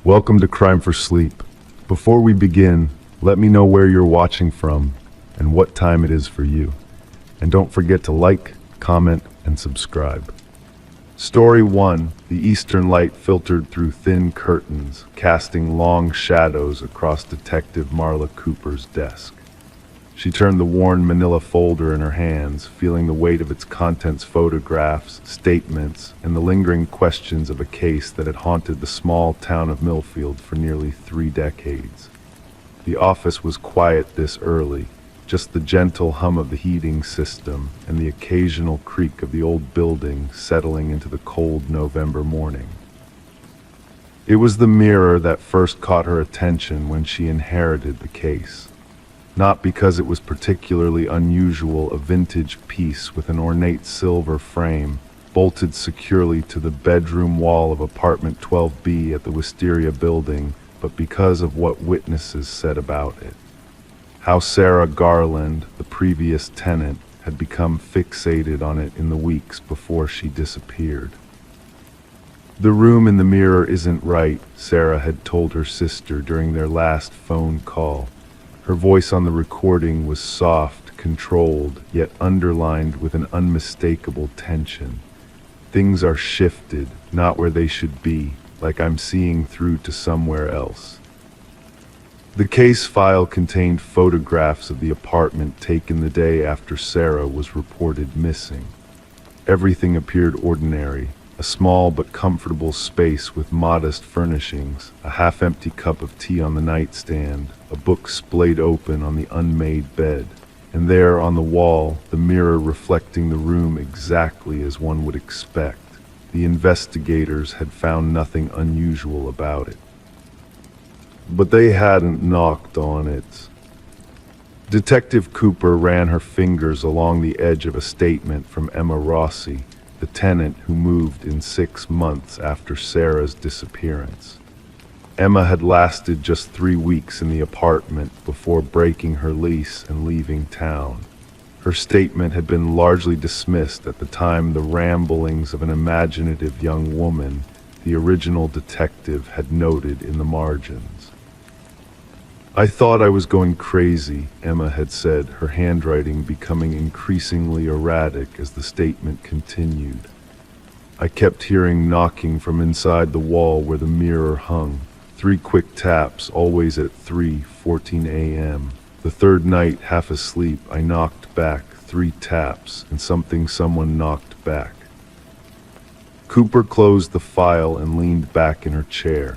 Welcome to Crime for Sleep. Before we begin, let me know where you're watching from and what time it is for you. And don't forget to like, comment, and subscribe. Story 1. The eastern light filtered through thin curtains, casting long shadows across Detective Marla Cooper's desk. She turned the worn manila folder in her hands, feeling the weight of its contents: photographs, statements, and the lingering questions of a case that had haunted the small town of Millfield for nearly 3 decades. The office was quiet this early, just the gentle hum of the heating system and the occasional creak of the old building settling into the cold November morning. It was the mirror that first caught her attention when she inherited the case. Not because it was particularly unusual, a vintage piece with an ornate silver frame bolted securely to the bedroom wall of apartment 12B at the Wisteria building, but because of what witnesses said about it. How Sarah Garland, the previous tenant, had become fixated on it in the weeks before she disappeared. "The room in the mirror isn't right," Sarah had told her sister during their last phone call. Her voice on the recording was soft, controlled, yet underlined with an unmistakable tension. "Things are shifted, not where they should be, like I'm seeing through to somewhere else." The case file contained photographs of the apartment taken the day after Sarah was reported missing. Everything appeared ordinary. A small but comfortable space with modest furnishings, a half-empty cup of tea on the nightstand, a book splayed open on the unmade bed, and there on the wall, the mirror reflecting the room exactly as one would expect. The investigators had found nothing unusual about it. But they hadn't knocked on it. Detective Cooper ran her fingers along the edge of a statement from Emma Rossi, the tenant who moved in 6 months after Sarah's disappearance. Emma had lasted just 3 weeks in the apartment before breaking her lease and leaving town. Her statement had been largely dismissed at the time, the ramblings of an imaginative young woman, the original detective had noted in the margins. "I thought I was going crazy," Emma had said, her handwriting becoming increasingly erratic as the statement continued. "I kept hearing knocking from inside the wall where the mirror hung. 3 quick taps, always at 3:14 a.m. The third night, half asleep, I knocked back, 3 taps, and someone knocked back." Cooper closed the file and leaned back in her chair.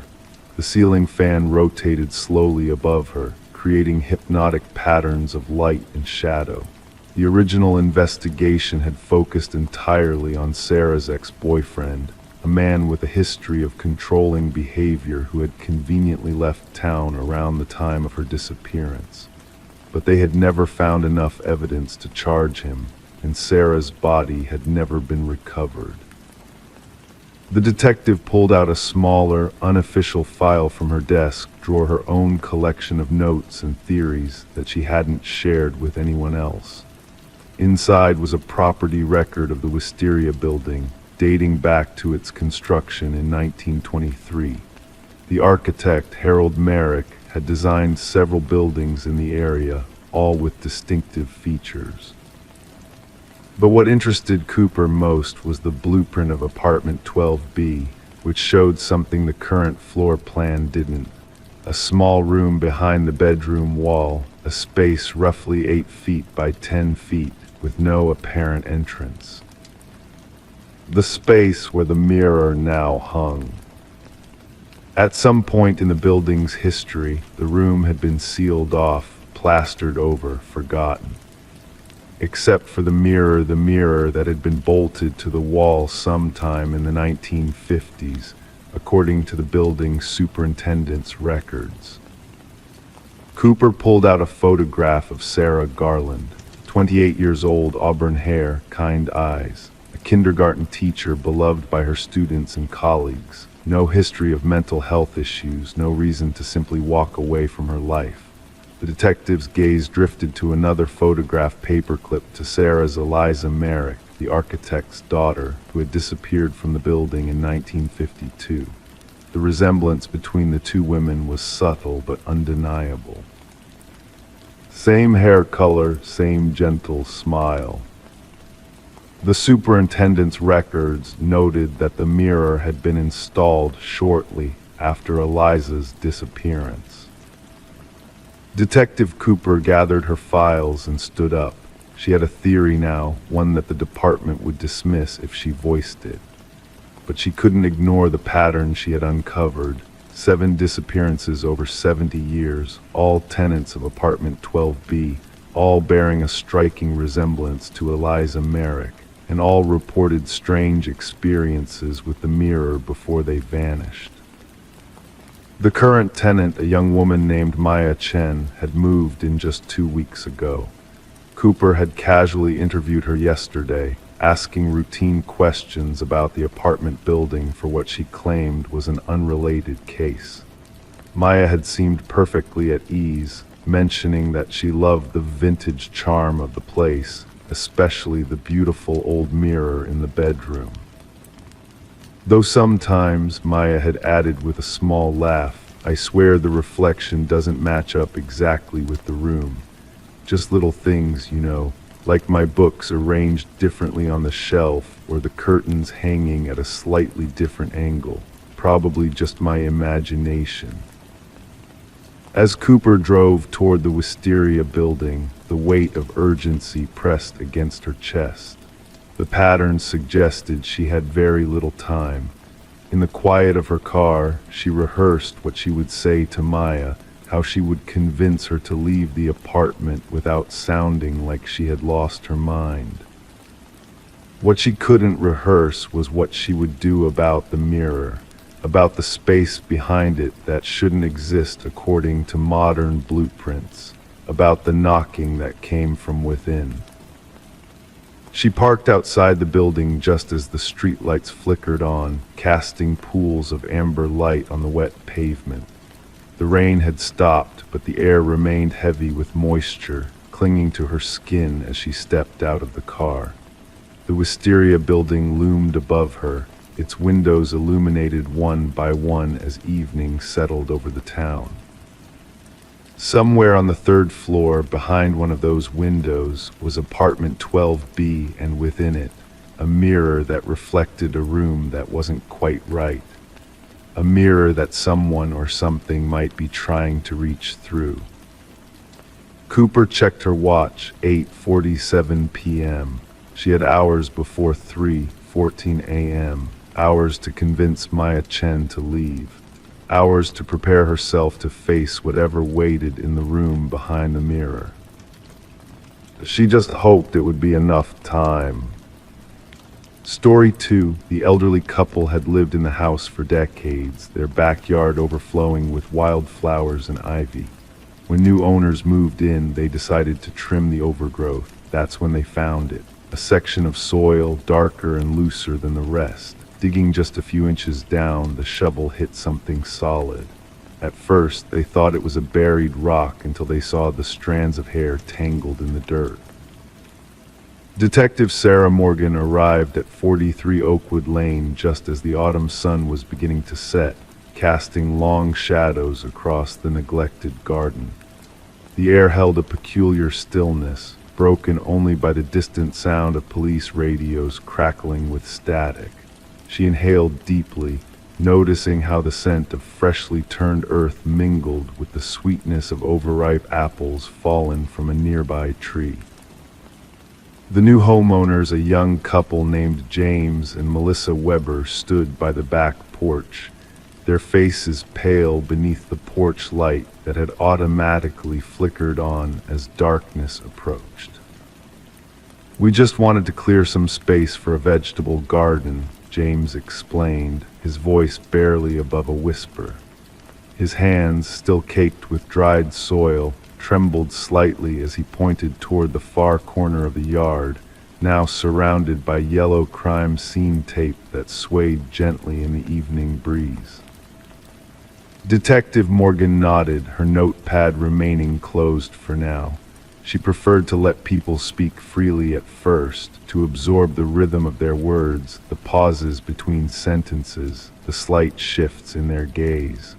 The ceiling fan rotated slowly above her, creating hypnotic patterns of light and shadow. The original investigation had focused entirely on Sarah's ex-boyfriend, a man with a history of controlling behavior who had conveniently left town around the time of her disappearance. But they had never found enough evidence to charge him, and Sarah's body had never been recovered. The detective pulled out a smaller, unofficial file from her desk drawer, her own collection of notes and theories that she hadn't shared with anyone else. Inside was a property record of the Wisteria building, dating back to its construction in 1923. The architect, Harold Merrick, had designed several buildings in the area, all with distinctive features. But what interested Cooper most was the blueprint of apartment 12B, which showed something the current floor plan didn't. A small room behind the bedroom wall, a space roughly 8 feet by 10 feet, with no apparent entrance. The space where the mirror now hung. At some point in the building's history, the room had been sealed off, plastered over, forgotten. Except for the mirror that had been bolted to the wall sometime in the 1950s, according to the building superintendent's records. Cooper pulled out a photograph of Sarah Garland, 28 years old, auburn hair, kind eyes, a kindergarten teacher beloved by her students and colleagues, no history of mental health issues, no reason to simply walk away from her life. The detective's gaze drifted to another photograph paperclip to Sarah's Eliza Merrick, the architect's daughter, who had disappeared from the building in 1952. The resemblance between the two women was subtle but undeniable. Same hair color, same gentle smile. The superintendent's records noted that the mirror had been installed shortly after Eliza's disappearance. Detective Cooper gathered her files and stood up. She had a theory now, one that the department would dismiss if she voiced it. But she couldn't ignore the pattern she had uncovered. 7 disappearances over 70 years, all tenants of apartment 12B, all bearing a striking resemblance to Eliza Merrick, and all reported strange experiences with the mirror before they vanished. The current tenant, a young woman named Maya Chen, had moved in just 2 weeks ago. Cooper had casually interviewed her yesterday, asking routine questions about the apartment building for what she claimed was an unrelated case. Maya had seemed perfectly at ease, mentioning that she loved the vintage charm of the place, especially the beautiful old mirror in the bedroom. Though sometimes, Maya had added with a small laugh, I swear the reflection doesn't match up exactly with the room. Just little things, you know, like my books arranged differently on the shelf or the curtains hanging at a slightly different angle. Probably just my imagination. As Cooper drove toward the Wisteria building, the weight of urgency pressed against her chest. The pattern suggested she had very little time. In the quiet of her car, she rehearsed what she would say to Maya, how she would convince her to leave the apartment without sounding like she had lost her mind. What she couldn't rehearse was what she would do about the mirror, about the space behind it that shouldn't exist according to modern blueprints, about the knocking that came from within. She parked outside the building just as the streetlights flickered on, casting pools of amber light on the wet pavement. The rain had stopped, but the air remained heavy with moisture, clinging to her skin as she stepped out of the car. The Wisteria building loomed above her, its windows illuminated one by one as evening settled over the town. Somewhere on the 3rd floor, behind one of those windows, was apartment 12B, and within it, a mirror that reflected a room that wasn't quite right. A mirror that someone or something might be trying to reach through. Cooper checked her watch, 8:47 p.m. She had hours before 3:14 a.m., hours to convince Maya Chen to leave, hours to prepare herself to face whatever waited in the room behind the mirror. She just hoped it would be enough time. Story 2. The elderly couple had lived in the house for decades, their backyard overflowing with wildflowers and ivy. When new owners moved in, they decided to trim the overgrowth. That's when they found it, a section of soil darker and looser than the rest. Digging just a few inches down, the shovel hit something solid. At first, they thought it was a buried rock until they saw the strands of hair tangled in the dirt. Detective Sarah Morgan arrived at 43 Oakwood Lane just as the autumn sun was beginning to set, casting long shadows across the neglected garden. The air held a peculiar stillness, broken only by the distant sound of police radios crackling with static. She inhaled deeply, noticing how the scent of freshly turned earth mingled with the sweetness of overripe apples fallen from a nearby tree. The new homeowners, a young couple named James and Melissa Weber, stood by the back porch, their faces pale beneath the porch light that had automatically flickered on as darkness approached. "We just wanted to clear some space for a vegetable garden," James explained, his voice barely above a whisper. His hands, still caked with dried soil, trembled slightly as he pointed toward the far corner of the yard, now surrounded by yellow crime scene tape that swayed gently in the evening breeze. Detective Morgan nodded, her notepad remaining closed for now. She preferred to let people speak freely at first, to absorb the rhythm of their words, the pauses between sentences, the slight shifts in their gaze.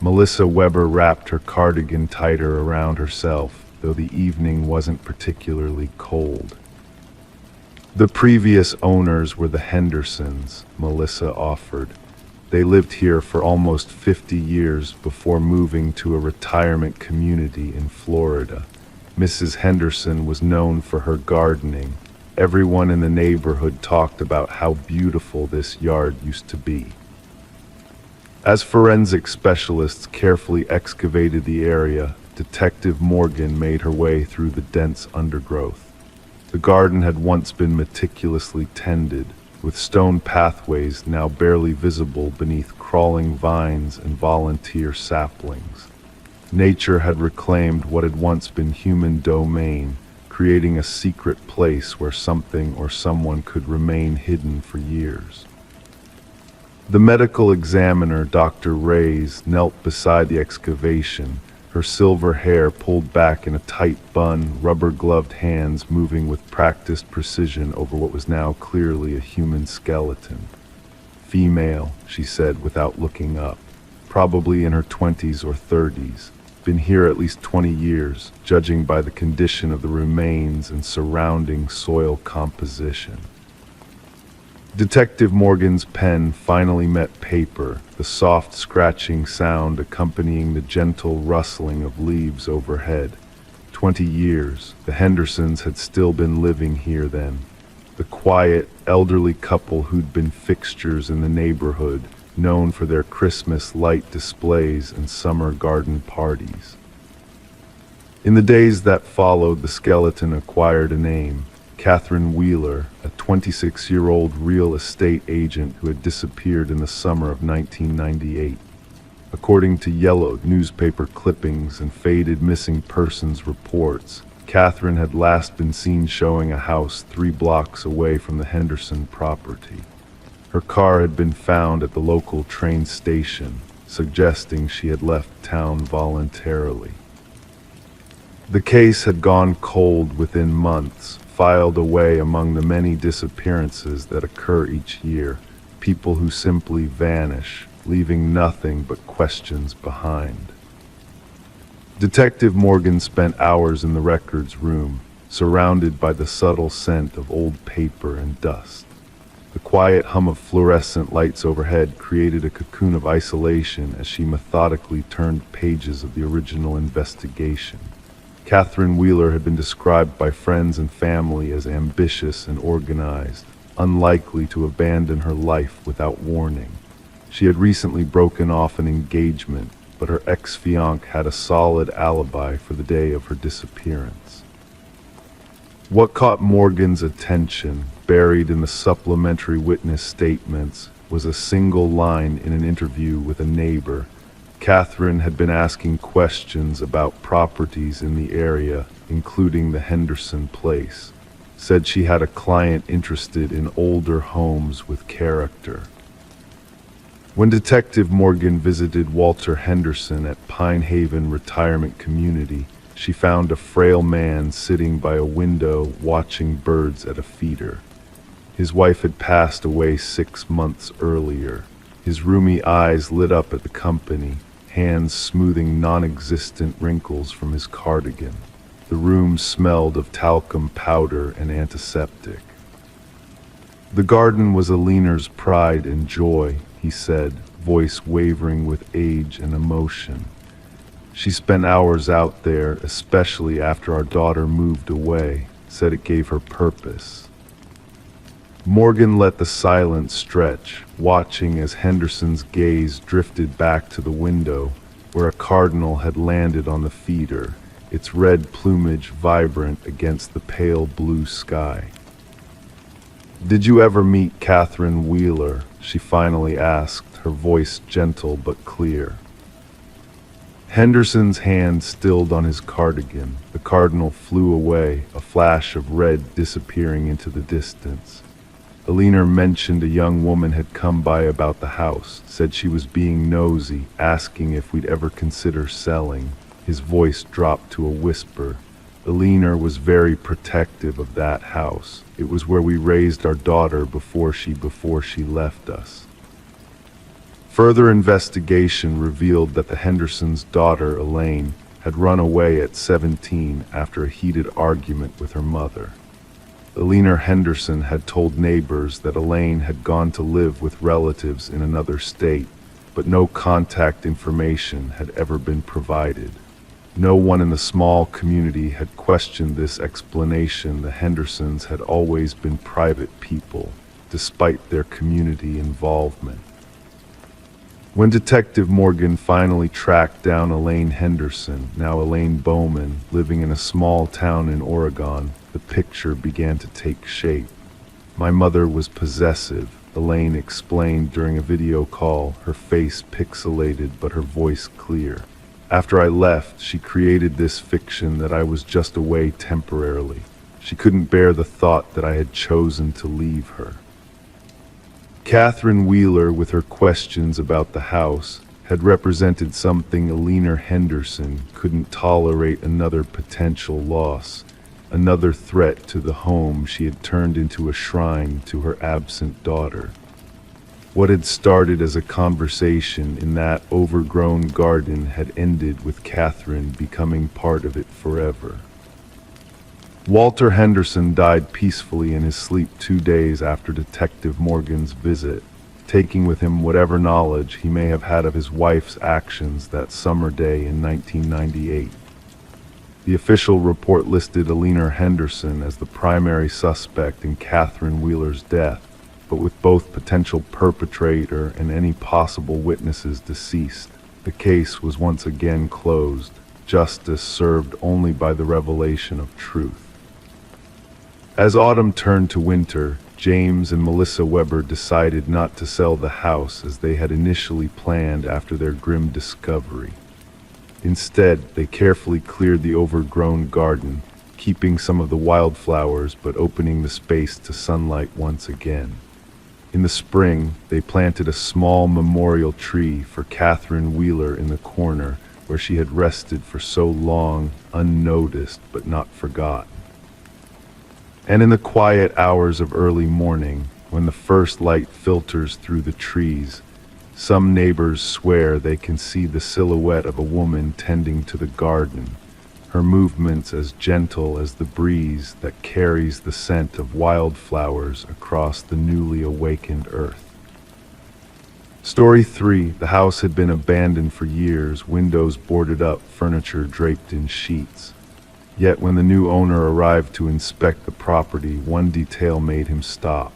Melissa Weber wrapped her cardigan tighter around herself, though the evening wasn't particularly cold. The previous owners were the Hendersons, Melissa offered. They lived here for almost 50 years before moving to a retirement community in Florida. Mrs. Henderson was known for her gardening. Everyone in the neighborhood talked about how beautiful this yard used to be. As forensic specialists carefully excavated the area, Detective Morgan made her way through the dense undergrowth. The garden had once been meticulously tended, with stone pathways now barely visible beneath crawling vines and volunteer saplings. Nature had reclaimed what had once been human domain, creating a secret place where something or someone could remain hidden for years. The medical examiner, Dr. Reyes, knelt beside the excavation, her silver hair pulled back in a tight bun, rubber-gloved hands moving with practiced precision over what was now clearly a human skeleton. "Female," she said without looking up, "probably in her 20s or 30s. Been here at least 20 years, judging by the condition of the remains and surrounding soil composition." Detective Morgan's pen finally met paper, the soft scratching sound accompanying the gentle rustling of leaves overhead. 20 years, the Hendersons had still been living here then. The quiet, elderly couple who'd been fixtures in the neighborhood, known for their Christmas light displays and summer garden parties. In the days that followed, the skeleton acquired a name. Catherine Wheeler, a 26-year-old real estate agent who had disappeared in the summer of 1998. According to yellowed newspaper clippings and faded missing persons reports, Catherine had last been seen showing a house 3 blocks away from the Henderson property. Her car had been found at the local train station, suggesting she had left town voluntarily. The case had gone cold within months, filed away among the many disappearances that occur each year, people who simply vanish, leaving nothing but questions behind. Detective Morgan spent hours in the records room, surrounded by the subtle scent of old paper and dust. The quiet hum of fluorescent lights overhead created a cocoon of isolation as she methodically turned pages of the original investigation. Catherine Wheeler had been described by friends and family as ambitious and organized, unlikely to abandon her life without warning. She had recently broken off an engagement, but her ex-fiancé had a solid alibi for the day of her disappearance. What caught Morgan's attention, buried in the supplementary witness statements, was a single line in an interview with a neighbor. Catherine had been asking questions about properties in the area, including the Henderson place. Said she had a client interested in older homes with character. When Detective Morgan visited Walter Henderson at Pine Haven Retirement Community, she found a frail man sitting by a window watching birds at a feeder. His wife had passed away 6 months earlier. His rheumy eyes lit up at the company, hands smoothing non-existent wrinkles from his cardigan. The room smelled of talcum powder and antiseptic. The garden was Alina's pride and joy, he said, voice wavering with age and emotion. She spent hours out there, especially after our daughter moved away, said it gave her purpose. Morgan let the silence stretch, watching as Henderson's gaze drifted back to the window, where a cardinal had landed on the feeder, its red plumage vibrant against the pale blue sky. "Did you ever meet Catherine Wheeler?" she finally asked, her voice gentle but clear. Henderson's hand stilled on his cardigan. The cardinal flew away, a flash of red disappearing into the distance. Alina mentioned a young woman had come by about the house, said she was being nosy, asking if we'd ever consider selling. His voice dropped to a whisper. Eleanor was very protective of that house. It was where we raised our daughter before she left us. Further investigation revealed that the Hendersons' daughter, Elaine, had run away at 17 after a heated argument with her mother. Eleanor Henderson had told neighbors that Elaine had gone to live with relatives in another state, but no contact information had ever been provided. No one in the small community had questioned this explanation. The Hendersons had always been private people, despite their community involvement. When Detective Morgan finally tracked down Elaine Henderson, now Elaine Bowman, living in a small town in Oregon, the picture began to take shape. "My mother was possessive," Elaine explained during a video call, her face pixelated but her voice clear. "After I left, she created this fiction that I was just away temporarily. She couldn't bear the thought that I had chosen to leave her." Catherine Wheeler, with her questions about the house, had represented something Eleanor Henderson couldn't tolerate: another potential loss, another threat to the home she had turned into a shrine to her absent daughter. What had started as a conversation in that overgrown garden had ended with Catherine becoming part of it forever. Walter Henderson died peacefully in his sleep 2 days after Detective Morgan's visit, taking with him whatever knowledge he may have had of his wife's actions that summer day in 1998. The official report listed Eleanor Henderson as the primary suspect in Catherine Wheeler's death, but with both potential perpetrator and any possible witnesses deceased, the case was once again closed, justice served only by the revelation of truth. As autumn turned to winter, James and Melissa Weber decided not to sell the house as they had initially planned after their grim discovery. Instead, they carefully cleared the overgrown garden, keeping some of the wildflowers but opening the space to sunlight once again. In the spring, they planted a small memorial tree for Catherine Wheeler in the corner where she had rested for so long, unnoticed but not forgotten. And in the quiet hours of early morning, when the first light filters through the trees, some neighbors swear they can see the silhouette of a woman tending to the garden, her movements as gentle as the breeze that carries the scent of wildflowers across the newly awakened earth. Story 3. The house had been abandoned for years, windows boarded up, furniture draped in sheets. Yet when the new owner arrived to inspect the property, one detail made him stop.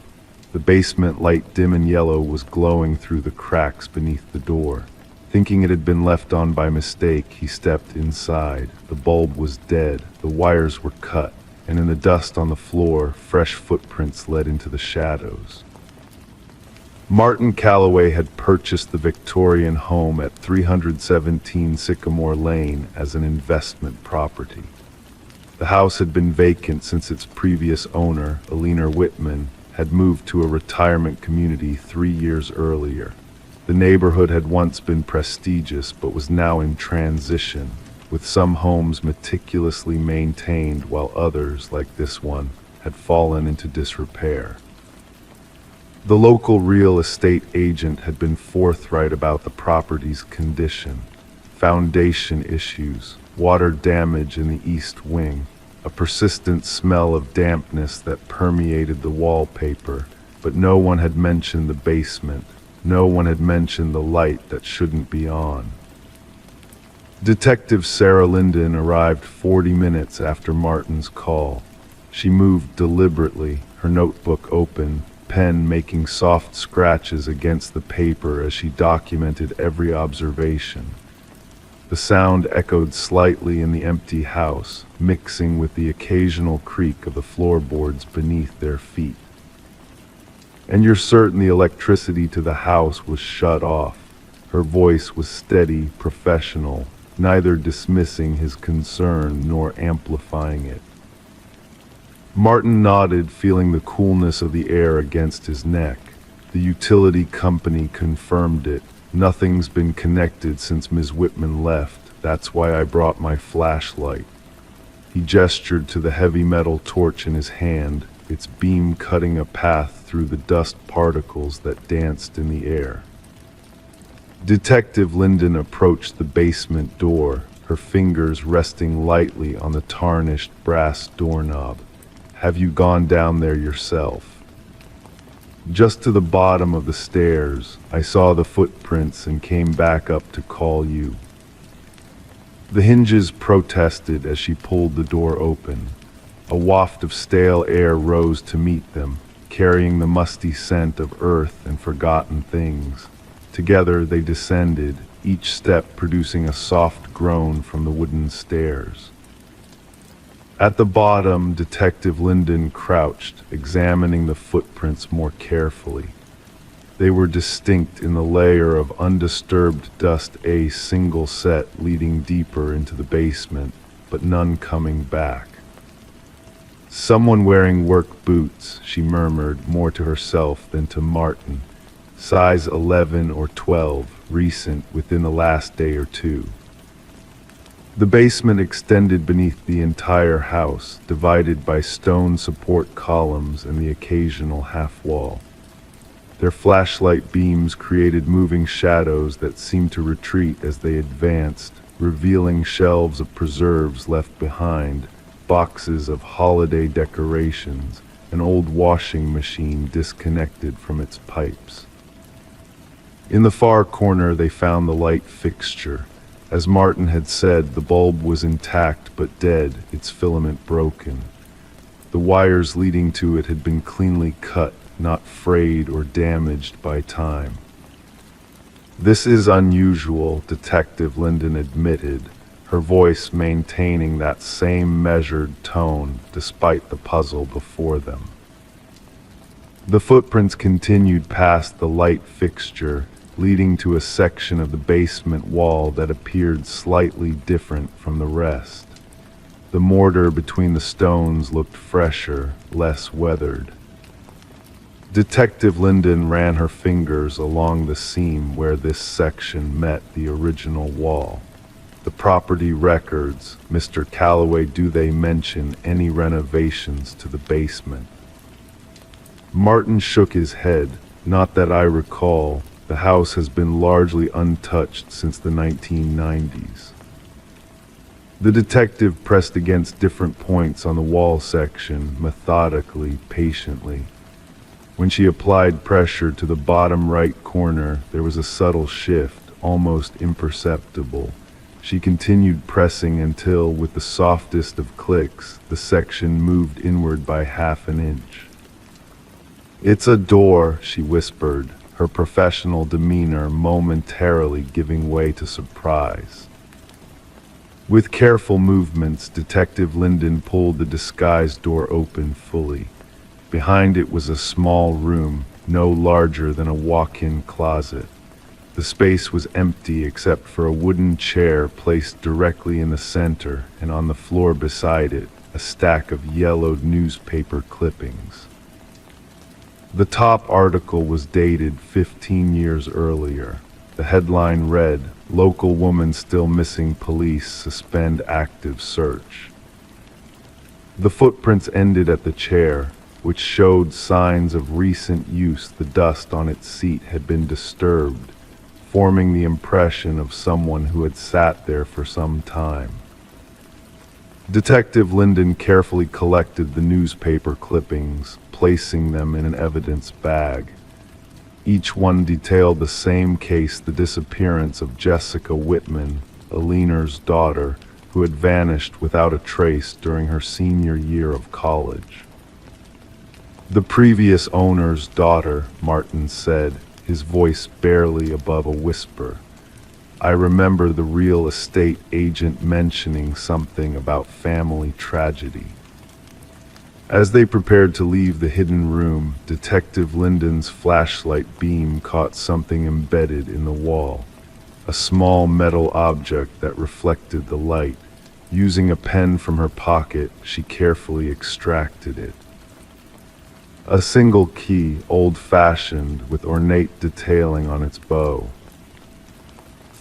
The basement light, dim and yellow, was glowing through the cracks beneath the door. Thinking it had been left on by mistake, he stepped inside. The bulb was dead, the wires were cut, and in the dust on the floor, fresh footprints led into the shadows. Martin Calloway had purchased the Victorian home at 317 Sycamore Lane as an investment property. The house had been vacant since its previous owner, Eleanor Whitman, had moved to a retirement community 3 years earlier. The neighborhood had once been prestigious but was now in transition, with some homes meticulously maintained while others, like this one, had fallen into disrepair. The local real estate agent had been forthright about the property's condition: foundation issues, water damage in the east wing, a persistent smell of dampness that permeated the wallpaper, but no one had mentioned the basement. No one had mentioned the light that shouldn't be on. Detective Sarah Linden arrived 40 minutes after Martin's call. She moved deliberately, her notebook open, pen making soft scratches against the paper as she documented every observation. The sound echoed slightly in the empty house, mixing with the occasional creak of the floorboards beneath their feet. "And you're certain the electricity to the house was shut off?" Her voice was steady, professional, neither dismissing his concern nor amplifying it. Martin nodded, feeling the coolness of the air against his neck. The utility company confirmed it. "Nothing's been connected since Ms. Whitman left. That's why I brought my flashlight." He gestured to the heavy metal torch in his hand, its beam cutting a path through the dust particles that danced in the air. Detective Linden approached the basement door, her fingers resting lightly on the tarnished brass doorknob. "Have you gone down there yourself?" "Just to the bottom of the stairs. I saw the footprints and came back up to call you." The hinges protested as she pulled the door open. A waft of stale air rose to meet them, carrying the musty scent of earth and forgotten things. Together they descended, each step producing a soft groan from the wooden stairs. At the bottom, Detective Linden crouched, examining the footprints more carefully. They were distinct in the layer of undisturbed dust, a single set leading deeper into the basement, but none coming back. "Someone wearing work boots," she murmured, more to herself than to Martin. "Size 11 or 12, recent, within the last day or two." The basement extended beneath the entire house, divided by stone support columns and the occasional half-wall. Their flashlight beams created moving shadows that seemed to retreat as they advanced, revealing shelves of preserves left behind, boxes of holiday decorations, an old washing machine disconnected from its pipes. In the far corner they found the light fixture. As Martin had said, the bulb was intact but dead, its filament broken. The wires leading to it had been cleanly cut, not frayed or damaged by time. "This is unusual," Detective Linden admitted, her voice maintaining that same measured tone despite the puzzle before them. The footprints continued past the light fixture, leading to a section of the basement wall that appeared slightly different from the rest. The mortar between the stones looked fresher, less weathered. Detective Linden ran her fingers along the seam where this section met the original wall. "The property records, Mr. Calloway, do they mention any renovations to the basement?" Martin shook his head. "Not that I recall. The house has been largely untouched since the 1990s. The detective pressed against different points on the wall section, methodically, patiently. When she applied pressure to the bottom right corner, there was a subtle shift, almost imperceptible. She continued pressing until, with the softest of clicks, the section moved inward by half an inch. "It's a door," she whispered, her professional demeanor momentarily giving way to surprise. With careful movements, Detective Linden pulled the disguised door open fully. Behind it was a small room, no larger than a walk-in closet. The space was empty except for a wooden chair placed directly in the center, and on the floor beside it, a stack of yellowed newspaper clippings. The top article was dated 15 years earlier. The headline read, "Local woman still missing, police suspend active search." The footprints ended at the chair, which showed signs of recent use. The dust on its seat had been disturbed, forming the impression of someone who had sat there for some time. Detective Linden carefully collected the newspaper clippings, placing them in an evidence bag. Each one detailed the same case, the disappearance of Jessica Whitman, Aliner's daughter, who had vanished without a trace during her senior year of college. "The previous owner's daughter," Martin said, his voice barely above a whisper. "I remember the real estate agent mentioning something about family tragedy." As they prepared to leave the hidden room, Detective Linden's flashlight beam caught something embedded in the wall, a small metal object that reflected the light. Using a pen from her pocket, she carefully extracted it. A single key, old-fashioned, with ornate detailing on its bow.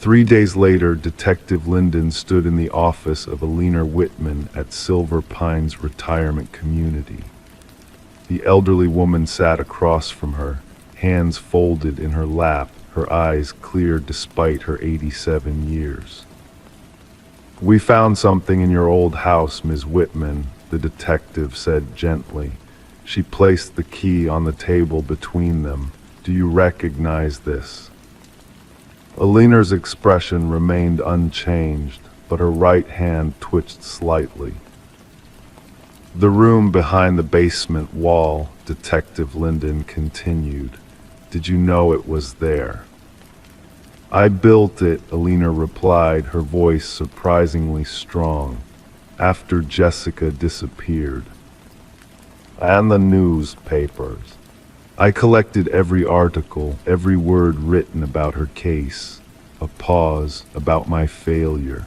3 days later, Detective Linden stood in the office of Alina Whitman at Silver Pines Retirement Community. The elderly woman sat across from her, hands folded in her lap, her eyes clear despite her 87 years. "We found something in your old house, Ms. Whitman," the detective said gently. She placed the key on the table between them. "Do you recognize this?" Alina's expression remained unchanged, but her right hand twitched slightly. "The room behind the basement wall," Detective Linden continued. "Did you know it was there?" "I built it," Alina replied, her voice surprisingly strong, "after Jessica disappeared. And the newspapers. I collected every article, every word written about her case, a pause about my failure."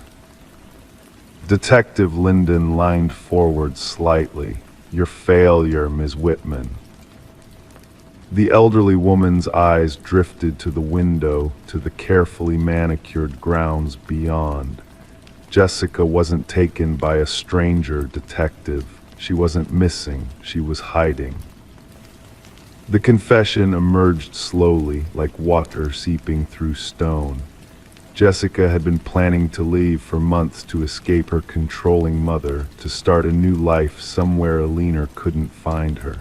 Detective Linden leaned forward slightly. "Your failure, Ms. Whitman." The elderly woman's eyes drifted to the window, to the carefully manicured grounds beyond. Jessica wasn't taken by a stranger, detective. She wasn't missing, she was hiding. The confession emerged slowly, like water seeping through stone. Jessica had been planning to leave for months to escape her controlling mother, to start a new life somewhere Alina couldn't find her.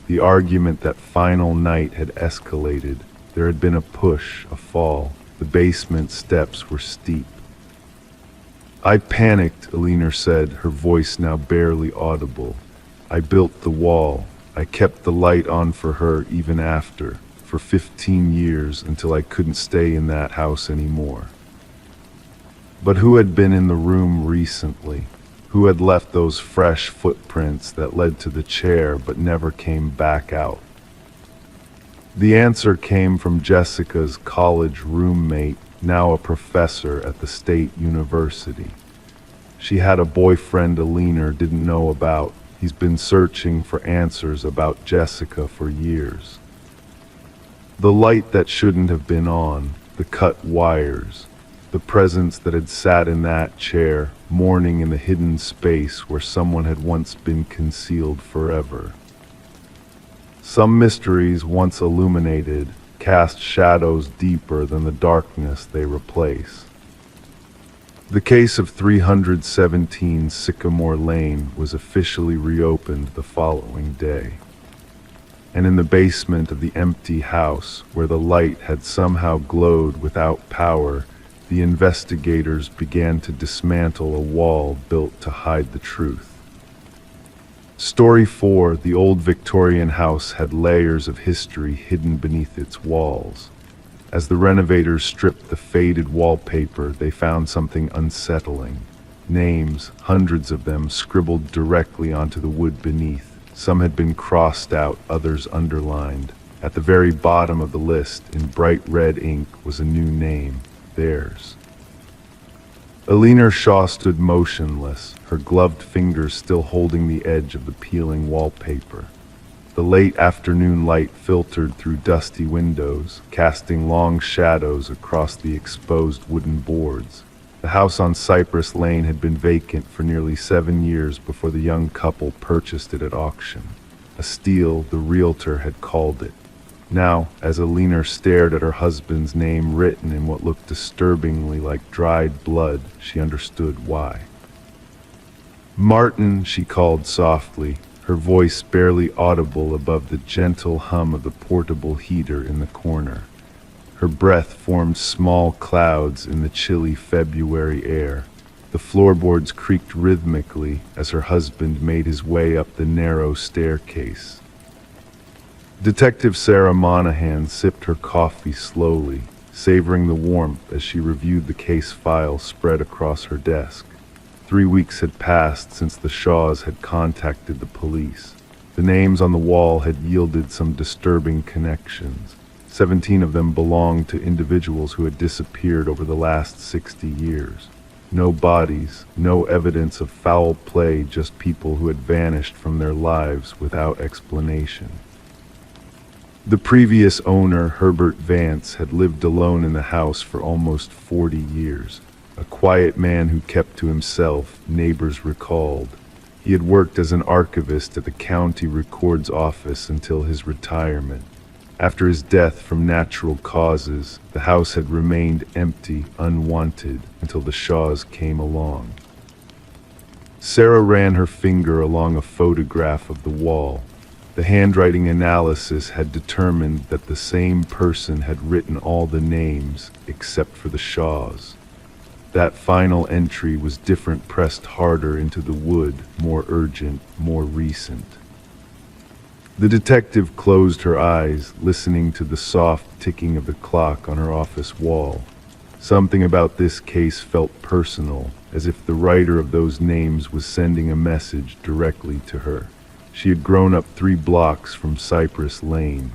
The argument that final night had escalated. There had been a push, a fall. The basement steps were steep. "I panicked," Alina said, her voice now barely audible. "I built the wall. I kept the light on for her even after, for 15 years, until I couldn't stay in that house anymore." But who had been in the room recently? Who had left those fresh footprints that led to the chair but never came back out? The answer came from Jessica's college roommate, now a professor at the state university. She had a boyfriend Alina didn't know about. He's been searching for answers about Jessica for years. The light that shouldn't have been on, the cut wires, the presence that had sat in that chair, mourning in the hidden space where someone had once been concealed forever. Some mysteries, once illuminated, cast shadows deeper than the darkness they replace. The case of 317 Sycamore Lane was officially reopened the following day. And in the basement of the empty house, where the light had somehow glowed without power, the investigators began to dismantle a wall built to hide the truth. Story 4, the old Victorian house had layers of history hidden beneath its walls. As the renovators stripped the faded wallpaper, they found something unsettling. Names, hundreds of them, scribbled directly onto the wood beneath. Some had been crossed out, others underlined. At the very bottom of the list, in bright red ink, was a new name. Theirs. Alina Shaw stood motionless, her gloved fingers still holding the edge of the peeling wallpaper. The late afternoon light filtered through dusty windows, casting long shadows across the exposed wooden boards. The house on Cypress Lane had been vacant for nearly 7 years before the young couple purchased it at auction. A steal, the realtor had called it. Now, as Alina stared at her husband's name written in what looked disturbingly like dried blood, she understood why. "Martin," she called softly, her voice barely audible above the gentle hum of the portable heater in the corner. Her breath formed small clouds in the chilly February air. The floorboards creaked rhythmically as her husband made his way up the narrow staircase. Detective Sarah Monahan sipped her coffee slowly, savoring the warmth as she reviewed the case file spread across her desk. 3 weeks had passed since the Shaws had contacted the police. The names on the wall had yielded some disturbing connections. 17 of them belonged to individuals who had disappeared over the last 60 years. No bodies, no evidence of foul play, just people who had vanished from their lives without explanation. The previous owner, Herbert Vance, had lived alone in the house for almost 40 years. A quiet man who kept to himself, neighbors recalled. He had worked as an archivist at the county records office until his retirement. After his death from natural causes, the house had remained empty, unwanted, until the Shaws came along. Sarah ran her finger along a photograph of the wall. The handwriting analysis had determined that the same person had written all the names except for the Shaws. That final entry was different, pressed harder into the wood, more urgent, more recent. The detective closed her eyes, listening to the soft ticking of the clock on her office wall. Something about this case felt personal, as if the writer of those names was sending a message directly to her. She had grown up 3 blocks from Cypress Lane.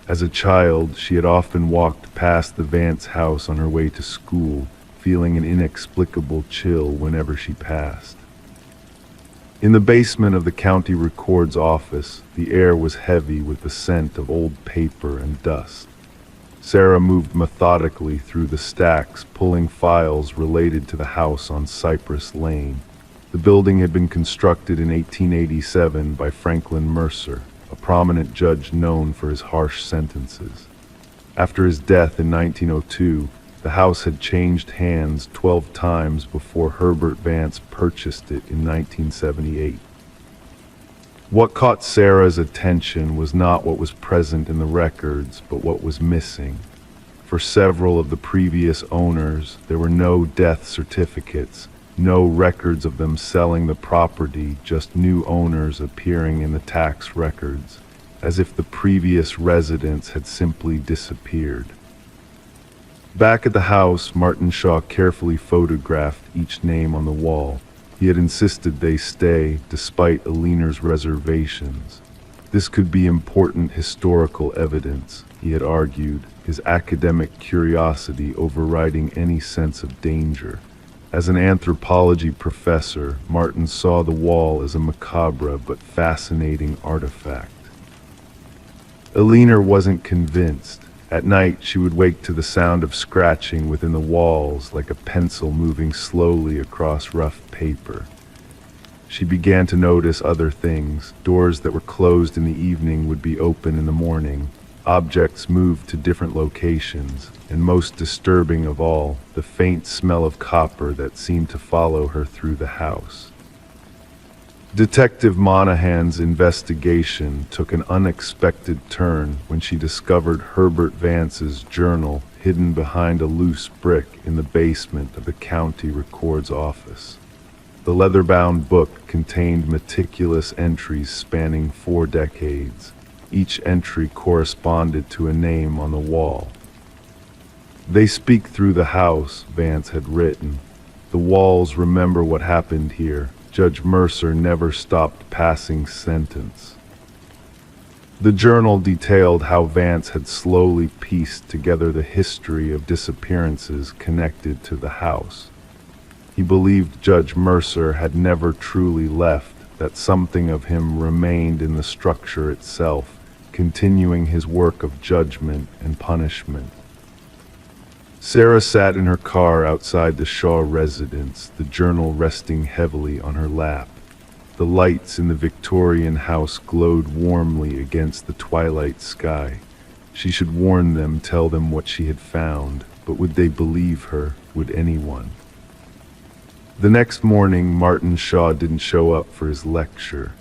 As a child, she had often walked past the Vance house on her way to school, feeling an inexplicable chill whenever she passed. In the basement of the county records office, the air was heavy with the scent of old paper and dust. Sarah moved methodically through the stacks, pulling files related to the house on Cypress Lane. The building had been constructed in 1887 by Franklin Mercer, a prominent judge known for his harsh sentences. After his death in 1902, the house had changed hands 12 times before Herbert Vance purchased it in 1978. What caught Sarah's attention was not what was present in the records, but what was missing. For several of the previous owners, there were no death certificates, no records of them selling the property, just new owners appearing in the tax records, as if the previous residents had simply disappeared. Back at the house, Martin Shaw carefully photographed each name on the wall. He had insisted they stay, despite Aliner's reservations. This could be important historical evidence, he had argued, his academic curiosity overriding any sense of danger. As an anthropology professor, Martin saw the wall as a macabre but fascinating artifact. Aliner wasn't convinced. At night, she would wake to the sound of scratching within the walls, like a pencil moving slowly across rough paper. She began to notice other things. Doors that were closed in the evening would be open in the morning. Objects moved to different locations, and most disturbing of all, the faint smell of copper that seemed to follow her through the house. Detective Monahan's investigation took an unexpected turn when she discovered Herbert Vance's journal hidden behind a loose brick in the basement of the county records office. The leather-bound book contained meticulous entries spanning 4 decades. Each entry corresponded to a name on the wall. "They speak through the house," Vance had written. "The walls remember what happened here. Judge Mercer never stopped passing sentence." The journal detailed how Vance had slowly pieced together the history of disappearances connected to the house. He believed Judge Mercer had never truly left, that something of him remained in the structure itself, continuing his work of judgment and punishment. Sarah sat in her car outside the Shaw residence, the journal resting heavily on her lap. The lights in the Victorian house glowed warmly against the twilight sky. She should warn them, tell them what she had found, but would they believe her? Would anyone? The next morning, Martin Shaw didn't show up for his lecture.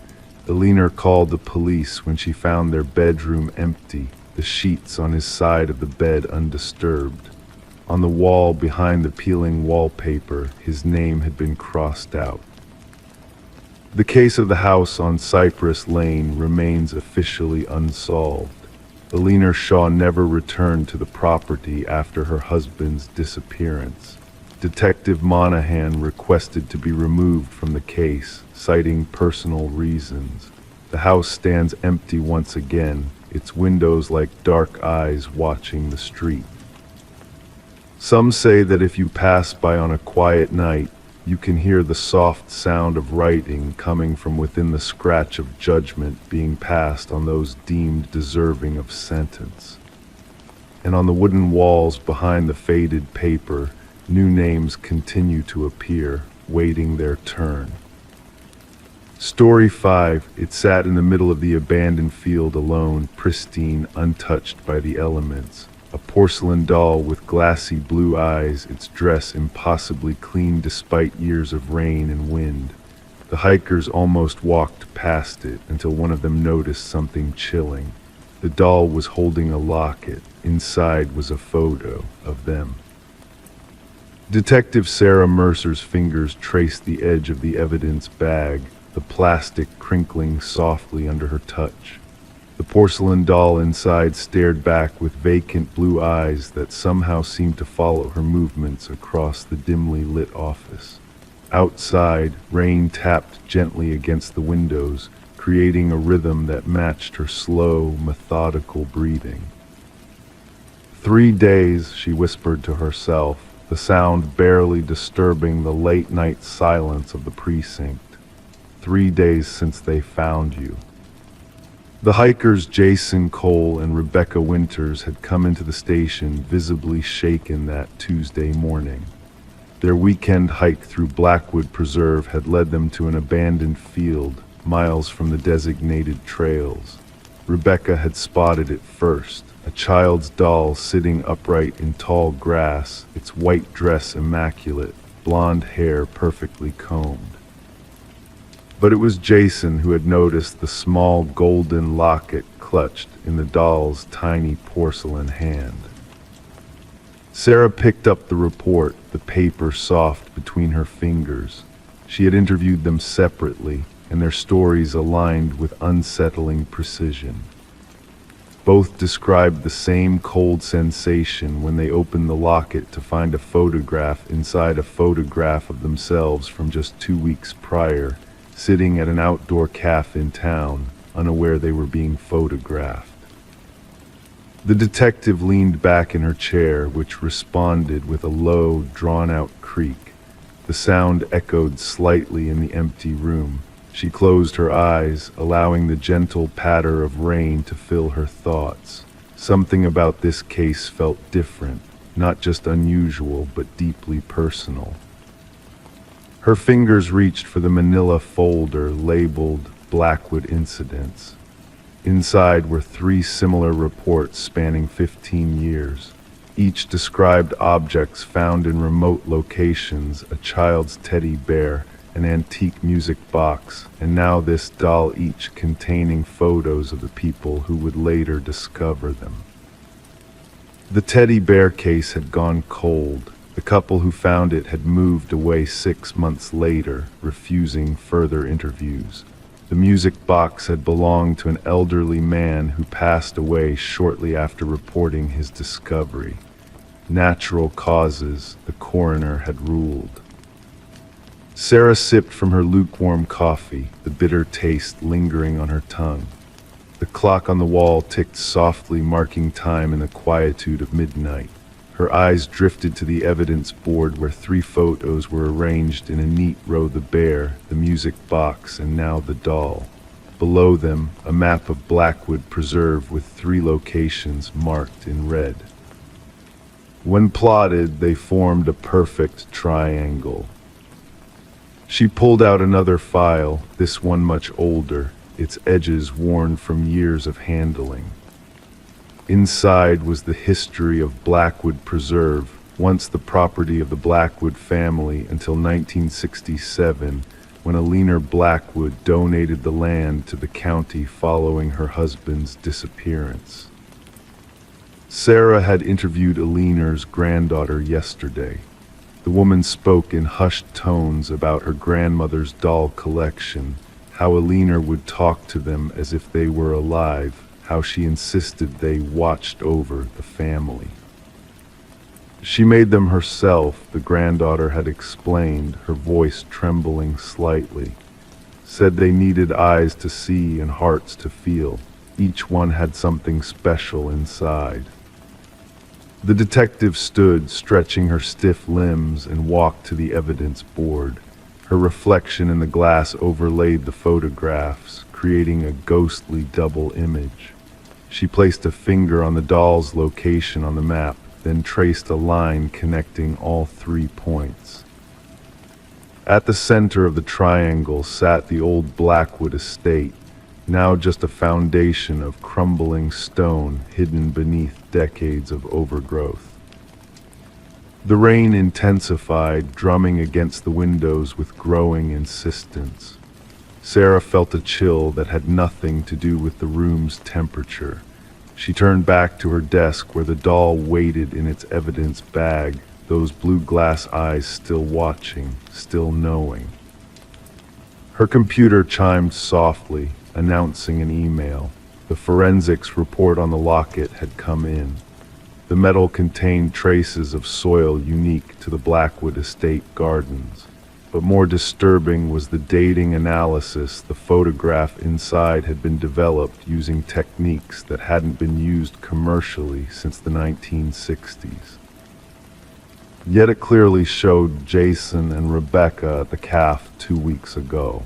Aliner called the police when she found their bedroom empty, the sheets on his side of the bed undisturbed. On the wall behind the peeling wallpaper, his name had been crossed out. The case of the house on Cypress Lane remains officially unsolved. Aliner Shaw never returned to the property after her husband's disappearance. Detective Monahan requested to be removed from the case, citing personal reasons. The house stands empty once again, its windows like dark eyes watching the street. Some say that if you pass by on a quiet night, You can hear the soft sound of writing coming from within the scratch of judgment being passed on those deemed deserving of sentence. And on the wooden walls behind the faded paper, new names continue to appear, waiting their turn. Story 5. It sat in the middle of the abandoned field alone, pristine, untouched by the elements. A porcelain doll with glassy blue eyes, its dress impossibly clean despite years of rain and wind. The hikers almost walked past it until one of them noticed something chilling. The doll was holding a locket. Inside was a photo of them. Detective Sarah Mercer's fingers traced the edge of the evidence bag, the plastic crinkling softly under her touch. The porcelain doll inside stared back with vacant blue eyes that somehow seemed to follow her movements across the dimly lit office. Outside, rain tapped gently against the windows, creating a rhythm that matched her slow, methodical breathing. 3 days, she whispered to herself, the sound barely disturbing the late-night silence of the precinct. 3 days since they found you. The hikers Jason Cole and Rebecca Winters had come into the station visibly shaken that Tuesday morning. Their weekend hike through Blackwood Preserve had led them to an abandoned field, miles from the designated trails. Rebecca had spotted it first, a child's doll sitting upright in tall grass, its white dress immaculate, blonde hair perfectly combed. But it was Jason who had noticed the small golden locket clutched in the doll's tiny porcelain hand. Sarah picked up the report, the paper soft between her fingers. She had interviewed them separately, and their stories aligned with unsettling precision. Both described the same cold sensation when they opened the locket to find a photograph inside a photograph of themselves from just 2 weeks prior, sitting at an outdoor cafe in town, unaware they were being photographed. The detective leaned back in her chair, which responded with a low, drawn-out creak. The sound echoed slightly in the empty room. She closed her eyes, allowing the gentle patter of rain to fill her thoughts. Something about this case felt different, not just unusual, but deeply personal. Her fingers reached for the manila folder labeled Blackwood Incidents. Inside were 3 similar reports spanning 15 years. Each described objects found in remote locations, a child's teddy bear, an antique music box, and now this doll, each containing photos of the people who would later discover them. The teddy bear case had gone cold. The couple who found it had moved away 6 months later, refusing further interviews. The music box had belonged to an elderly man who passed away shortly after reporting his discovery. Natural causes, the coroner had ruled. Sarah sipped from her lukewarm coffee, the bitter taste lingering on her tongue. The clock on the wall ticked softly, marking time in the quietude of midnight. Her eyes drifted to the evidence board where 3 photos were arranged in a neat row: the bear, the music box, and now the doll. Below them, a map of Blackwood Preserve with 3 locations marked in red. When plotted, they formed a perfect triangle. She pulled out another file, this one much older, its edges worn from years of handling. Inside was the history of Blackwood Preserve, once the property of the Blackwood family until 1967, when Alina Blackwood donated the land to the county following her husband's disappearance. Sarah had interviewed Alina's granddaughter yesterday. The woman spoke in hushed tones about her grandmother's doll collection, how Alina would talk to them as if they were alive, how she insisted they watched over the family. She made them herself, the granddaughter had explained, her voice trembling slightly. Said they needed eyes to see and hearts to feel. Each one had something special inside. The detective stood, stretching her stiff limbs, and walked to the evidence board. Her reflection in the glass overlaid the photographs, creating a ghostly double image. She placed a finger on the doll's location on the map, then traced a line connecting all 3 points. At the center of the triangle sat the old Blackwood estate, now just a foundation of crumbling stone hidden beneath decades of overgrowth. The rain intensified, drumming against the windows with growing insistence. Sarah felt a chill that had nothing to do with the room's temperature. She turned back to her desk where the doll waited in its evidence bag, those blue glass eyes still watching, still knowing. Her computer chimed softly, announcing an email. The forensics report on the locket had come in. The metal contained traces of soil unique to the Blackwood estate gardens. But more disturbing was the dating analysis. The photograph inside had been developed using techniques that hadn't been used commercially since the 1960s. Yet it clearly showed Jason and Rebecca at the cafe 2 weeks ago.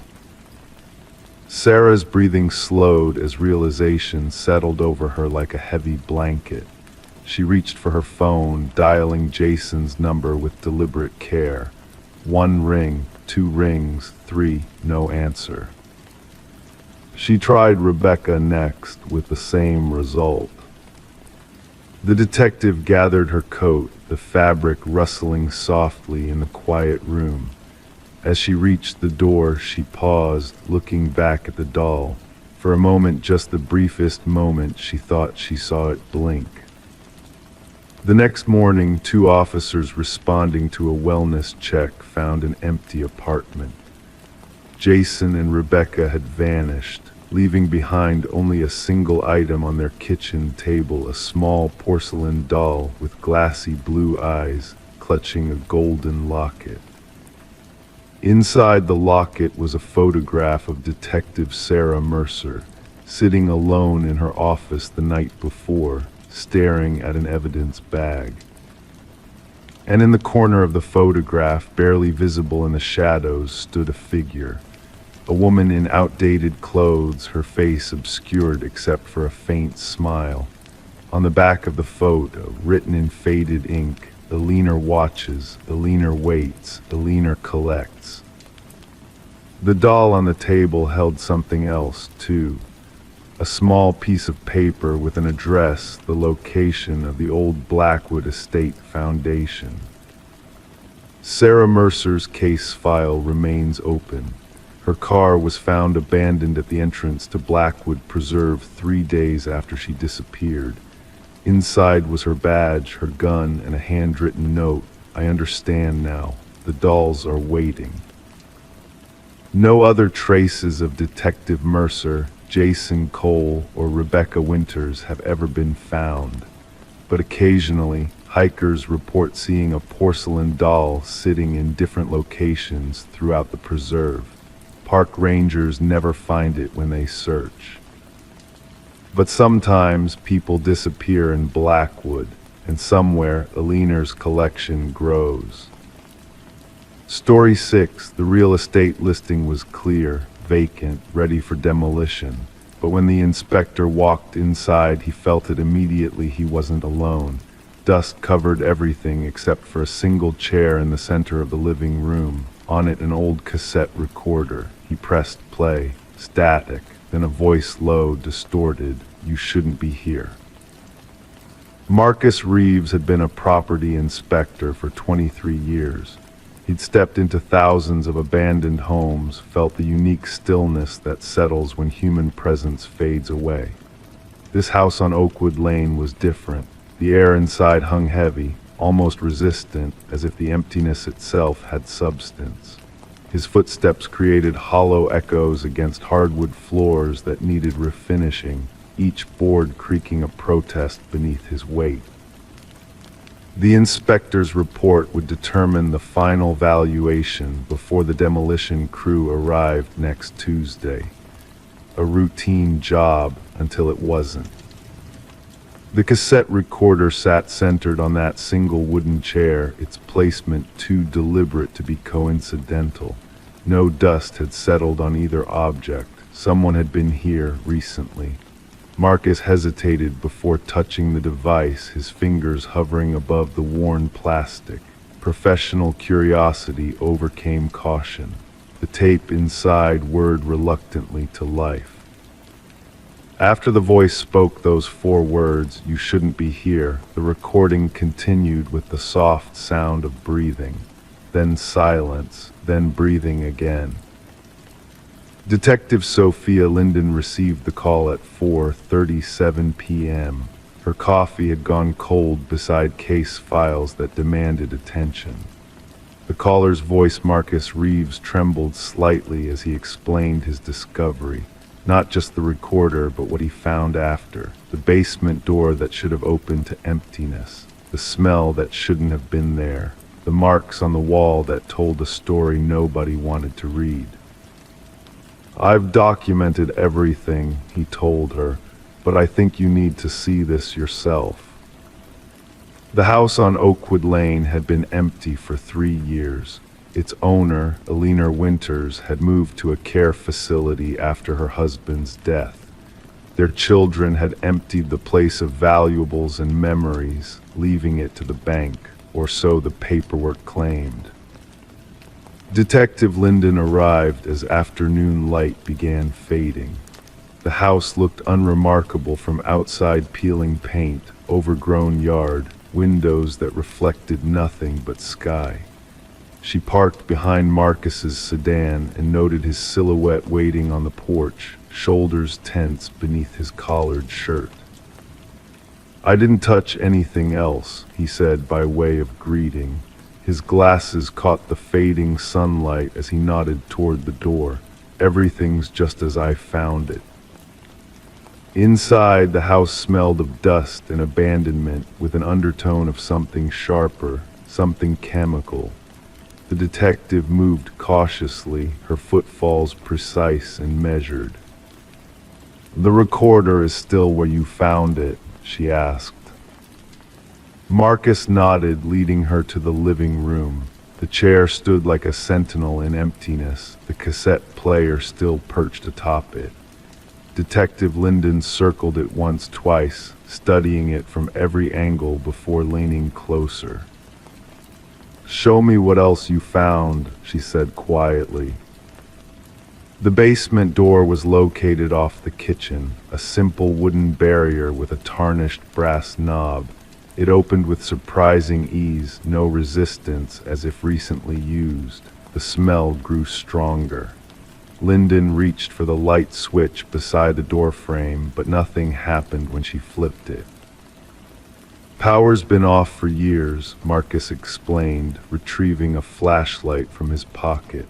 Sarah's breathing slowed as realization settled over her like a heavy blanket. She reached for her phone, dialing Jason's number with deliberate care. 1 ring, 2 rings, 3, no answer. She tried Rebecca next with the same result. The detective gathered her coat, the fabric rustling softly in the quiet room. As she reached the door, she paused, looking back at the doll. For a moment, just the briefest moment, she thought she saw it blink. The next morning, 2 officers responding to a wellness check found an empty apartment. Jason and Rebecca had vanished, leaving behind only a single item on their kitchen table, a small porcelain doll with glassy blue eyes, clutching a golden locket. Inside the locket was a photograph of Detective Sarah Mercer, sitting alone in her office the night before, staring at an evidence bag. And in the corner of the photograph, barely visible in the shadows, stood a figure. A woman in outdated clothes, her face obscured except for a faint smile. On the back of the photo, written in faded ink, "The leaner watches, the leaner waits, the leaner collects." The doll on the table held something else, too. A small piece of paper with an address, the location of the old Blackwood Estate Foundation. Sarah Mercer's case file remains open. Her car was found abandoned at the entrance to Blackwood Preserve 3 days after she disappeared. Inside was her badge, her gun, and a handwritten note. "I understand now. The dolls are waiting." No other traces of Detective Mercer, Jason Cole, or Rebecca Winters have ever been found. But occasionally, hikers report seeing a porcelain doll sitting in different locations throughout the preserve. Park rangers never find it when they search. But sometimes people disappear in Blackwood, and somewhere Aliner's collection grows. Story 6, the real estate listing was clear, vacant, ready for demolition. But when the inspector walked inside, he felt it immediately. He wasn't alone. Dust covered everything except for a single chair in the center of the living room. On it, an old cassette recorder. He pressed play. Static. Then a voice low, distorted. "You shouldn't be here." Marcus Reeves had been a property inspector for 23 years. He'd stepped into thousands of abandoned homes, felt the unique stillness that settles when human presence fades away. This house on Oakwood Lane was different. The air inside hung heavy, almost resistant, as if the emptiness itself had substance. His footsteps created hollow echoes against hardwood floors that needed refinishing, each board creaking a protest beneath his weight. The inspector's report would determine the final valuation before the demolition crew arrived next Tuesday. A routine job until it wasn't. The cassette recorder sat centered on that single wooden chair, its placement too deliberate to be coincidental. No dust had settled on either object. Someone had been here recently. Marcus hesitated before touching the device, his fingers hovering above the worn plastic. Professional curiosity overcame caution. The tape inside whirred reluctantly to life. After the voice spoke those 4 words, "You shouldn't be here," the recording continued with the soft sound of breathing, then silence, then breathing again. Detective Sophia Linden received the call at 4:37 p.m. Her coffee had gone cold beside case files that demanded attention. The caller's voice, Marcus Reeves, trembled slightly as he explained his discovery. Not just the recorder, but what he found after. The basement door that should have opened to emptiness. The smell that shouldn't have been there. The marks on the wall that told a story nobody wanted to read. "I've documented everything," he told her, "but I think you need to see this yourself." The house on Oakwood Lane had been empty for 3 years. Its owner, Alina Winters, had moved to a care facility after her husband's death. Their children had emptied the place of valuables and memories, leaving it to the bank, or so the paperwork claimed. Detective Linden arrived as afternoon light began fading. The house looked unremarkable from outside: peeling paint, overgrown yard, windows that reflected nothing but sky. She parked behind Marcus's sedan and noted his silhouette waiting on the porch, shoulders tense beneath his collared shirt. "I didn't touch anything else," he said by way of greeting. His glasses caught the fading sunlight as he nodded toward the door. "Everything's just as I found it." Inside, the house smelled of dust and abandonment, with an undertone of something sharper, something chemical. The detective moved cautiously, her footfalls precise and measured. "The recorder is still where you found it?" she asked. Marcus nodded, leading her to the living room. The chair stood like a sentinel in emptiness, the cassette player still perched atop it. Detective Linden circled it once, twice, studying it from every angle before leaning closer. "Show me what else you found," she said quietly. The basement door was located off the kitchen, a simple wooden barrier with a tarnished brass knob. It opened with surprising ease, no resistance, as if recently used. The smell grew stronger. Linden reached for the light switch beside the door frame, but nothing happened when she flipped it. "Power's been off for years," Marcus explained, retrieving a flashlight from his pocket.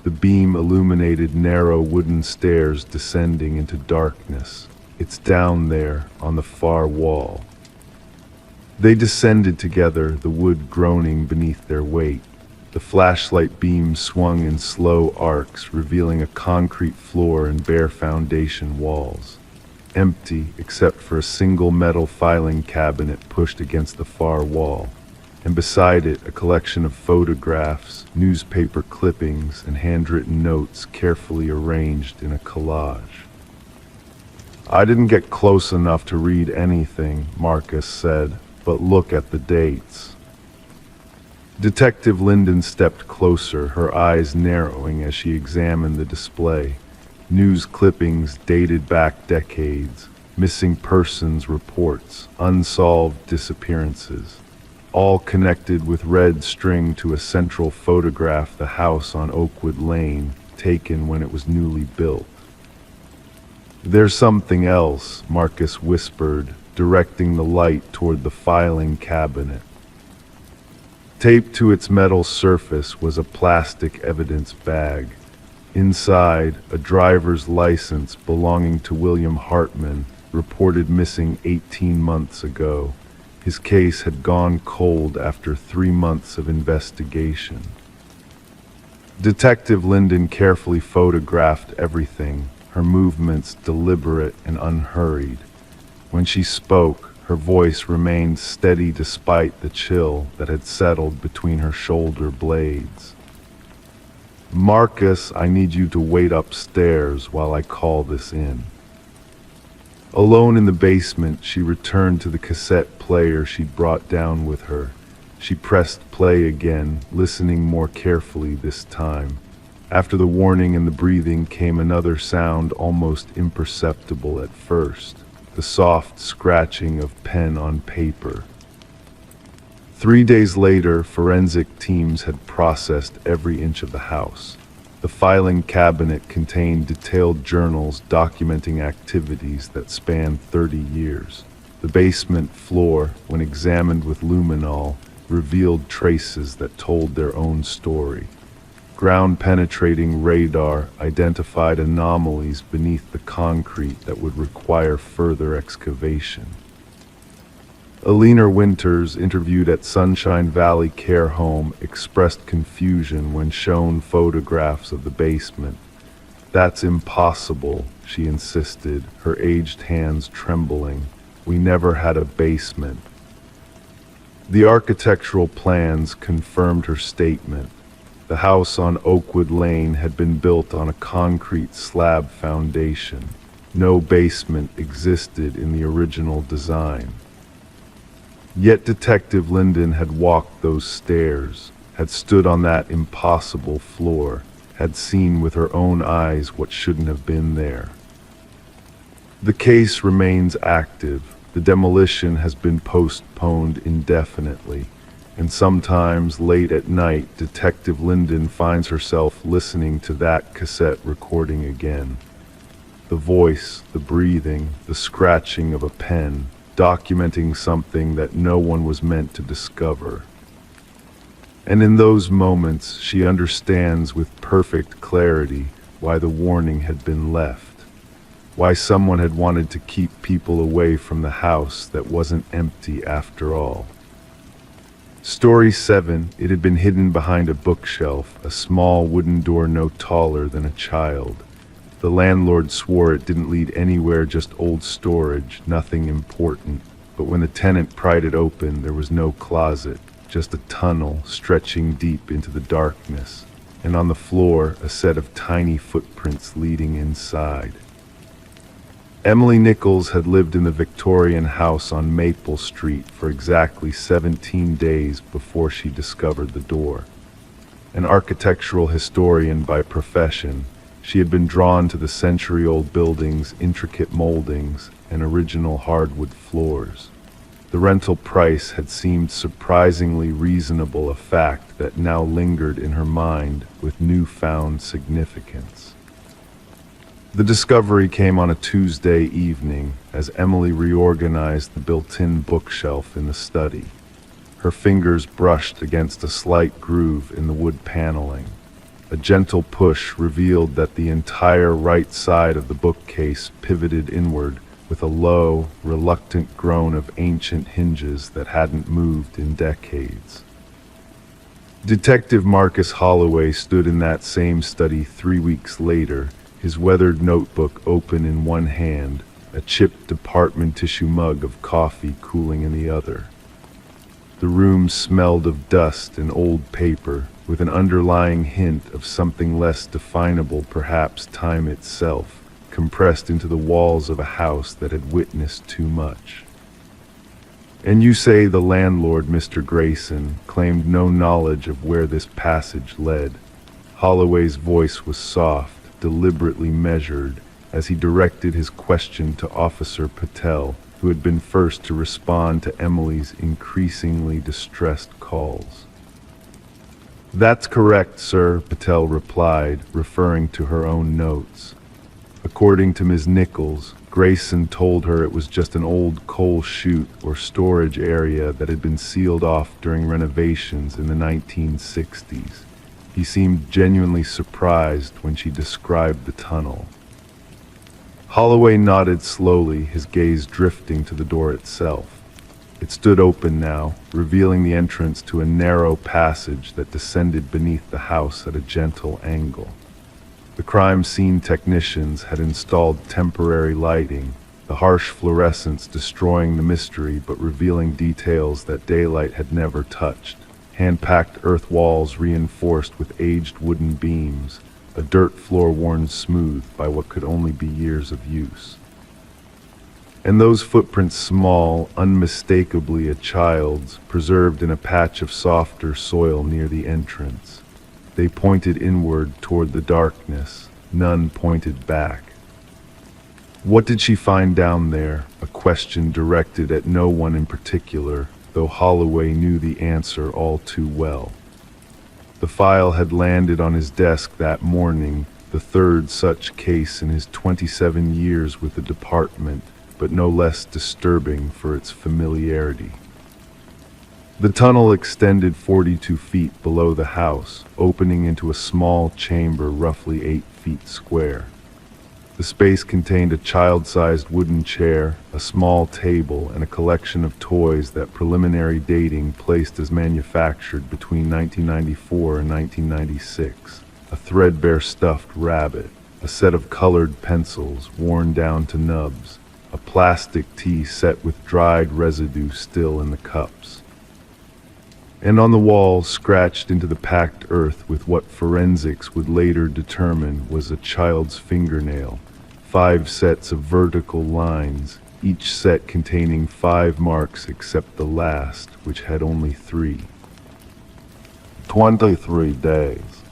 The beam illuminated narrow wooden stairs descending into darkness. "It's down there, on the far wall." They descended together, the wood groaning beneath their weight. The flashlight beam swung in slow arcs, revealing a concrete floor and bare foundation walls. Empty, except for a single metal filing cabinet pushed against the far wall, and beside it a collection of photographs, newspaper clippings, and handwritten notes carefully arranged in a collage. "I didn't get close enough to read anything," Marcus said, "but look at the dates." Detective Linden stepped closer, her eyes narrowing as she examined the display. News clippings dated back decades, missing persons reports, unsolved disappearances, all connected with red string to a central photograph, the house on Oakwood Lane, taken when it was newly built. "There's something else," Marcus whispered, directing the light toward the filing cabinet. Taped to its metal surface was a plastic evidence bag. Inside, a driver's license belonging to William Hartman, reported missing 18 months ago. His case had gone cold after 3 months of investigation. Detective Linden carefully photographed everything, her movements deliberate and unhurried. When she spoke, Her voice remained steady despite the chill that had settled between her shoulder blades. "Marcus, I need you to wait upstairs while I call this in." Alone in the basement, she returned to the cassette player she'd brought down with her. She pressed play again, listening more carefully this time. After the warning and the breathing came another sound almost imperceptible at first, the soft scratching of pen on paper. 3 days later, forensic teams had processed every inch of the house. The filing cabinet contained detailed journals documenting activities that spanned 30 years. The basement floor, when examined with luminol, revealed traces that told their own story. Ground-penetrating radar identified anomalies beneath the concrete that would require further excavation. Alina Winters, interviewed at Sunshine Valley Care Home, expressed confusion when shown photographs of the basement. "That's impossible," she insisted, her aged hands trembling. "We never had a basement." The architectural plans confirmed her statement. The house on Oakwood Lane had been built on a concrete slab foundation. No basement existed in the original design. Yet Detective Linden had walked those stairs, had stood on that impossible floor, had seen with her own eyes what shouldn't have been there. The case remains active. The demolition has been postponed indefinitely, and sometimes late at night, Detective Linden finds herself listening to that cassette recording again. The voice, the breathing, the scratching of a pen, documenting something that no one was meant to discover. And in those moments, she understands with perfect clarity why the warning had been left, why someone had wanted to keep people away from the house that wasn't empty after all. Story 7, it had been hidden behind a bookshelf, a small wooden door no taller than a child. The landlord swore it didn't lead anywhere, just old storage, nothing important. But when the tenant pried it open, there was no closet, just a tunnel stretching deep into the darkness, and on the floor, a set of tiny footprints leading inside. Emily Nichols had lived in the Victorian house on Maple Street for exactly 17 days before she discovered the door. An architectural historian by profession, she had been drawn to the century-old building's intricate moldings and original hardwood floors. The rental price had seemed surprisingly reasonable, a fact that now lingered in her mind with newfound significance. The discovery came on a Tuesday evening as Emily reorganized the built-in bookshelf in the study. Her fingers brushed against a slight groove in the wood paneling. A gentle push revealed that the entire right side of the bookcase pivoted inward with a low, reluctant groan of ancient hinges that hadn't moved in decades. Detective Marcus Holloway stood in that same study 3 weeks later, his weathered notebook open in one hand, a chipped department tissue mug of coffee cooling in the other. The room smelled of dust and old paper, with an underlying hint of something less definable, perhaps time itself, compressed into the walls of a house that had witnessed too much. "And you say the landlord, Mr. Grayson, claimed no knowledge of where this passage led." Holloway's voice was soft, deliberately measured, as he directed his question to Officer Patel, who had been first to respond to Emily's increasingly distressed calls. "That's correct, sir," Patel replied, referring to her own notes. According to Ms. Nichols, Grayson told her it was just an old coal chute or storage area that had been sealed off during renovations in the 1960s. He seemed genuinely surprised when she described the tunnel. Holloway nodded slowly, his gaze drifting to the door itself. It stood open now, revealing the entrance to a narrow passage that descended beneath the house at a gentle angle. The crime scene technicians had installed temporary lighting, the the harsh fluorescence destroying the mystery but revealing details that daylight had never touched. Hand-packed earth walls reinforced with aged wooden beams, a dirt floor worn smooth by what could only be years of use. And those footprints, small, unmistakably a child's, preserved in a patch of softer soil near the entrance. They pointed inward toward the darkness, none pointed back. What did she find down there? A question directed at no one in particular, though Holloway knew the answer all too well. The file had landed on his desk that morning, the third such case in his 27 years with the department, but no less disturbing for its familiarity. The tunnel extended 42 feet below the house, opening into a small chamber roughly 8 feet square. The space contained a child-sized wooden chair, a small table, and a collection of toys that preliminary dating placed as manufactured between 1994 and 1996. A threadbare stuffed rabbit, a set of colored pencils worn down to nubs, a plastic tea set with dried residue still in the cups. And on the wall, scratched into the packed earth with what forensics would later determine was a child's fingernail, 5 sets of vertical lines, each set containing 5 marks except the last, which had only 3. 23 days.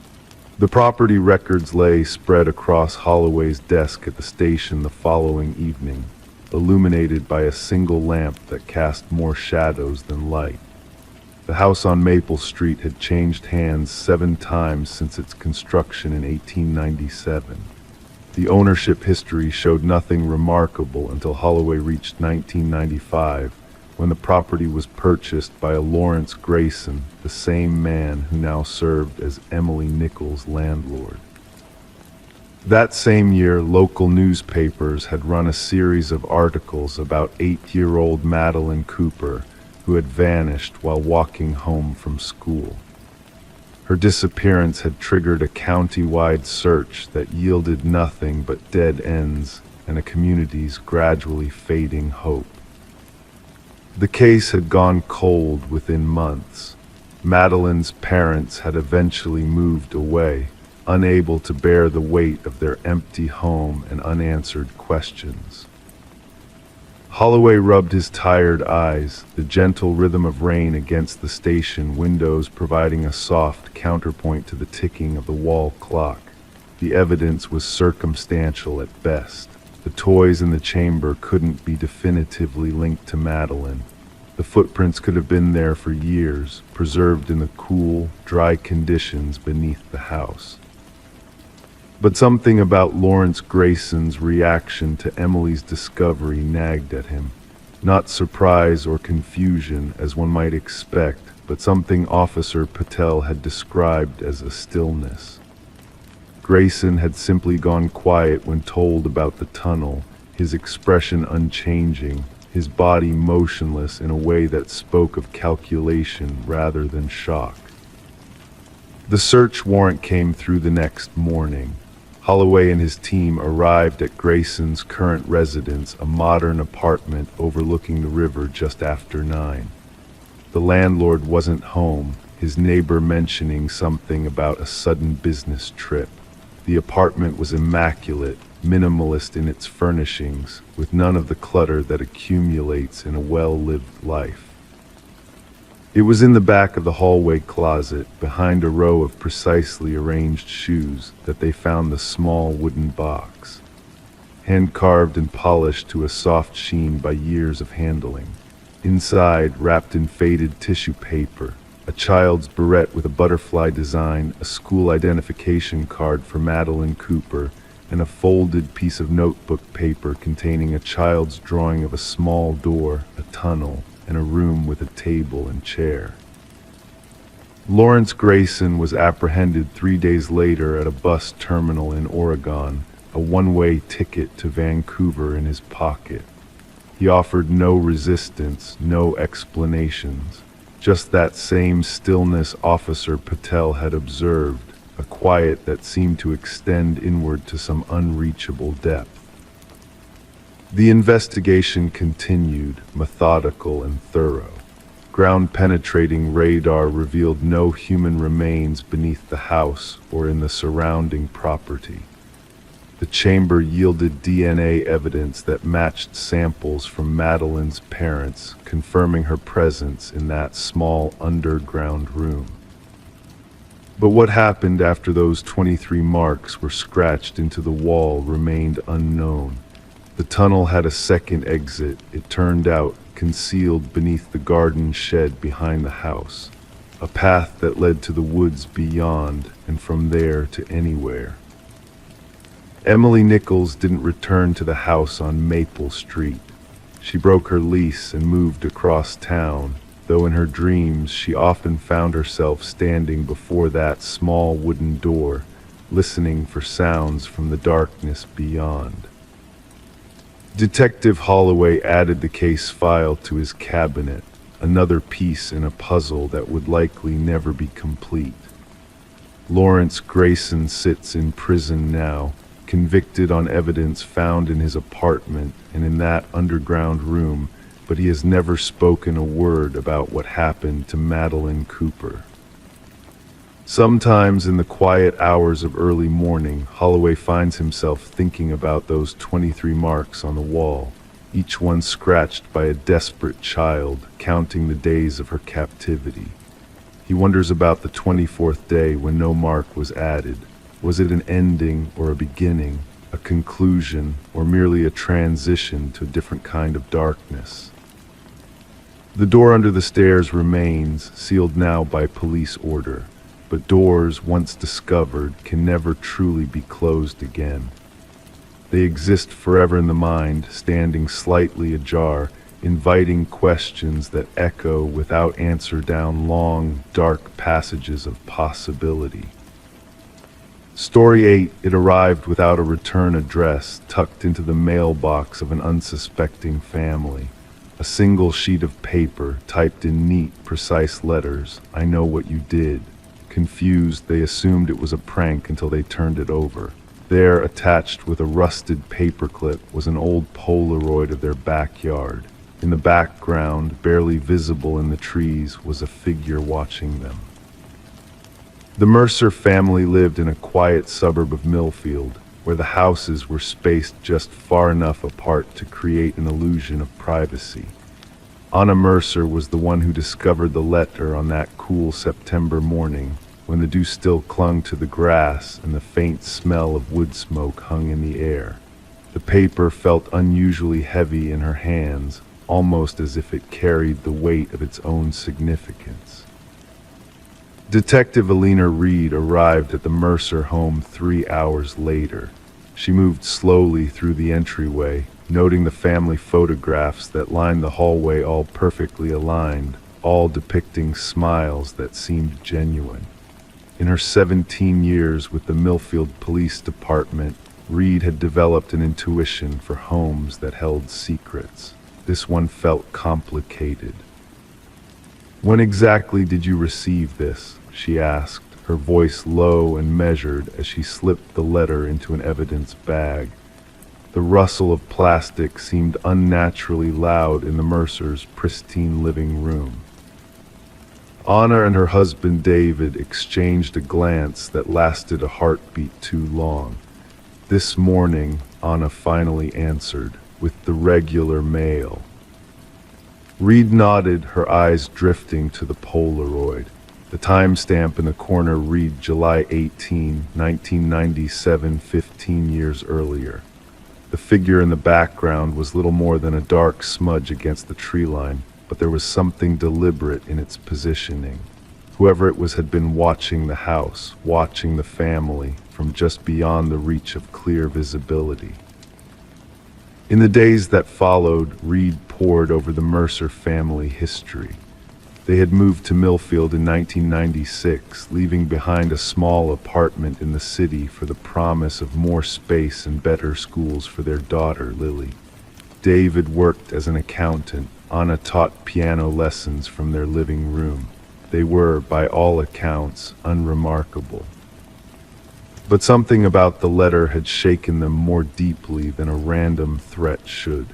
The property records lay spread across Holloway's desk at the station the following evening, illuminated by a single lamp that cast more shadows than light. The house on Maple Street had changed hands 7 times since its construction in 1897. The ownership history showed nothing remarkable until Holloway reached 1995, when the property was purchased by a Lawrence Grayson, the same man who now served as Emily Nichols' landlord. That same year, local newspapers had run a series of articles about 8-year-old Madeline Cooper, who had vanished while walking home from school. Her disappearance had triggered a county-wide search that yielded nothing but dead ends and a community's gradually fading hope. The case had gone cold within months. Madeline's parents had eventually moved away, unable to bear the weight of their empty home and unanswered questions. Holloway rubbed his tired eyes, the gentle rhythm of rain against the station windows providing a soft counterpoint to the ticking of the wall clock. The evidence was circumstantial at best. The toys in the chamber couldn't be definitively linked to Madeline. The footprints could have been there for years, preserved in the cool, dry conditions beneath the house. But something about Lawrence Grayson's reaction to Emily's discovery nagged at him. Not surprise or confusion, as one might expect, but something Officer Patel had described as a stillness. Grayson had simply gone quiet when told about the tunnel, his expression unchanging, his body motionless in a way that spoke of calculation rather than shock. The search warrant came through the next morning. Holloway and his team arrived at Grayson's current residence, a modern apartment overlooking the river just after 9. The landlord wasn't home, his neighbor mentioning something about a sudden business trip. The apartment was immaculate, minimalist in its furnishings, with none of the clutter that accumulates in a well-lived life. It was in the back of the hallway closet, behind a row of precisely arranged shoes, that they found the small wooden box, hand-carved and polished to a soft sheen by years of handling. Inside, wrapped in faded tissue paper, a child's barrette with a butterfly design, a school identification card for Madeline Cooper, and a folded piece of notebook paper containing a child's drawing of a small door, a tunnel, and a room with a table and chair. Lawrence Grayson was apprehended 3 days later at a bus terminal in Oregon, a one-way ticket to Vancouver in his pocket. He offered no resistance, no explanations, just that same stillness Officer Patel had observed, a quiet that seemed to extend inward to some unreachable depth. The investigation continued, methodical and thorough. Ground-penetrating radar revealed no human remains beneath the house or in the surrounding property. The chamber yielded DNA evidence that matched samples from Madeline's parents, confirming her presence in that small underground room. But what happened after those 23 marks were scratched into the wall remained unknown. The tunnel had a second exit, it turned out, concealed beneath the garden shed behind the house, a path that led to the woods beyond and from there to anywhere. Emily Nichols didn't return to the house on Maple Street. She broke her lease and moved across town, though in her dreams she often found herself standing before that small wooden door, listening for sounds from the darkness beyond. Detective Holloway added the case file to his cabinet, another piece in a puzzle that would likely never be complete. Lawrence Grayson sits in prison now, convicted on evidence found in his apartment and in that underground room, but he has never spoken a word about what happened to Madeline Cooper. Sometimes in the quiet hours of early morning, Holloway finds himself thinking about those 23 marks on the wall, each one scratched by a desperate child, counting the days of her captivity. He wonders about the 24th day when no mark was added. Was it an ending or a beginning, a conclusion, or merely a transition to a different kind of darkness? The door under the stairs remains, sealed now by police order, but doors once discovered can never truly be closed again. They exist forever in the mind, standing slightly ajar, inviting questions that echo without answer down long, dark passages of possibility. Story 8, it arrived without a return address, tucked into the mailbox of an unsuspecting family. A single sheet of paper, typed in neat, precise letters, "I know what you did." Confused, they assumed it was a prank until they turned it over. There, attached with a rusted paperclip, was an old Polaroid of their backyard. In the background, barely visible in the trees, was a figure watching them. The Mercer family lived in a quiet suburb of Millfield, where the houses were spaced just far enough apart to create an illusion of privacy. Anna Mercer was the one who discovered the letter on that cool September morning, when the dew still clung to the grass and the faint smell of wood smoke hung in the air. The paper felt unusually heavy in her hands, almost as if it carried the weight of its own significance. Detective Alina Reed arrived at the Mercer home 3 hours later. She moved slowly through the entryway, noting the family photographs that lined the hallway, all perfectly aligned, all depicting smiles that seemed genuine. In her 17 years with the Millfield Police Department, Reed had developed an intuition for homes that held secrets. This one felt complicated. "When exactly did you receive this?" she asked, her voice low and measured as she slipped the letter into an evidence bag. The rustle of plastic seemed unnaturally loud in the Mercers' pristine living room. Anna and her husband David exchanged a glance that lasted a heartbeat too long. "This morning," Anna finally answered, "with the regular mail." Reed nodded, her eyes drifting to the Polaroid. The timestamp in the corner read July 18, 1997, 15 years earlier. The figure in the background was little more than a dark smudge against the tree line, but there was something deliberate in its positioning. Whoever it was had been watching the house, watching the family, from just beyond the reach of clear visibility. In the days that followed, Reed pored over the Mercer family history. They had moved to Millfield in 1996, leaving behind a small apartment in the city for the promise of more space and better schools for their daughter, Lily. David worked as an accountant. Anna taught piano lessons from their living room. They were, by all accounts, unremarkable. But something about the letter had shaken them more deeply than a random threat should.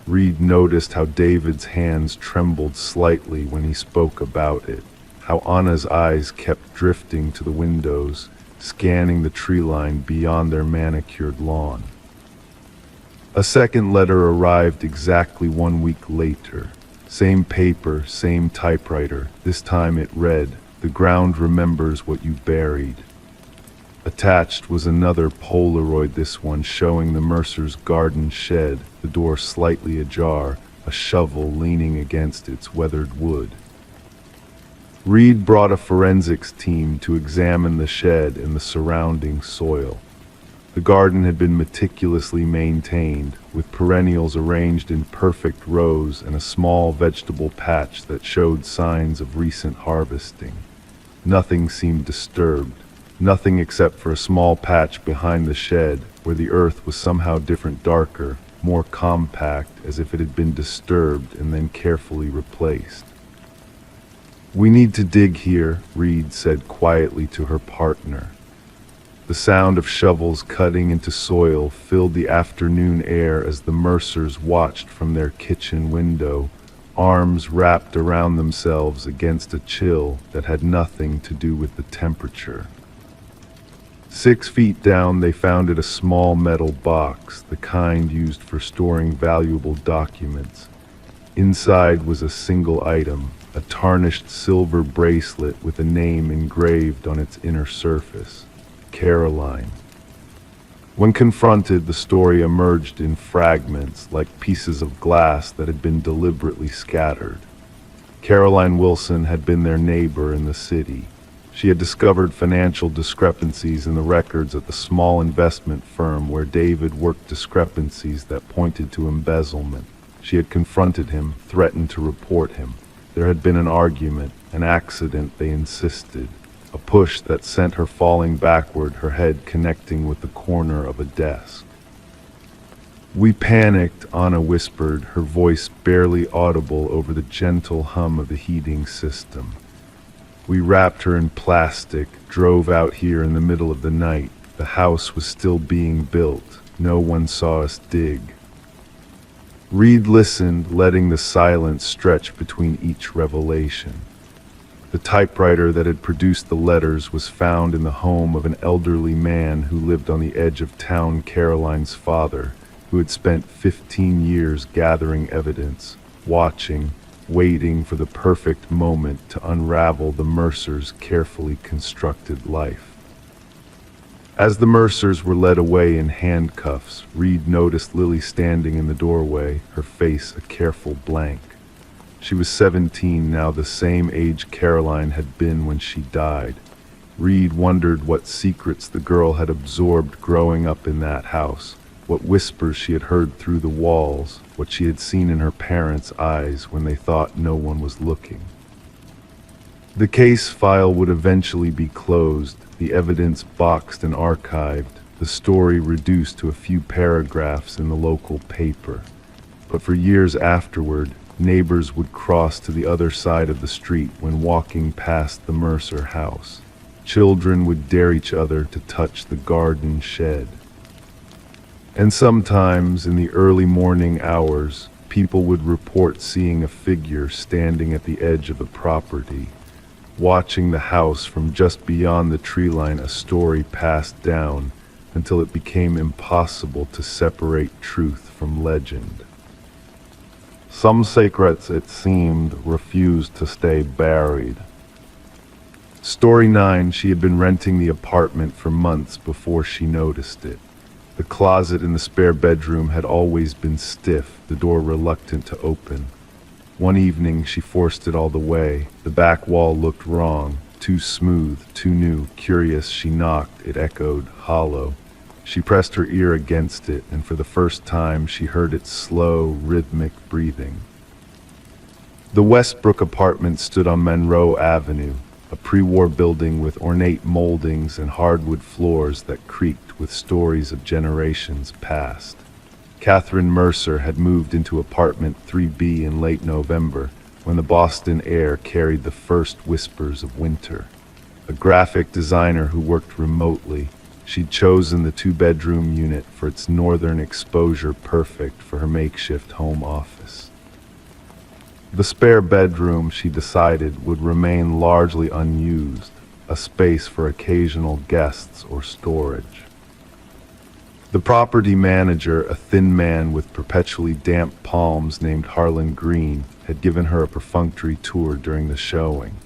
Reed noticed how David's hands trembled slightly when he spoke about it, how Anna's eyes kept drifting to the windows, scanning the tree line beyond their manicured lawn. A second letter arrived exactly 1 week later. Same paper, same typewriter. This time it read, "The ground remembers what you buried." Attached was another Polaroid, this one showing the Mercer's garden shed, the door slightly ajar, a shovel leaning against its weathered wood. Reed brought a forensics team to examine the shed and the surrounding soil. The garden had been meticulously maintained, with perennials arranged in perfect rows and a small vegetable patch that showed signs of recent harvesting. Nothing seemed disturbed. Nothing except for a small patch behind the shed where the earth was somehow different, darker, more compact, as if it had been disturbed and then carefully replaced. "We need to dig here," Reed said quietly to her partner. The sound of shovels cutting into soil filled the afternoon air as the Mercers watched from their kitchen window, arms wrapped around themselves against a chill that had nothing to do with the temperature. 6 feet down, they found a small metal box, the kind used for storing valuable documents. Inside was a single item, a tarnished silver bracelet with a name engraved on its inner surface: Caroline. When confronted, the story emerged in fragments, like pieces of glass that had been deliberately scattered. Caroline Wilson had been their neighbor in the city. She had discovered financial discrepancies in the records at the small investment firm where David worked, discrepancies that pointed to embezzlement. She had confronted him, threatened to report him. There had been an argument, an accident, they insisted. A push that sent her falling backward, her head connecting with the corner of a desk. "We panicked," Anna whispered, her voice barely audible over the gentle hum of the heating system. "We wrapped her in plastic, drove out here in the middle of the night. The house was still being built. No one saw us dig." Reed listened, letting the silence stretch between each revelation. The typewriter that had produced the letters was found in the home of an elderly man who lived on the edge of town, Caroline's father, who had spent 15 years gathering evidence, watching, waiting for the perfect moment to unravel the Mercers' carefully constructed life. As the Mercers were led away in handcuffs, Reed noticed Lily standing in the doorway, her face a careful blank. She was 17 now, the same age Caroline had been when she died. Reed wondered what secrets the girl had absorbed growing up in that house, what whispers she had heard through the walls, what she had seen in her parents' eyes when they thought no one was looking. The case file would eventually be closed, the evidence boxed and archived, the story reduced to a few paragraphs in the local paper. But for years afterward, neighbors would cross to the other side of the street when walking past the Mercer house. Children would dare each other to touch the garden shed. And sometimes, in the early morning hours, people would report seeing a figure standing at the edge of the property, watching the house from just beyond the tree line. A story passed down until it became impossible to separate truth from legend. Some secrets, it seemed, refused to stay buried. Story 9, she had been renting the apartment for months before she noticed it. The closet in the spare bedroom had always been stiff, the door reluctant to open. One evening she forced it all the way. The back wall looked wrong, too smooth, too new. Curious, she knocked. It echoed, hollow. She pressed her ear against it, and for the first time she heard its slow, rhythmic breathing. The Westbrook apartment stood on Monroe Avenue, a pre-war building with ornate moldings and hardwood floors that creaked with stories of generations past. Catherine Mercer had moved into apartment 3B in late November, when the Boston air carried the first whispers of winter. A graphic designer who worked remotely, She'd chosen the two-bedroom unit for its northern exposure, perfect for her makeshift home office. The spare bedroom, she decided, would remain largely unused, a space for occasional guests or storage. The property manager, a thin man with perpetually damp palms named Harlan Green, had given her a perfunctory tour during the showing.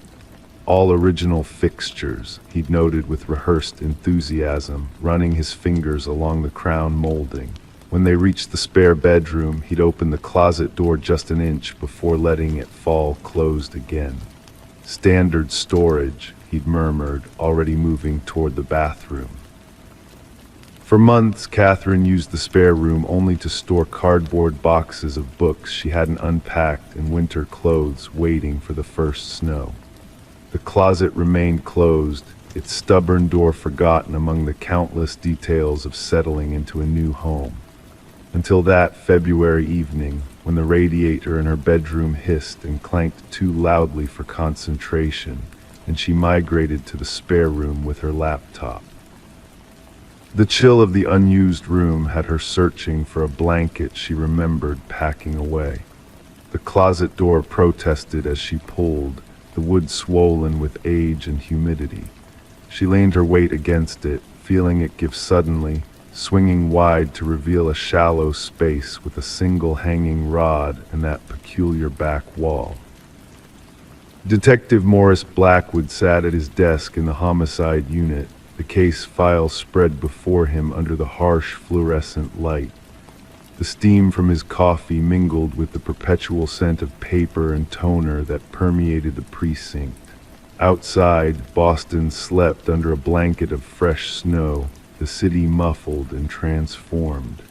All original fixtures, he'd noted with rehearsed enthusiasm, running his fingers along the crown molding. When they reached the spare bedroom, he'd opened the closet door just an inch before letting it fall closed again. Standard storage, he'd murmured, already moving toward the bathroom. For months, Catherine used the spare room only to store cardboard boxes of books she hadn't unpacked and winter clothes waiting for the first snow. The closet remained closed, its stubborn door forgotten among the countless details of settling into a new home. Until that February evening, when the radiator in her bedroom hissed and clanked too loudly for concentration, and she migrated to the spare room with her laptop. The chill of the unused room had her searching for a blanket she remembered packing away. The closet door protested as she pulled, the wood swollen with age and humidity. She leaned her weight against it, feeling it give suddenly, swinging wide to reveal a shallow space with a single hanging rod and that peculiar back wall. Detective Morris Blackwood sat at his desk in the homicide unit, the case file spread before him under the harsh fluorescent light. The steam from his coffee mingled with the perpetual scent of paper and toner that permeated the precinct. Outside, Boston slept under a blanket of fresh snow, the city muffled and transformed.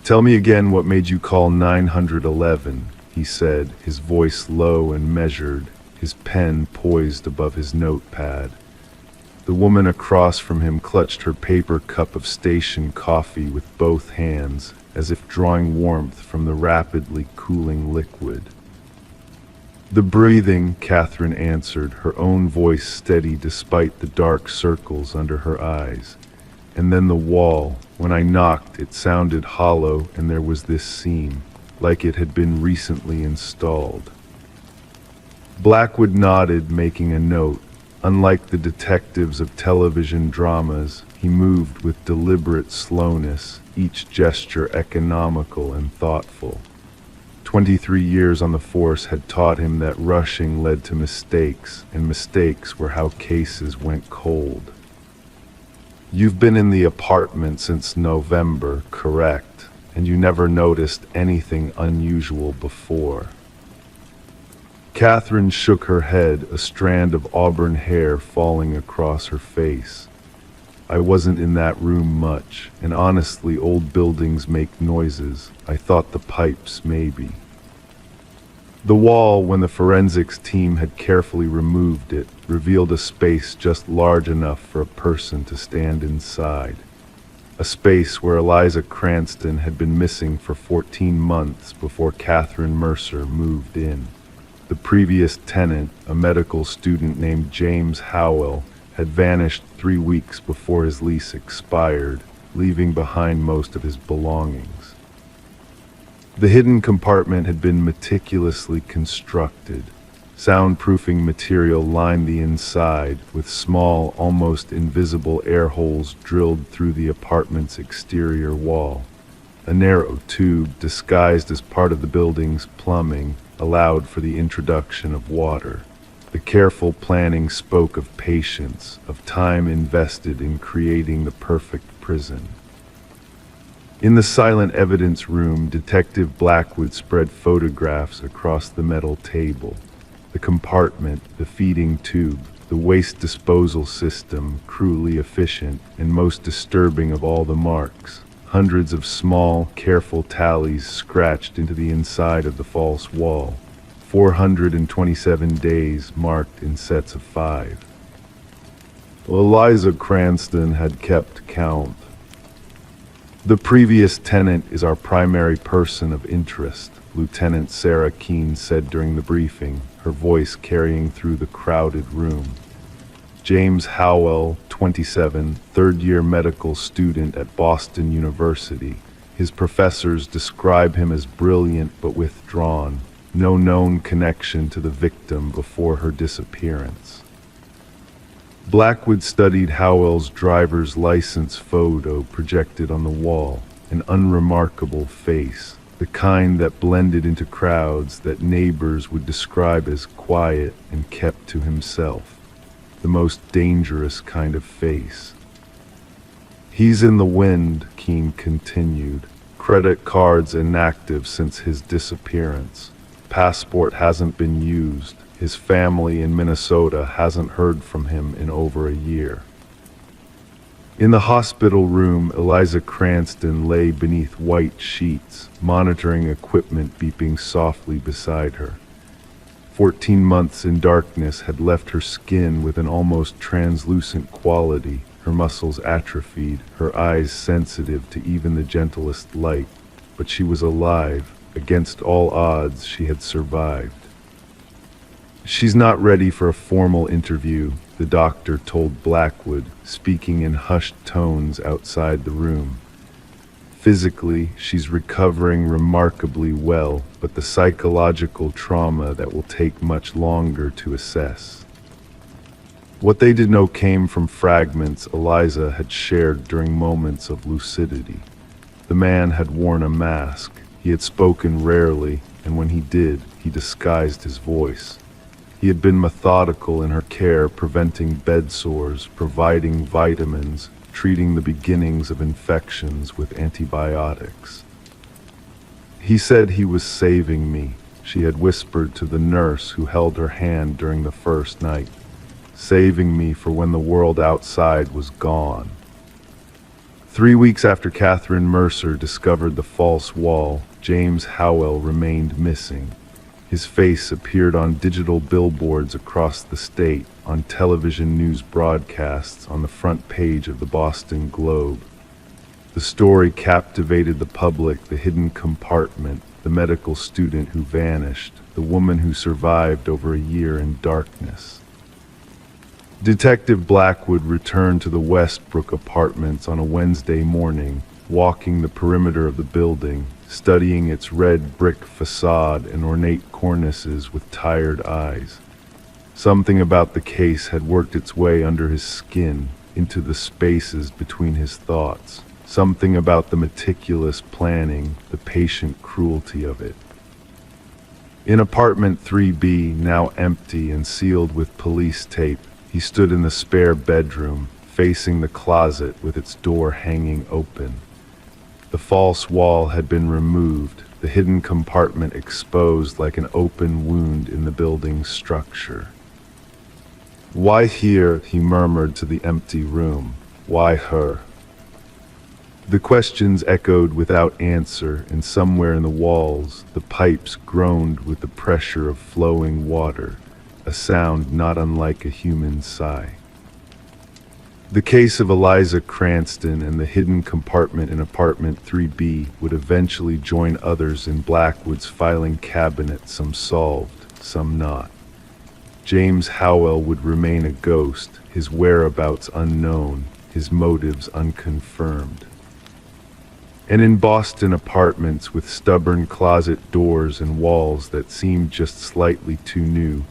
"Tell me again what made you call 911, he said, his voice low and measured, his pen poised above his notepad. The woman across from him clutched her paper cup of station coffee with both hands, as if drawing warmth from the rapidly cooling liquid. "The breathing," Catherine answered, her own voice steady despite the dark circles under her eyes. "And then the wall. When I knocked, it sounded hollow, and there was this seam, like it had been recently installed." Blackwood nodded, making a note. Unlike the detectives of television dramas, he moved with deliberate slowness, each gesture economical and thoughtful. 23 years on the force had taught him that rushing led to mistakes, and mistakes were how cases went cold. "You've been in the apartment since November, correct? And you never noticed anything unusual before?" Catherine shook her head, a strand of auburn hair falling across her face. "I wasn't in that room much, and honestly, old buildings make noises. I thought the pipes, maybe." The wall, when the forensics team had carefully removed it, revealed a space just large enough for a person to stand inside. A space where Eliza Cranston had been missing for 14 months before Catherine Mercer moved in. The previous tenant, a medical student named James Howell, had vanished 3 weeks before his lease expired, leaving behind most of his belongings. The hidden compartment had been meticulously constructed. Soundproofing material lined the inside, with small, almost invisible air holes drilled through the apartment's exterior wall. A narrow tube, disguised as part of the building's plumbing, allowed for the introduction of water. The careful planning spoke of patience, of time invested in creating the perfect prison. In the silent evidence room, Detective Blackwood spread photographs across the metal table. The compartment, the feeding tube, the waste disposal system, cruelly efficient, and most disturbing of all the marks. Hundreds of small, careful tallies scratched into the inside of the false wall. 427 days marked in sets of 5. Eliza Cranston had kept count. "The previous tenant is our primary person of interest," Lieutenant Sarah Keene said during the briefing, her voice carrying through the crowded room. James Howell, 27, third-year medical student at Boston University. His professors describe him as brilliant but withdrawn, no known connection to the victim before her disappearance. Blackwood studied Howell's driver's license photo projected on the wall, an unremarkable face, the kind that blended into crowds that neighbors would describe as quiet and kept to himself. The most dangerous kind of face. He's in the wind, Keene continued. Credit cards inactive since his disappearance. Passport hasn't been used. His family in Minnesota hasn't heard from him in over a year. In the hospital room, Eliza Cranston lay beneath white sheets, monitoring equipment beeping softly beside her. 14 months in darkness had left her skin with an almost translucent quality, her muscles atrophied, her eyes sensitive to even the gentlest light. But she was alive. Against all odds, she had survived. She's not ready for a formal interview, the doctor told Blackwood, speaking in hushed tones outside the room. Physically, she's recovering remarkably well, but the psychological trauma that will take much longer to assess. What they didn't know came from fragments Eliza had shared during moments of lucidity. The man had worn a mask. He had spoken rarely, and when he did, he disguised his voice. He had been methodical in her care, preventing bed sores, providing vitamins, treating the beginnings of infections with antibiotics. He said he was saving me, she had whispered to the nurse who held her hand during the first night. Saving me for when the world outside was gone. 3 weeks after Catherine Mercer discovered the false wall, James Howell remained missing. His face appeared on digital billboards across the state, on television news broadcasts, on the front page of the Boston Globe. The story captivated the public, the hidden compartment, the medical student who vanished, the woman who survived over a year in darkness. Detective Blackwood returned to the Westbrook apartments on a Wednesday morning, walking the perimeter of the building, studying its red brick facade and ornate cornices with tired eyes. Something about the case had worked its way under his skin, into the spaces between his thoughts. Something about the meticulous planning, the patient cruelty of it. In apartment 3B, now empty and sealed with police tape, he stood in the spare bedroom, facing the closet with its door hanging open. The false wall had been removed, the hidden compartment exposed like an open wound in the building's structure. "Why here?" he murmured to the empty room. "Why her?" The questions echoed without answer, and somewhere in the walls, the pipes groaned with the pressure of flowing water, a sound not unlike a human sigh. The case of Eliza Cranston and the hidden compartment in apartment 3B would eventually join others in Blackwood's filing cabinet, some solved, some not. James Howell would remain a ghost, his whereabouts unknown, his motives unconfirmed. And in Boston apartments with stubborn closet doors and walls that seemed just slightly too new,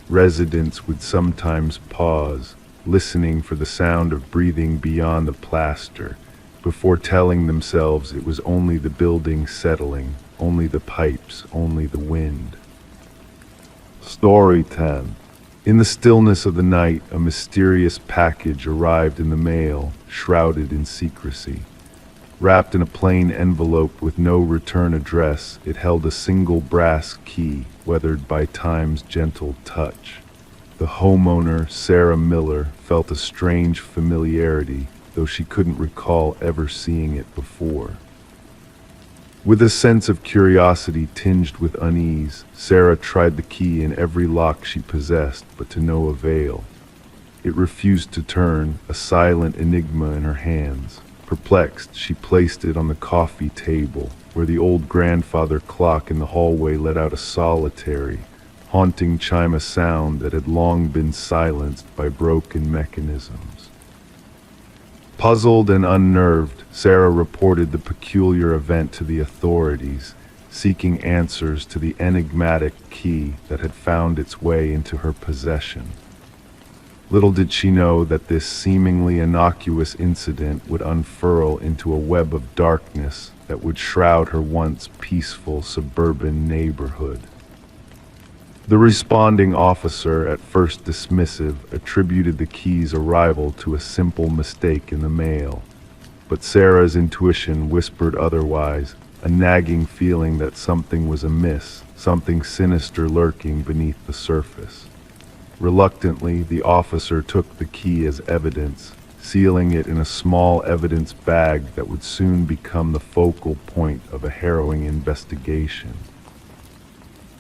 residents would sometimes pause, listening for the sound of breathing beyond the plaster, before telling themselves it was only the building settling, only the pipes, only the wind. Story 10. In the stillness of the night, a mysterious package arrived in the mail, shrouded in secrecy. Wrapped in a plain envelope with no return address, it held a single brass key, weathered by time's gentle touch. The homeowner, Sarah Miller, felt a strange familiarity, though she couldn't recall ever seeing it before. With a sense of curiosity tinged with unease, Sarah tried the key in every lock she possessed, but to no avail. It refused to turn, a silent enigma in her hands. Perplexed, she placed it on the coffee table, where the old grandfather clock in the hallway let out a solitary, haunting chime a sound that had long been silenced by broken mechanisms. Puzzled and unnerved, Sarah reported the peculiar event to the authorities, seeking answers to the enigmatic key that had found its way into her possession. Little did she know that this seemingly innocuous incident would unfurl into a web of darkness that would shroud her once peaceful suburban neighborhood. The responding officer, at first dismissive, attributed the key's arrival to a simple mistake in the mail. But Sarah's intuition whispered otherwise, a nagging feeling that something was amiss, something sinister lurking beneath the surface. Reluctantly, the officer took the key as evidence, sealing it in a small evidence bag that would soon become the focal point of a harrowing investigation.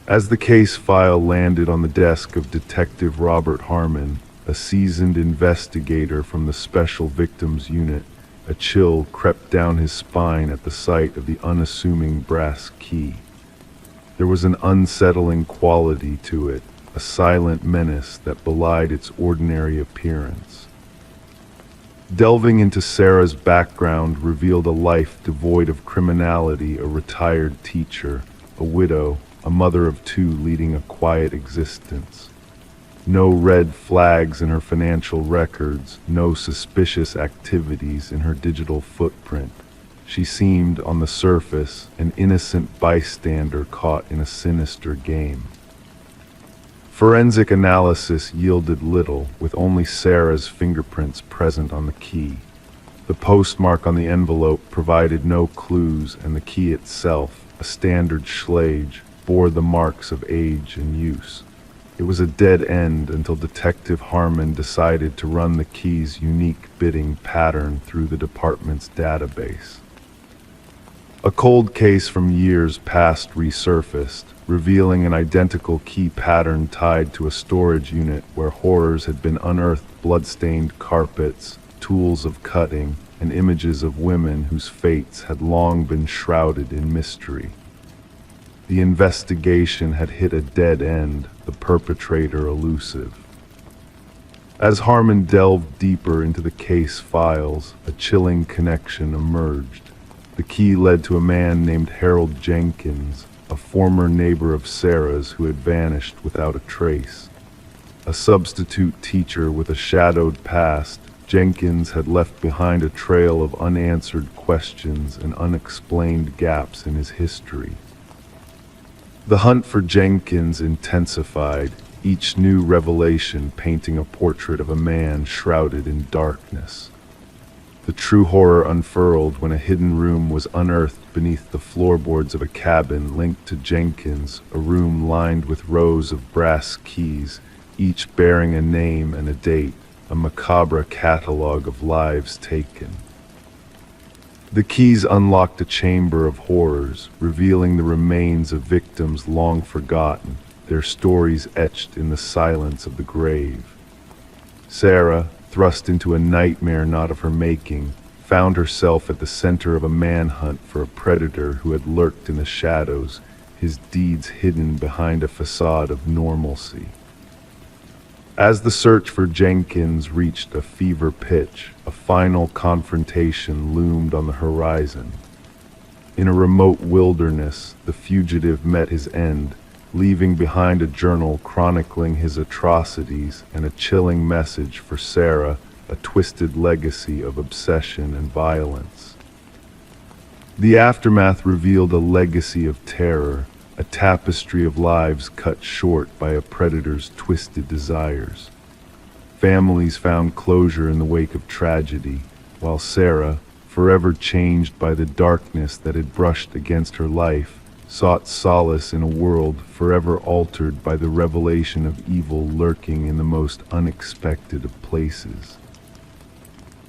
As the case file landed on the desk of Detective Robert Harmon, a seasoned investigator from the Special Victims Unit, a chill crept down his spine at the sight of the unassuming brass key. There was an unsettling quality to it, a silent menace that belied its ordinary appearance. Delving into Sarah's background revealed a life devoid of criminality, a retired teacher, a widow, a mother of two leading a quiet existence. No red flags in her financial records, no suspicious activities in her digital footprint. She seemed, on the surface, an innocent bystander caught in a sinister game. Forensic analysis yielded little, with only Sarah's fingerprints present on the key. The postmark on the envelope provided no clues, and the key itself, a standard Schlage, bore the marks of age and use. It was a dead end until Detective Harmon decided to run the key's unique bidding pattern through the department's database. A cold case from years past resurfaced, revealing an identical key pattern tied to a storage unit where horrors had been unearthed: blood-stained carpets, tools of cutting, and images of women whose fates had long been shrouded in mystery. The investigation had hit a dead end, the perpetrator elusive. As Harmon delved deeper into the case files, a chilling connection emerged. The key led to a man named Harold Jenkins, a former neighbor of Sarah's who had vanished without a trace. A substitute teacher with a shadowed past, Jenkins had left behind a trail of unanswered questions and unexplained gaps in his history. The hunt for Jenkins intensified, each new revelation painting a portrait of a man shrouded in darkness. The true horror unfurled when a hidden room was unearthed beneath the floorboards of a cabin linked to Jenkins, a room lined with rows of brass keys, each bearing a name and a date, a macabre catalog of lives taken. The keys unlocked a chamber of horrors, revealing the remains of victims long forgotten, their stories etched in the silence of the grave. Sarah, thrust into a nightmare not of her making, found herself at the center of a manhunt for a predator who had lurked in the shadows, his deeds hidden behind a facade of normalcy. As the search for Jenkins reached a fever pitch, a final confrontation loomed on the horizon. In a remote wilderness, the fugitive met his end, leaving behind a journal chronicling his atrocities and a chilling message for Sarah, a twisted legacy of obsession and violence. The aftermath revealed a legacy of terror, a tapestry of lives cut short by a predator's twisted desires. Families found closure in the wake of tragedy, while Sarah, forever changed by the darkness that had brushed against her life, sought solace in a world forever altered by the revelation of evil lurking in the most unexpected of places.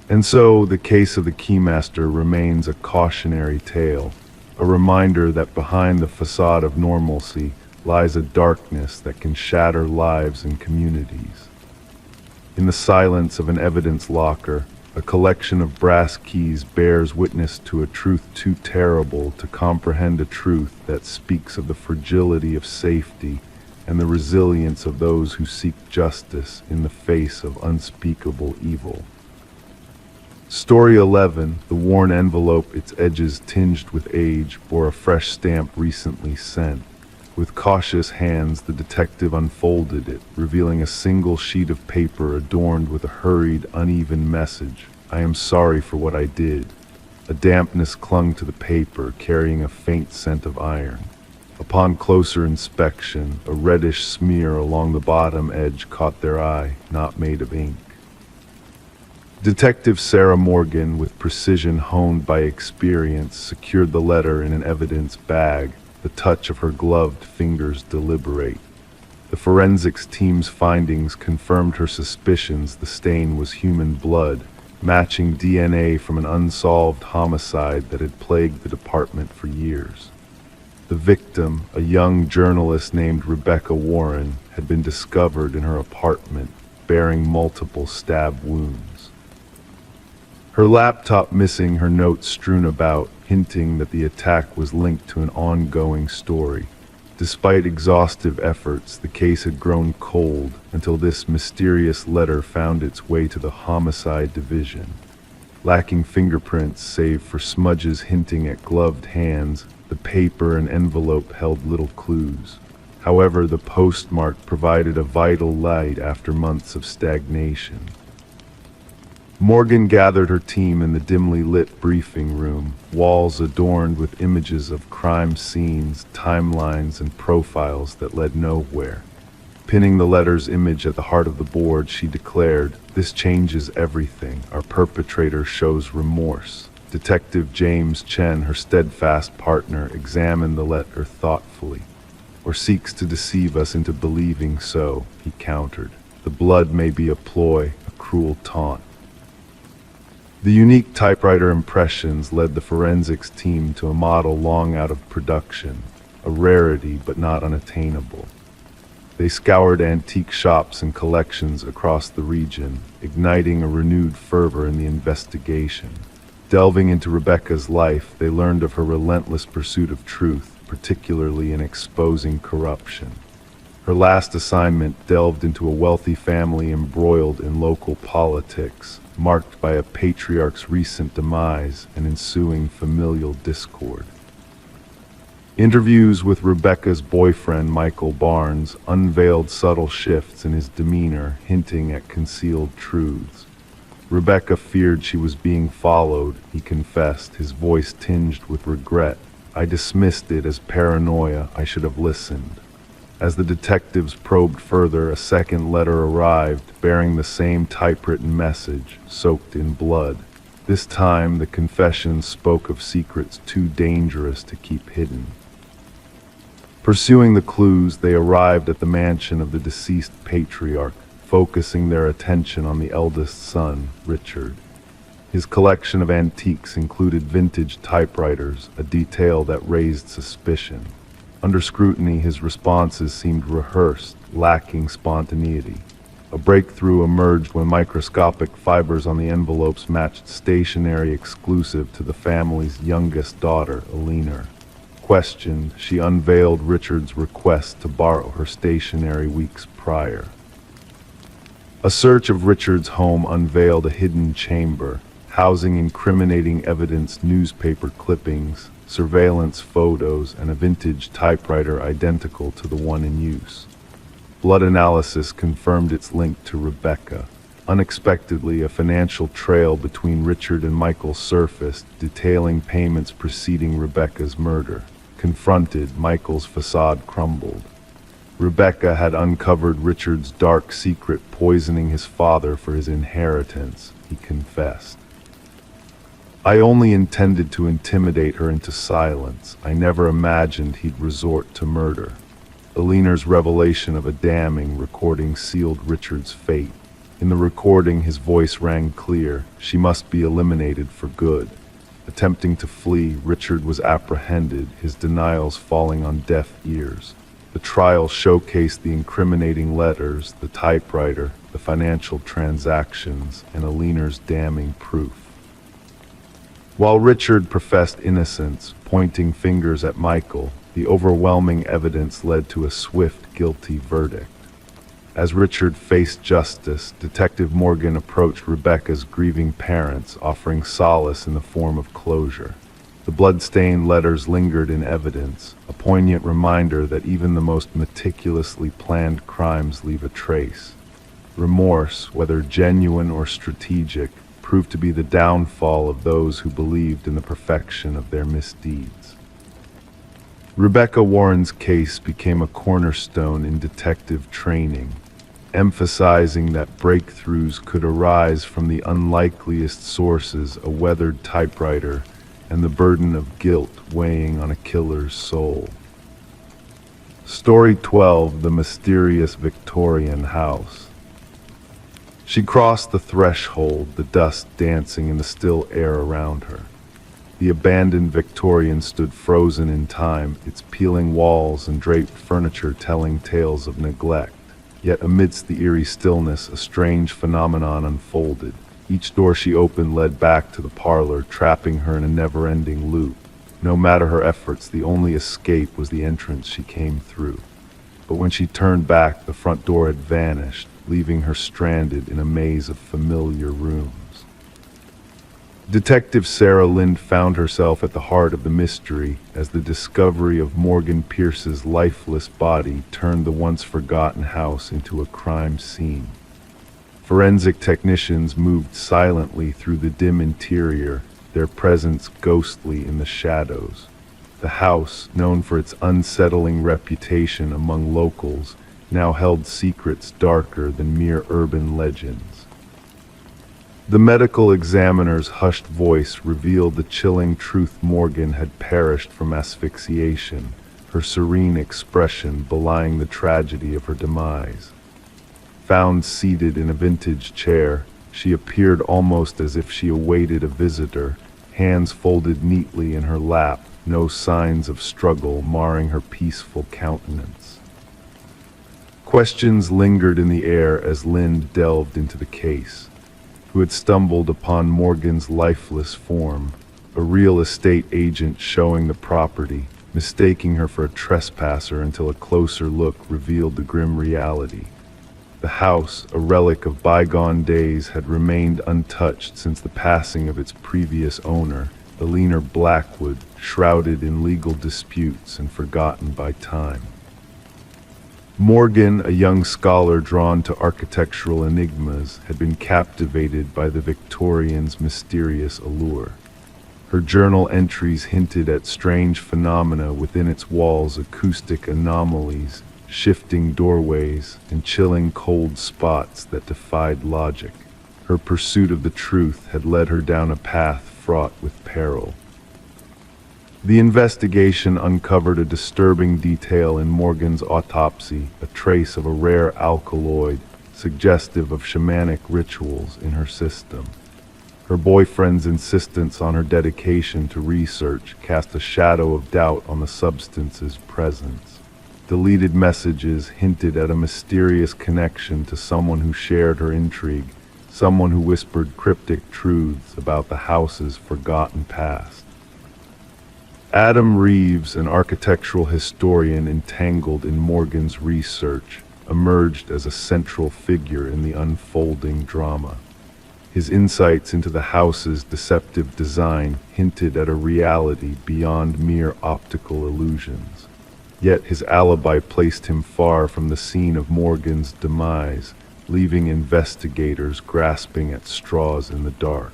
And so, the case of the Keymaster remains a cautionary tale, a reminder that behind the facade of normalcy lies a darkness that can shatter lives and communities. In the silence of an evidence locker, a collection of brass keys bears witness to a truth too terrible to comprehend, a truth that speaks of the fragility of safety and the resilience of those who seek justice in the face of unspeakable evil. Story 11, the worn envelope, its edges tinged with age, bore a fresh stamp recently sent. With cautious hands, the detective unfolded it, revealing a single sheet of paper adorned with a hurried, uneven message. "I am sorry for what I did." A dampness clung to the paper, carrying a faint scent of iron. Upon closer inspection, a reddish smear along the bottom edge caught their eye, not made of ink. Detective Sarah Morgan, with precision honed by experience, secured the letter in an evidence bag, the touch of her gloved fingers deliberate. The forensics team's findings confirmed her suspicions the stain was human blood, matching DNA from an unsolved homicide that had plagued the department for years. The victim, a young journalist named Rebecca Warren, had been discovered in her apartment, bearing multiple stab wounds. Her laptop missing, her notes strewn about, hinting that the attack was linked to an ongoing story. Despite exhaustive efforts, the case had grown cold until this mysterious letter found its way to the homicide division. Lacking fingerprints save for smudges hinting at gloved hands, the paper and envelope held little clues. However, the postmark provided a vital light after months of stagnation. Morgan gathered her team in the dimly lit briefing room, walls adorned with images of crime scenes, timelines, and profiles that led nowhere. Pinning the letter's image at the heart of the board, she declared, "This changes everything. Our perpetrator shows remorse." Detective James Chen, her steadfast partner, examined the letter thoughtfully. "Or seeks to deceive us into believing so," he countered. "The blood may be a ploy, a cruel taunt." The unique typewriter impressions led the forensics team to a model long out of production, a rarity but not unattainable. They scoured antique shops and collections across the region, igniting a renewed fervor in the investigation. Delving into Rebecca's life, they learned of her relentless pursuit of truth, particularly in exposing corruption. Her last assignment delved into a wealthy family embroiled in local politics, marked by a patriarch's recent demise and ensuing familial discord. Interviews with Rebecca's boyfriend, Michael Barnes, unveiled subtle shifts in his demeanor, hinting at concealed truths. Rebecca feared she was being followed, he confessed, his voice tinged with regret. "I dismissed it as paranoia. I should have listened." As the detectives probed further, a second letter arrived, bearing the same typewritten message, soaked in blood. This time, the confession spoke of secrets too dangerous to keep hidden. Pursuing the clues, they arrived at the mansion of the deceased patriarch, focusing their attention on the eldest son, Richard. His collection of antiques included vintage typewriters, a detail that raised suspicion. Under scrutiny, his responses seemed rehearsed, lacking spontaneity. A breakthrough emerged when microscopic fibers on the envelopes matched stationery exclusive to the family's youngest daughter, Alina. Questioned, she unveiled Richard's request to borrow her stationery weeks prior. A search of Richard's home unveiled a hidden chamber, housing incriminating evidence, newspaper clippings, surveillance photos, and a vintage typewriter identical to the one in use. Blood analysis confirmed its link to Rebecca. Unexpectedly, a financial trail between Richard and Michael surfaced, detailing payments preceding Rebecca's murder. Confronted, Michael's facade crumbled. Rebecca had uncovered Richard's dark secret, poisoning his father for his inheritance, he confessed. "I only intended to intimidate her into silence. I never imagined he'd resort to murder." Alina's revelation of a damning recording sealed Richard's fate. In the recording, his voice rang clear. She must be eliminated for good. Attempting to flee, Richard was apprehended, his denials falling on deaf ears. The trial showcased the incriminating letters, the typewriter, the financial transactions, and Alina's damning proof. While Richard professed innocence, pointing fingers at Michael, the overwhelming evidence led to a swift, guilty verdict. As Richard faced justice, Detective Morgan approached Rebecca's grieving parents, offering solace in the form of closure. The blood-stained letters lingered in evidence, a poignant reminder that even the most meticulously planned crimes leave a trace. Remorse, whether genuine or strategic, proved to be the downfall of those who believed in the perfection of their misdeeds. Rebecca Warren's case became a cornerstone in detective training, emphasizing that breakthroughs could arise from the unlikeliest sources: a weathered typewriter and the burden of guilt weighing on a killer's soul. Story 12: The Mysterious Victorian House. She crossed the threshold, the dust dancing in the still air around her. The abandoned Victorian stood frozen in time, its peeling walls and draped furniture telling tales of neglect. Yet amidst the eerie stillness, a strange phenomenon unfolded. Each door she opened led back to the parlor, trapping her in a never-ending loop. No matter her efforts, the only escape was the entrance she came through. But when she turned back, the front door had vanished, leaving her stranded in a maze of familiar rooms. Detective Sarah Lind found herself at the heart of the mystery as the discovery of Morgan Pierce's lifeless body turned the once forgotten house into a crime scene. Forensic technicians moved silently through the dim interior, their presence ghostly in the shadows. The house, known for its unsettling reputation among locals, now held secrets darker than mere urban legends. The medical examiner's hushed voice revealed the chilling truth: Morgan had perished from asphyxiation, her serene expression belying the tragedy of her demise. Found seated in a vintage chair, she appeared almost as if she awaited a visitor, hands folded neatly in her lap, no signs of struggle marring her peaceful countenance. Questions lingered in the air as Lind delved into the case. Who had stumbled upon Morgan's lifeless form? A real estate agent showing the property, mistaking her for a trespasser until a closer look revealed the grim reality. The house, a relic of bygone days, had remained untouched since the passing of its previous owner, the leaner Blackwood, shrouded in legal disputes and forgotten by time. Morgan, a young scholar drawn to architectural enigmas, had been captivated by the Victorians' mysterious allure. Her journal entries hinted at strange phenomena within its walls: acoustic anomalies, shifting doorways, and chilling cold spots that defied logic. Her pursuit of the truth had led her down a path fraught with peril. The investigation uncovered a disturbing detail in Morgan's autopsy, a trace of a rare alkaloid, suggestive of shamanic rituals in her system. Her boyfriend's insistence on her dedication to research cast a shadow of doubt on the substance's presence. Deleted messages hinted at a mysterious connection to someone who shared her intrigue, someone who whispered cryptic truths about the house's forgotten past. Adam Reeves, an architectural historian entangled in Morgan's research, emerged as a central figure in the unfolding drama. His insights into the house's deceptive design hinted at a reality beyond mere optical illusions. Yet his alibi placed him far from the scene of Morgan's demise, leaving investigators grasping at straws in the dark.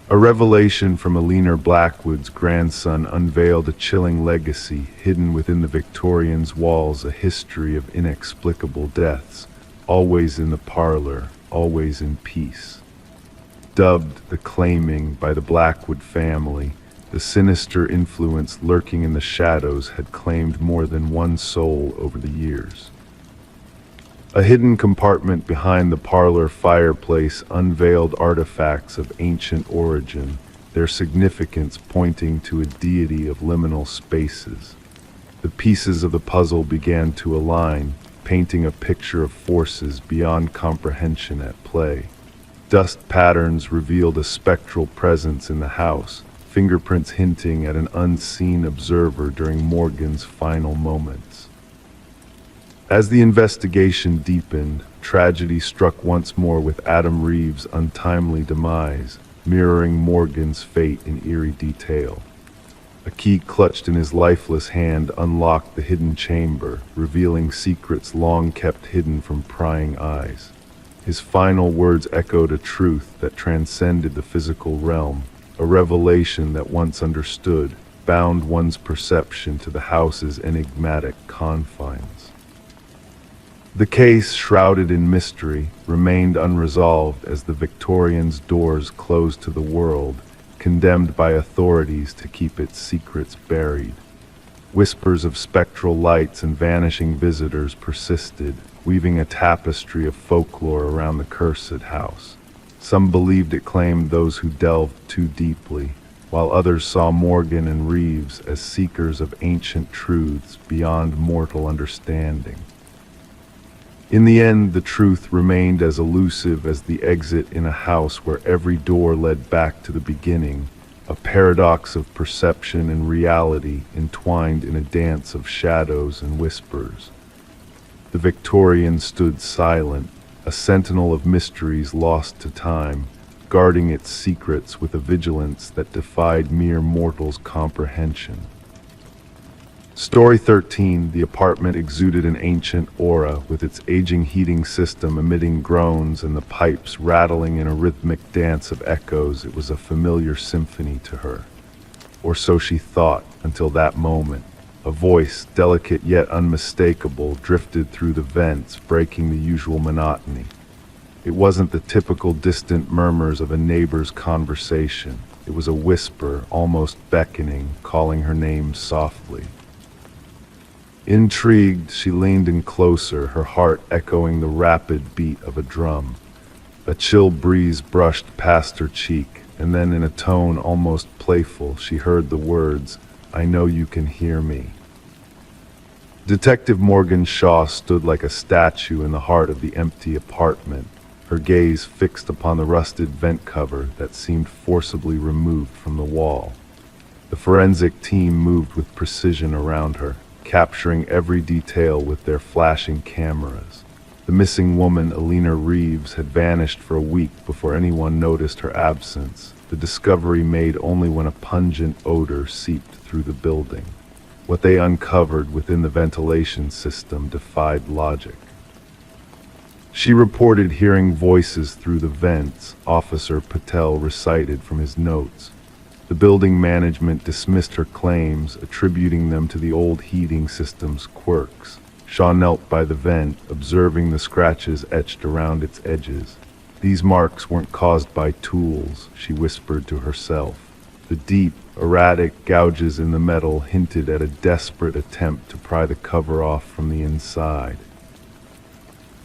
A revelation from Eleanor Blackwood's grandson unveiled a chilling legacy hidden within the Victorians' walls: a history of inexplicable deaths, always in the parlor, always in peace. Dubbed the Claiming by the Blackwood family, the sinister influence lurking in the shadows had claimed more than one soul over the years. A hidden compartment behind the parlor fireplace unveiled artifacts of ancient origin, their significance pointing to a deity of liminal spaces. The pieces of the puzzle began to align, painting a picture of forces beyond comprehension at play. Dust patterns revealed a spectral presence in the house, fingerprints hinting at an unseen observer during Morgan's final moments. As the investigation deepened, tragedy struck once more with Adam Reeves' untimely demise, mirroring Morgan's fate in eerie detail. A key clutched in his lifeless hand unlocked the hidden chamber, revealing secrets long kept hidden from prying eyes. His final words echoed a truth that transcended the physical realm, a revelation that once understood, bound one's perception to the house's enigmatic confines. The case, shrouded in mystery, remained unresolved as the Victorians' doors closed to the world, condemned by authorities to keep its secrets buried. Whispers of spectral lights and vanishing visitors persisted, weaving a tapestry of folklore around the cursed house. Some believed it claimed those who delved too deeply, while others saw Morgan and Reeves as seekers of ancient truths beyond mortal understanding. In the end, the truth remained as elusive as the exit in a house where every door led back to the beginning, a paradox of perception and reality entwined in a dance of shadows and whispers. The Victorian stood silent, a sentinel of mysteries lost to time, guarding its secrets with a vigilance that defied mere mortals' comprehension. Story 13, the apartment exuded an ancient aura, with its aging heating system emitting groans and the pipes rattling in a rhythmic dance of echoes. It was a familiar symphony to her. Or so she thought, until that moment. A voice, delicate yet unmistakable, drifted through the vents, breaking the usual monotony. It wasn't the typical distant murmurs of a neighbor's conversation. It was a whisper, almost beckoning, calling her name softly. Intrigued, she leaned in closer, her heart echoing the rapid beat of a drum. A chill breeze brushed past her cheek, and then in a tone almost playful, she heard the words, "I know you can hear me." Detective Morgan Shaw stood like a statue in the heart of the empty apartment, her gaze fixed upon the rusted vent cover that seemed forcibly removed from the wall. The forensic team moved with precision around her, capturing every detail with their flashing cameras. The missing woman, Alina Reeves, had vanished for a week before anyone noticed her absence, the discovery made only when a pungent odor seeped through the building. What they uncovered within the ventilation system defied logic. She reported hearing voices through the vents, Officer Patel recited from his notes. The building management dismissed her claims, attributing them to the old heating system's quirks. Shaw knelt by the vent, observing the scratches etched around its edges. These marks weren't caused by tools, she whispered to herself. The deep, erratic gouges in the metal hinted at a desperate attempt to pry the cover off from the inside.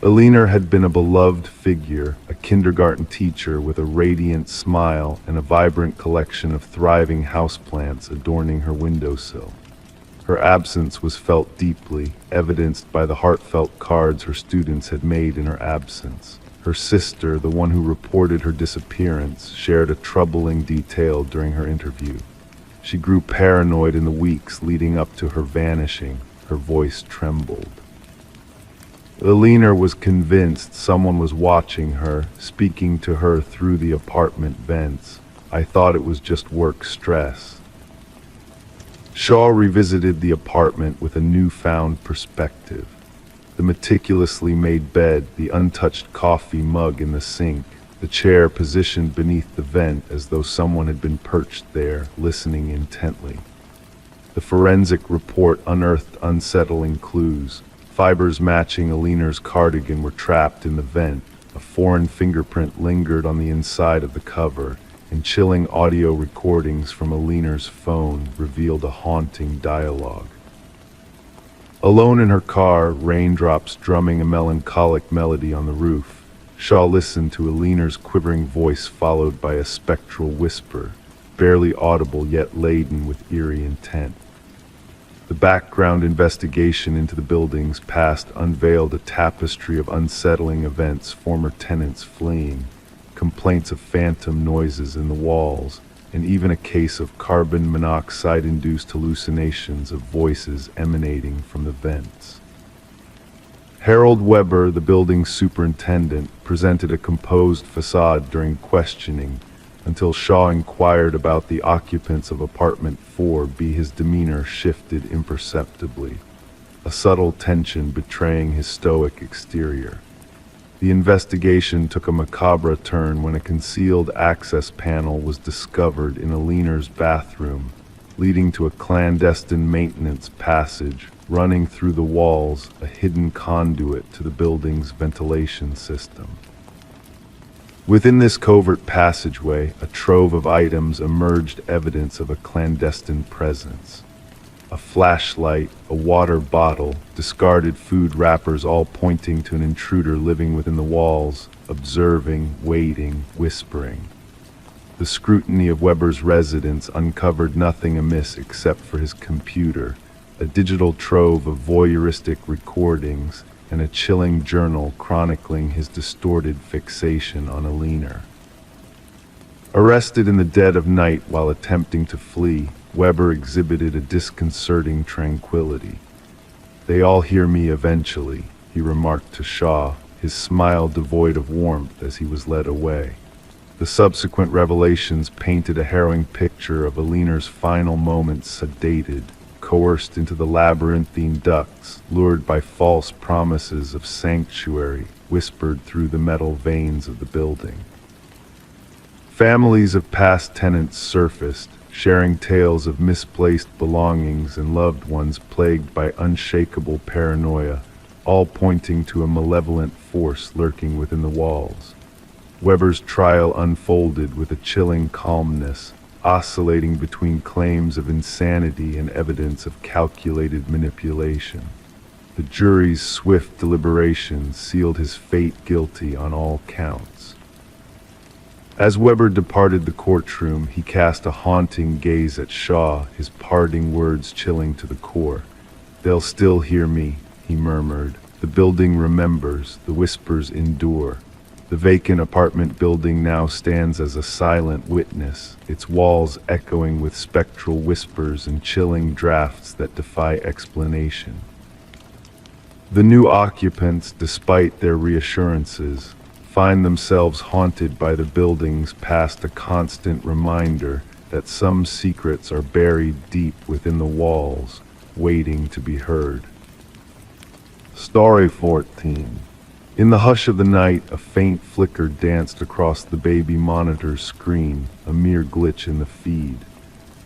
Alina had been a beloved figure, a kindergarten teacher with a radiant smile and a vibrant collection of thriving houseplants adorning her windowsill. Her absence was felt deeply, evidenced by the heartfelt cards her students had made in her absence. Her sister, the one who reported her disappearance, shared a troubling detail during her interview. She grew paranoid in the weeks leading up to her vanishing. Her voice trembled. Alina was convinced someone was watching her, speaking to her through the apartment vents. "I thought it was just work stress." Shaw revisited the apartment with a newfound perspective. The meticulously made bed, the untouched coffee mug in the sink, the chair positioned beneath the vent as though someone had been perched there, listening intently. The forensic report unearthed unsettling clues. Fibers matching Alina's cardigan were trapped in the vent. A foreign fingerprint lingered on the inside of the cover, and chilling audio recordings from Alina's phone revealed a haunting dialogue. Alone in her car, raindrops drumming a melancholic melody on the roof, Shaw listened to Alina's quivering voice followed by a spectral whisper, barely audible yet laden with eerie intent. The background investigation into the building's past unveiled a tapestry of unsettling events, former tenants fleeing, complaints of phantom noises in the walls, and even a case of carbon monoxide-induced hallucinations of voices emanating from the vents. Harold Weber, the building's superintendent, presented a composed facade during questioning until Shaw inquired about the occupants of apartment 4B. His demeanor shifted imperceptibly, a subtle tension betraying his stoic exterior. The investigation took a macabre turn when a concealed access panel was discovered in Alina's bathroom, leading to a clandestine maintenance passage running through the walls, a hidden conduit to the building's ventilation system. Within this covert passageway, a trove of items emerged, evidence of a clandestine presence. A flashlight, a water bottle, discarded food wrappers, all pointing to an intruder living within the walls, observing, waiting, whispering. The scrutiny of Weber's residence uncovered nothing amiss except for his computer, a digital trove of voyeuristic recordings, and a chilling journal chronicling his distorted fixation on Alina. Arrested in the dead of night while attempting to flee, Weber exhibited a disconcerting tranquility. "They all hear me eventually," he remarked to Shaw, his smile devoid of warmth as he was led away. The subsequent revelations painted a harrowing picture of Alina's final moments, sedated, coerced into the labyrinthine ducts, lured by false promises of sanctuary whispered through the metal veins of the building. Families of past tenants surfaced, sharing tales of misplaced belongings and loved ones plagued by unshakable paranoia, all pointing to a malevolent force lurking within the walls. Weber's trial unfolded with a chilling calmness, oscillating between claims of insanity and evidence of calculated manipulation. The jury's swift deliberation sealed his fate guilty on all counts. As Weber departed the courtroom, he cast a haunting gaze at Shaw, his parting words chilling to the core. "They'll still hear me," he murmured. "The building remembers, the whispers endure." The vacant apartment building now stands as a silent witness, its walls echoing with spectral whispers and chilling drafts that defy explanation. The new occupants, despite their reassurances, find themselves haunted by the building's past, a constant reminder that some secrets are buried deep within the walls, waiting to be heard. Story 14. In the hush of the night, a faint flicker danced across the baby monitor's screen, a mere glitch in the feed.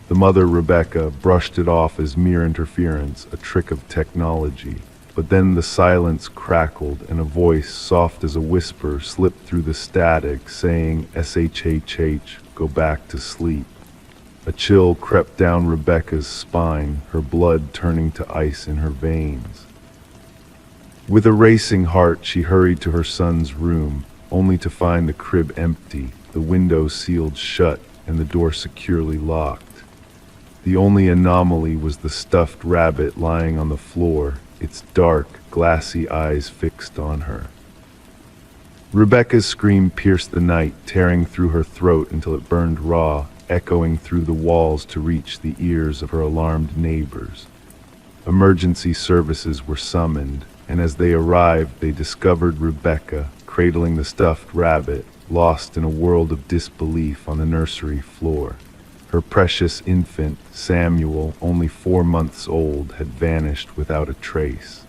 The mother, Rebecca, brushed it off as mere interference, a trick of technology. But then the silence crackled, and a voice, soft as a whisper, slipped through the static, saying, "SHHH, go back to sleep." A chill crept down Rebecca's spine, her blood turning to ice in her veins. With a racing heart, she hurried to her son's room, only to find the crib empty, the window sealed shut, and the door securely locked. The only anomaly was the stuffed rabbit lying on the floor, its dark, glassy eyes fixed on her. Rebecca's scream pierced the night, tearing through her throat until it burned raw, echoing through the walls to reach the ears of her alarmed neighbors. Emergency services were summoned, and as they arrived, they discovered Rebecca cradling the stuffed rabbit, lost in a world of disbelief on the nursery floor. Her precious infant, Samuel, only 4 months old, had vanished without a trace.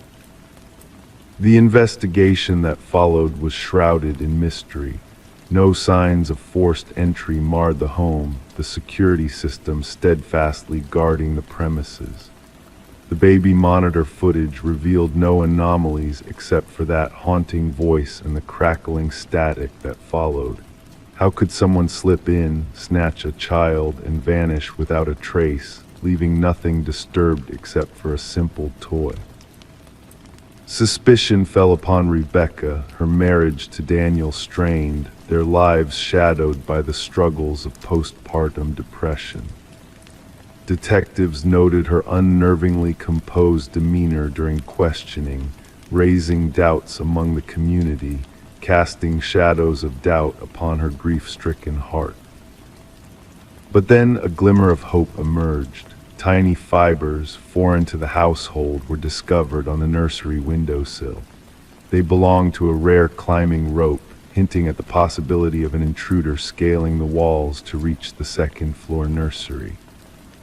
The investigation that followed was shrouded in mystery. No signs of forced entry marred the home, the security system steadfastly guarding the premises. The baby monitor footage revealed no anomalies except for that haunting voice and the crackling static that followed. How could someone slip in, snatch a child, and vanish without a trace, leaving nothing disturbed except for a simple toy? Suspicion fell upon Rebecca, her marriage to Daniel strained, their lives shadowed by the struggles of postpartum depression. Detectives noted her unnervingly composed demeanor during questioning, raising doubts among the community, casting shadows of doubt upon her grief-stricken heart. But then a glimmer of hope emerged. Tiny fibers, foreign to the household, were discovered on the nursery windowsill. They belonged to a rare climbing rope, hinting at the possibility of an intruder scaling the walls to reach the second-floor nursery.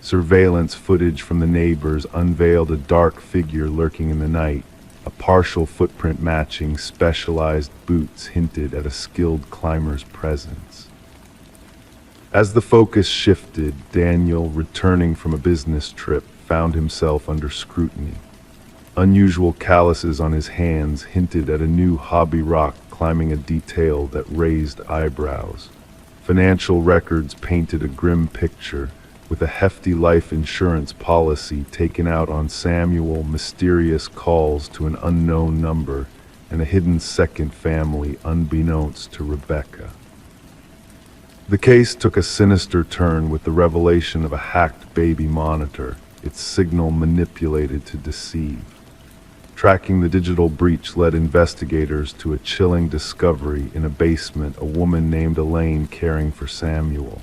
Surveillance footage from the neighbors unveiled a dark figure lurking in the night. A partial footprint matching specialized boots hinted at a skilled climber's presence. As the focus shifted, Daniel, returning from a business trip, found himself under scrutiny. Unusual calluses on his hands hinted at a new hobby rock climbing a detail that raised eyebrows. Financial records painted a grim picture, with a hefty life insurance policy taken out on Samuel, mysterious calls to an unknown number, and a hidden second family unbeknownst to Rebecca. The case took a sinister turn with the revelation of a hacked baby monitor, its signal manipulated to deceive. Tracking the digital breach led investigators to a chilling discovery in a basement, a woman named Elaine caring for Samuel.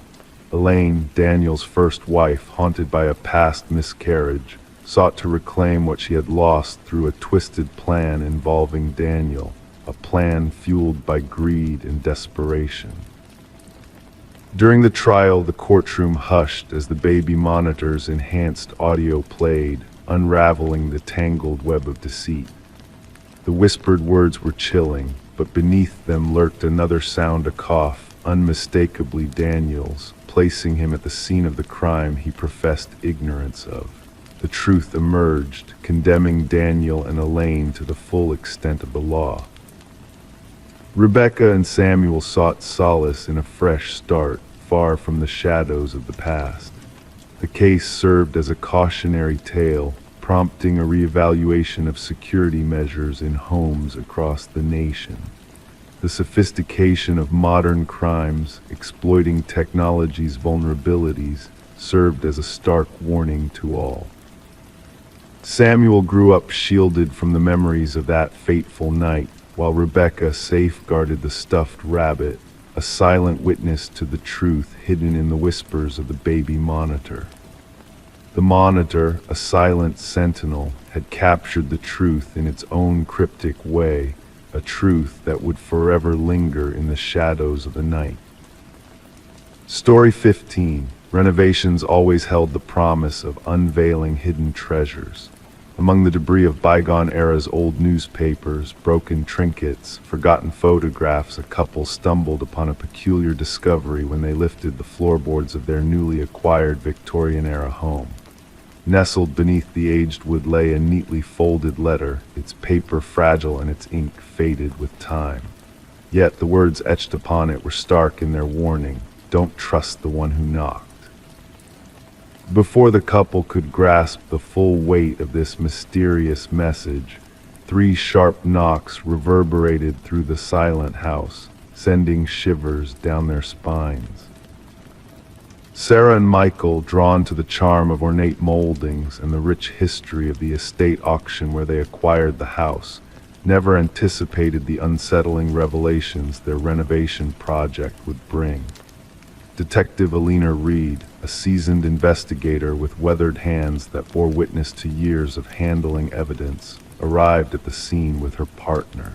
Elaine, Daniel's first wife, haunted by a past miscarriage, sought to reclaim what she had lost through a twisted plan involving Daniel, a plan fueled by greed and desperation. During the trial, the courtroom hushed as the baby monitor's enhanced audio played, unraveling the tangled web of deceit. The whispered words were chilling, but beneath them lurked another sound, a cough, unmistakably Daniel's, placing him at the scene of the crime he professed ignorance of. The truth emerged, condemning Daniel and Elaine to the full extent of the law. Rebecca and Samuel sought solace in a fresh start, far from the shadows of the past. The case served as a cautionary tale, prompting a reevaluation of security measures in homes across the nation. The sophistication of modern crimes, exploiting technology's vulnerabilities, served as a stark warning to all. Samuel grew up shielded from the memories of that fateful night, while Rebecca safeguarded the stuffed rabbit, a silent witness to the truth hidden in the whispers of the baby monitor. The monitor, a silent sentinel, had captured the truth in its own cryptic way, a truth that would forever linger in the shadows of the night. Story 15. Renovations always held the promise of unveiling hidden treasures. Among the debris of bygone eras, old newspapers, broken trinkets, forgotten photographs, a couple stumbled upon a peculiar discovery when they lifted the floorboards of their newly acquired Victorian-era home. Nestled beneath the aged wood lay a neatly folded letter, its paper fragile and its ink faded with time. Yet the words etched upon it were stark in their warning: "Don't trust the one who knocked." Before the couple could grasp the full weight of this mysterious message, 3 sharp knocks reverberated through the silent house, sending shivers down their spines. Sarah and Michael, drawn to the charm of ornate moldings and the rich history of the estate auction where they acquired the house, never anticipated the unsettling revelations their renovation project would bring. Detective Alina Reed, a seasoned investigator with weathered hands that bore witness to years of handling evidence, arrived at the scene with her partner.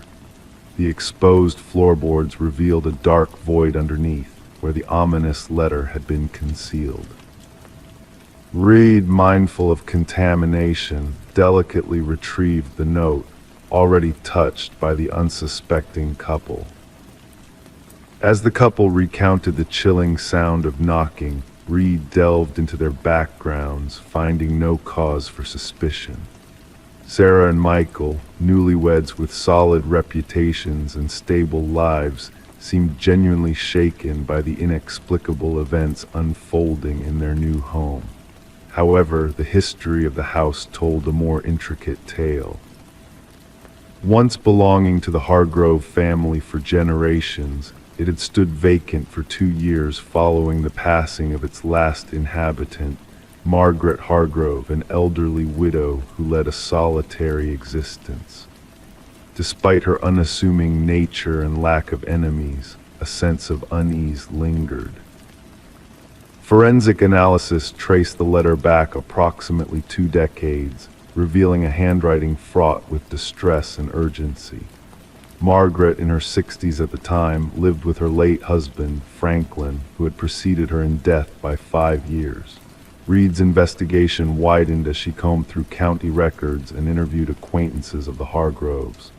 The exposed floorboards revealed a dark void underneath, where the ominous letter had been concealed. Reed, mindful of contamination, delicately retrieved the note, already touched by the unsuspecting couple. As the couple recounted the chilling sound of knocking, Reed delved into their backgrounds, finding no cause for suspicion. Sarah and Michael, newlyweds with solid reputations and stable lives, seemed genuinely shaken by the inexplicable events unfolding in their new home. However, the history of the house told a more intricate tale. Once belonging to the Hargrove family for generations, it had stood vacant for 2 years following the passing of its last inhabitant, Margaret Hargrove, an elderly widow who led a solitary existence. Despite her unassuming nature and lack of enemies, a sense of unease lingered. Forensic analysis traced the letter back approximately 2 decades, revealing a handwriting fraught with distress and urgency. Margaret, in her 60s at the time, lived with her late husband, Franklin, who had preceded her in death by 5 years. Reed's investigation widened as she combed through county records and interviewed acquaintances of the Hargroves.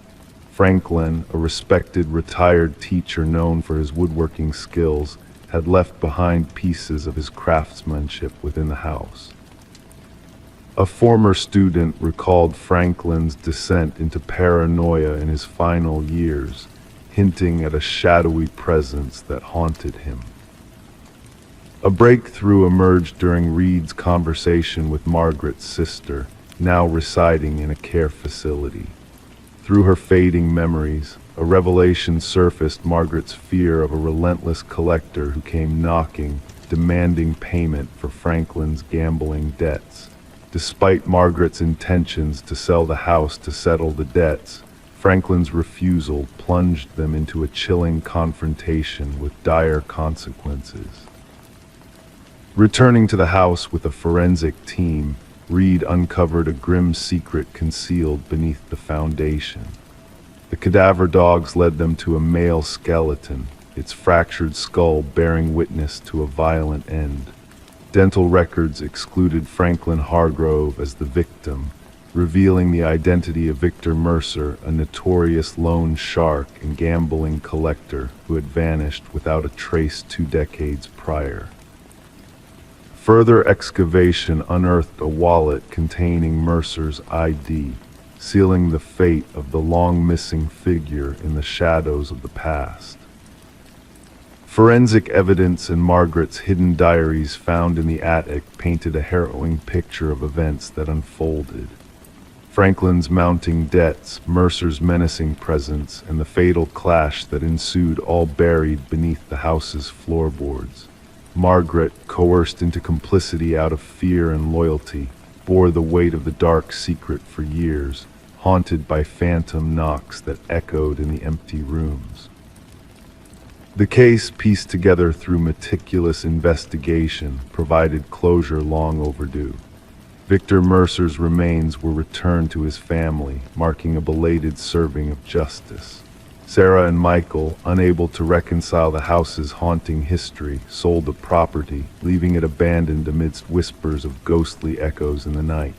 Franklin, a respected retired teacher known for his woodworking skills, had left behind pieces of his craftsmanship within the house. A former student recalled Franklin's descent into paranoia in his final years, hinting at a shadowy presence that haunted him. A breakthrough emerged during Reed's conversation with Margaret's sister, now residing in a care facility. Through her fading memories, a revelation surfaced: Margaret's fear of a relentless collector who came knocking, demanding payment for Franklin's gambling debts. Despite Margaret's intentions to sell the house to settle the debts, Franklin's refusal plunged them into a chilling confrontation with dire consequences. Returning to the house with a forensic team, Reed uncovered a grim secret concealed beneath the foundation. The cadaver dogs led them to a male skeleton, its fractured skull bearing witness to a violent end. Dental records excluded Franklin Hargrove as the victim, revealing the identity of Victor Mercer, a notorious loan shark and gambling collector who had vanished without a trace 2 decades prior. Further excavation unearthed a wallet containing Mercer's ID, sealing the fate of the long-missing figure in the shadows of the past. Forensic evidence and Margaret's hidden diaries found in the attic painted a harrowing picture of events that unfolded. Franklin's mounting debts, Mercer's menacing presence, and the fatal clash that ensued, all buried beneath the house's floorboards. Margaret, coerced into complicity out of fear and loyalty, bore the weight of the dark secret for years, haunted by phantom knocks that echoed in the empty rooms. The case, pieced together through meticulous investigation, provided closure long overdue. Victor Mercer's remains were returned to his family, marking a belated serving of justice. Sarah and Michael, unable to reconcile the house's haunting history, sold the property, leaving it abandoned amidst whispers of ghostly echoes in the night.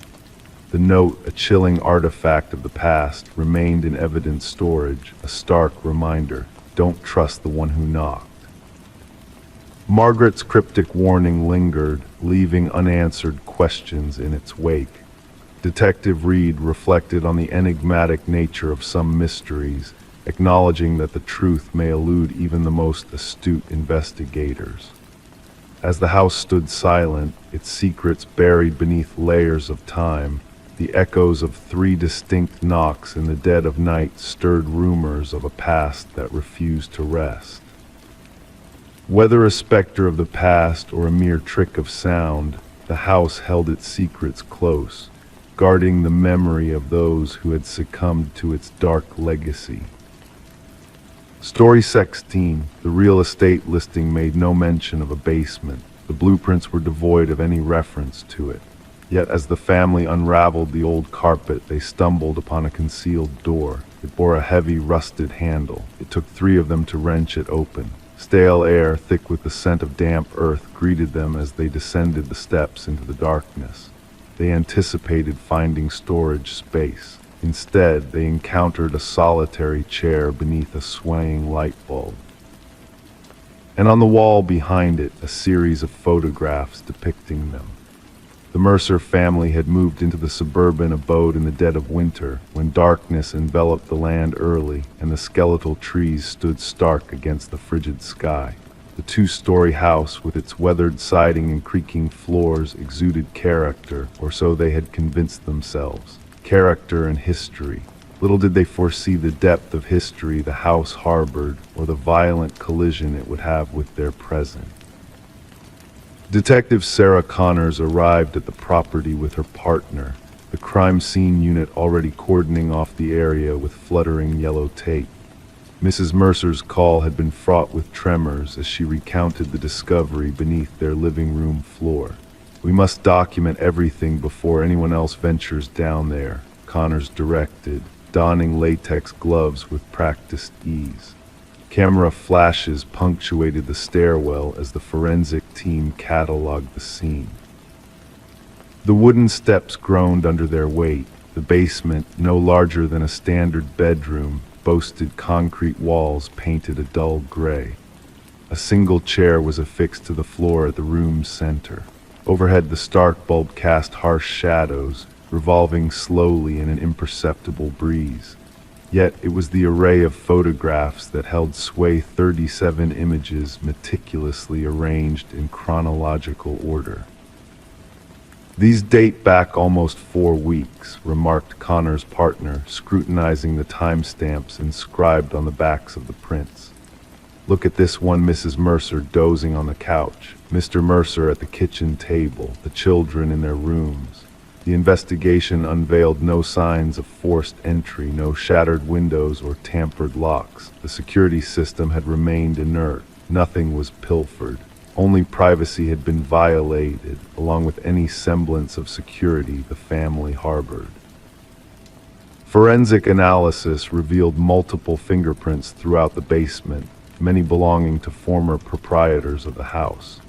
The note, a chilling artifact of the past, remained in evidence storage, a stark reminder: don't trust the one who knocked. Margaret's cryptic warning lingered, leaving unanswered questions in its wake. Detective Reed reflected on the enigmatic nature of some mysteries, acknowledging that the truth may elude even the most astute investigators. As the house stood silent, its secrets buried beneath layers of time, the echoes of 3 distinct knocks in the dead of night stirred rumors of a past that refused to rest. Whether a specter of the past or a mere trick of sound, the house held its secrets close, guarding the memory of those who had succumbed to its dark legacy. Story 16, the real estate listing made no mention of a basement. The blueprints were devoid of any reference to it. Yet as the family unraveled the old carpet, they stumbled upon a concealed door. It bore a heavy, rusted handle. It took 3 of them to wrench it open. Stale air, thick with the scent of damp earth, greeted them as they descended the steps into the darkness. They anticipated finding storage space. Instead, they encountered a solitary chair beneath a swaying light bulb. And on the wall behind it, a series of photographs depicting them. The Mercer family had moved into the suburban abode in the dead of winter, when darkness enveloped the land early, and the skeletal trees stood stark against the frigid sky. The 2-story house, with its weathered siding and creaking floors, exuded character, or so they had convinced themselves. Character and history. Little did they foresee the depth of history the house harbored, or the violent collision it would have with their present. Detective Sarah Connors arrived at the property with her partner, the crime scene unit already cordoning off the area with fluttering yellow tape. Mrs. Mercer's call had been fraught with tremors as she recounted the discovery beneath their living room floor. "We must document everything before anyone else ventures down there," Connors directed, donning latex gloves with practiced ease. Camera flashes punctuated the stairwell as the forensic team cataloged the scene. The wooden steps groaned under their weight. The basement, no larger than a standard bedroom, boasted concrete walls painted a dull gray. A single chair was affixed to the floor at the room's center. Overhead, the stark bulb cast harsh shadows, revolving slowly in an imperceptible breeze. Yet it was the array of photographs that held sway, 37 images meticulously arranged in chronological order. "These date back almost 4 weeks," remarked Connor's partner, scrutinizing the timestamps inscribed on the backs of the prints. "Look at this one, Mrs. Mercer dozing on the couch, Mr. Mercer at the kitchen table, the children in their rooms." The investigation unveiled no signs of forced entry, no shattered windows or tampered locks. The security system had remained inert. Nothing was pilfered. Only privacy had been violated, along with any semblance of security the family harbored. Forensic analysis revealed multiple fingerprints throughout the basement, many belonging to former proprietors of the house.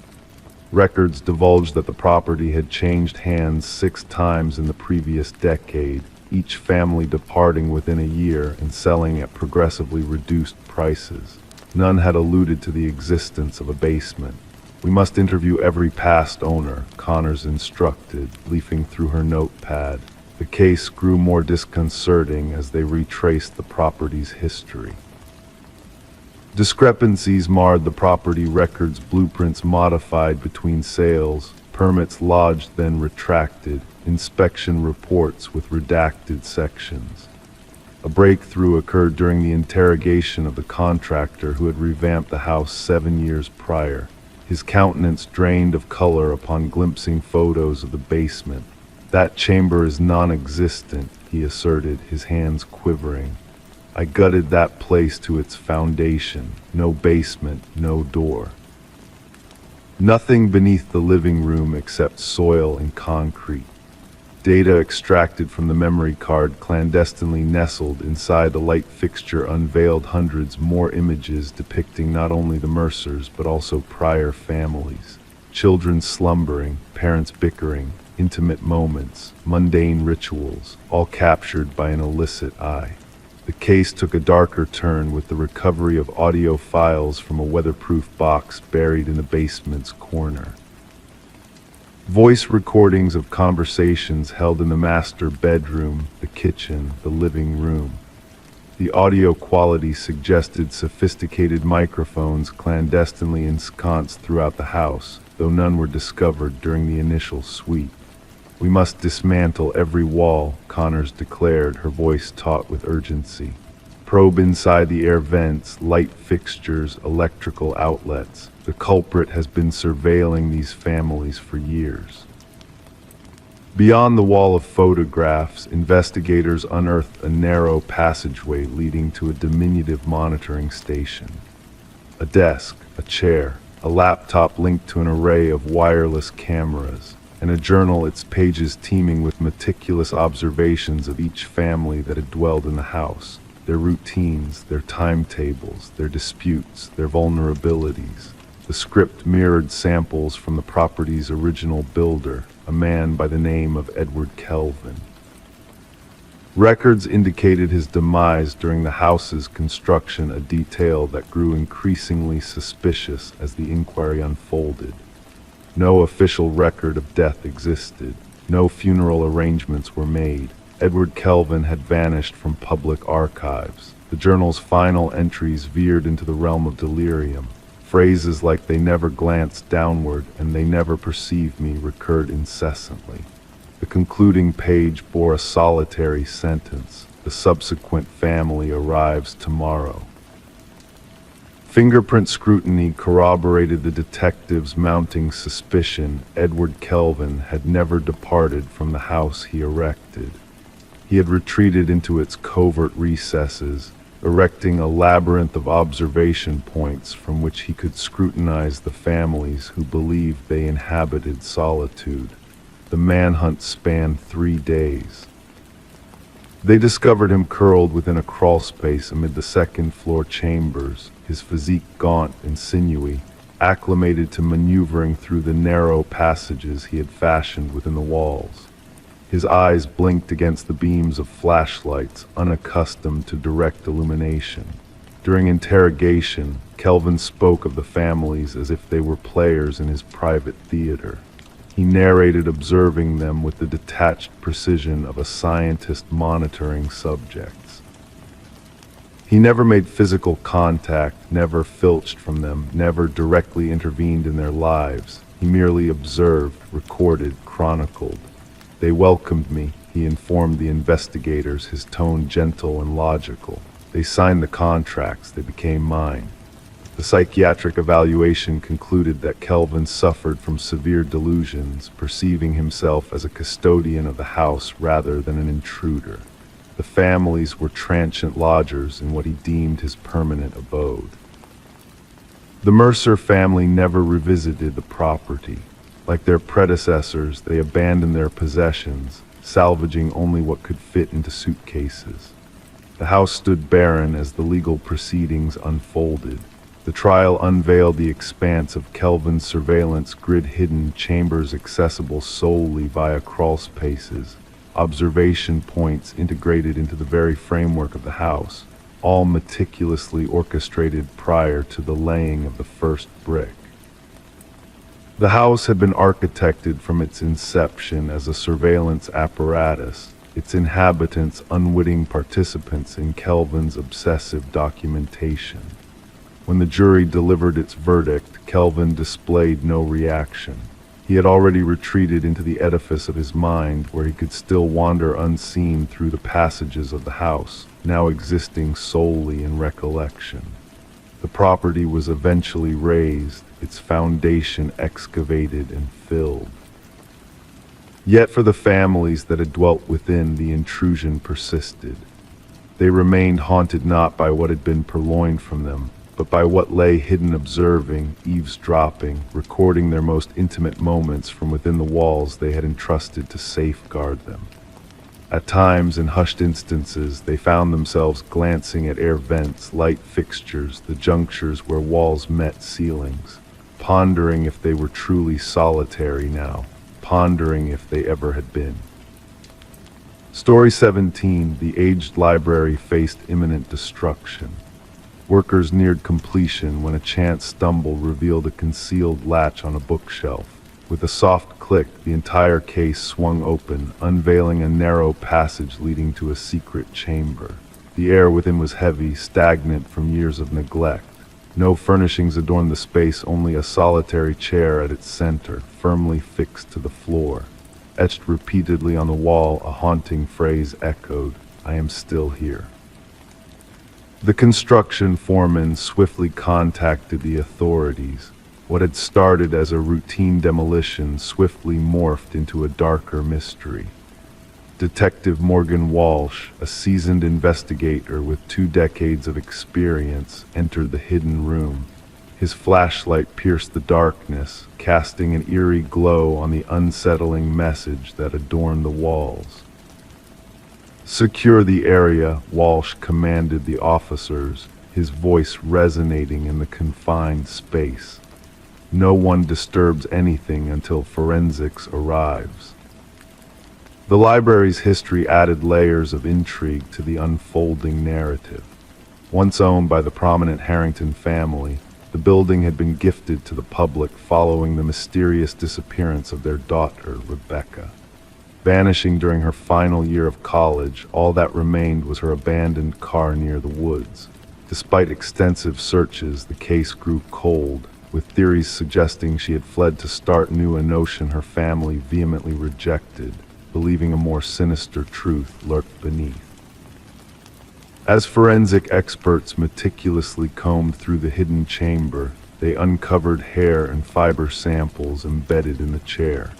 Records divulged that the property had changed hands 6 times in the previous decade, each family departing within a year and selling at progressively reduced prices. None had alluded to the existence of a basement. "We must interview every past owner," Connors instructed, leafing through her notepad. The case grew more disconcerting as they retraced the property's history. Discrepancies marred the property records, blueprints modified between sales, permits lodged then retracted, inspection reports with redacted sections. A breakthrough occurred during the interrogation of the contractor who had revamped the house 7 years prior. His countenance drained of color upon glimpsing photos of the basement. "That chamber is non-existent," he asserted, his hands quivering. "I gutted that place to its foundation. No basement, no door. Nothing beneath the living room except soil and concrete. Data extracted from the memory card clandestinely nestled inside the light fixture unveiled hundreds more images depicting not only the Mercers but also prior families. Children slumbering, parents bickering, intimate moments, mundane rituals, all captured by an illicit eye. The case took a darker turn with the recovery of audio files from a weatherproof box buried in the basement's corner. Voice recordings of conversations held in the master bedroom, the kitchen, the living room. The audio quality suggested sophisticated microphones clandestinely ensconced throughout the house, though none were discovered during the initial sweep. "We must dismantle every wall," Connors declared, her voice taut with urgency. "Probe inside the air vents, light fixtures, electrical outlets. The culprit has been surveilling these families for years." Beyond the wall of photographs, investigators unearthed a narrow passageway leading to a diminutive monitoring station. A desk, a chair, a laptop linked to an array of wireless cameras, and a journal, its pages teeming with meticulous observations of each family that had dwelled in the house, their routines, their timetables, their disputes, their vulnerabilities. The script mirrored samples from the property's original builder, a man by the name of Edward Kelvin. Records indicated his demise during the house's construction, a detail that grew increasingly suspicious as the inquiry unfolded. No official record of death existed. No funeral arrangements were made. Edward Kelvin had vanished from public archives. The journal's final entries veered into the realm of delirium. Phrases like "they never glanced downward" and "they never perceived me" recurred incessantly. The concluding page bore a solitary sentence: "The subsequent family arrives tomorrow." Fingerprint scrutiny corroborated the detective's mounting suspicion. Edward Kelvin had never departed from the house he erected. He had retreated into its covert recesses, erecting a labyrinth of observation points from which he could scrutinize the families who believed they inhabited solitude. The manhunt spanned 3 days. They discovered him curled within a crawlspace amid the second-floor chambers, his physique gaunt and sinewy, acclimated to maneuvering through the narrow passages he had fashioned within the walls. His eyes blinked against the beams of flashlights, unaccustomed to direct illumination. During interrogation, Kelvin spoke of the families as if they were players in his private theater. He narrated observing them with the detached precision of a scientist monitoring subjects. He never made physical contact, never filched from them, never directly intervened in their lives. He merely observed, recorded, chronicled. They welcomed me, he informed the investigators, his tone gentle and logical. They signed the contracts, they became mine. The psychiatric evaluation concluded that Kelvin suffered from severe delusions, perceiving himself as a custodian of the house rather than an intruder. The families were transient lodgers in what he deemed his permanent abode. The Mercer family never revisited the property. Like their predecessors, they abandoned their possessions, salvaging only what could fit into suitcases. The house stood barren as the legal proceedings unfolded. The trial unveiled the expanse of Kelvin's surveillance grid-hidden chambers accessible solely via crawlspaces, observation points integrated into the very framework of the house, all meticulously orchestrated prior to the laying of the first brick. The house had been architected from its inception as a surveillance apparatus, its inhabitants unwitting participants in Kelvin's obsessive documentation. When the jury delivered its verdict, Kelvin displayed no reaction. He had already retreated into the edifice of his mind, where he could still wander unseen through the passages of the house, now existing solely in recollection. The property was eventually razed, its foundation excavated and filled. Yet for the families that had dwelt within, the intrusion persisted. They remained haunted not by what had been purloined from them, but by what lay hidden, observing, eavesdropping, recording their most intimate moments from within the walls they had entrusted to safeguard them. At times, in hushed instances, they found themselves glancing at air vents, light fixtures, the junctures where walls met ceilings, pondering if they were truly solitary now, pondering if they ever had been. Story 17, the aged library faced imminent destruction. Workers neared completion when a chance stumble revealed a concealed latch on a bookshelf. With a soft click, the entire case swung open, unveiling a narrow passage leading to a secret chamber. The air within was heavy, stagnant from years of neglect. No furnishings adorned the space, only a solitary chair at its center, firmly fixed to the floor. Etched repeatedly on the wall, a haunting phrase echoed, "I am still here." The construction foreman swiftly contacted the authorities. What had started as a routine demolition swiftly morphed into a darker mystery. Detective Morgan Walsh, a seasoned investigator with 2 decades of experience, entered the hidden room. His flashlight pierced the darkness, casting an eerie glow on the unsettling message that adorned the walls. "Secure the area," Walsh commanded the officers, his voice resonating in the confined space. "No one disturbs anything until forensics arrives." The library's history added layers of intrigue to the unfolding narrative. Once owned by the prominent Harrington family, the building had been gifted to the public following the mysterious disappearance of their daughter, Rebecca. Vanishing during her final year of college, all that remained was her abandoned car near the woods. Despite extensive searches, the case grew cold, with theories suggesting she had fled to start new, a notion her family vehemently rejected, believing a more sinister truth lurked beneath. As forensic experts meticulously combed through the hidden chamber, they uncovered hair and fiber samples embedded in the chair.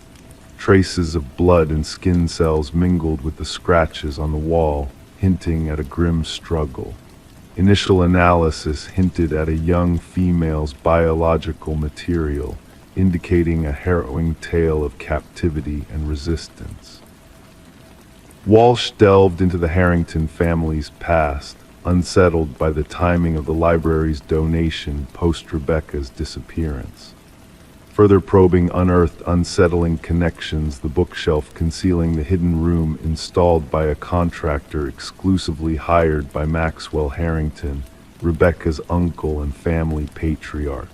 Traces of blood and skin cells mingled with the scratches on the wall, hinting at a grim struggle. Initial analysis hinted at a young female's biological material, indicating a harrowing tale of captivity and resistance. Walsh delved into the Harrington family's past, unsettled by the timing of the library's donation post-Rebecca's disappearance. Further probing unearthed unsettling connections, the bookshelf concealing the hidden room installed by a contractor exclusively hired by Maxwell Harrington, Rebecca's uncle and family patriarch.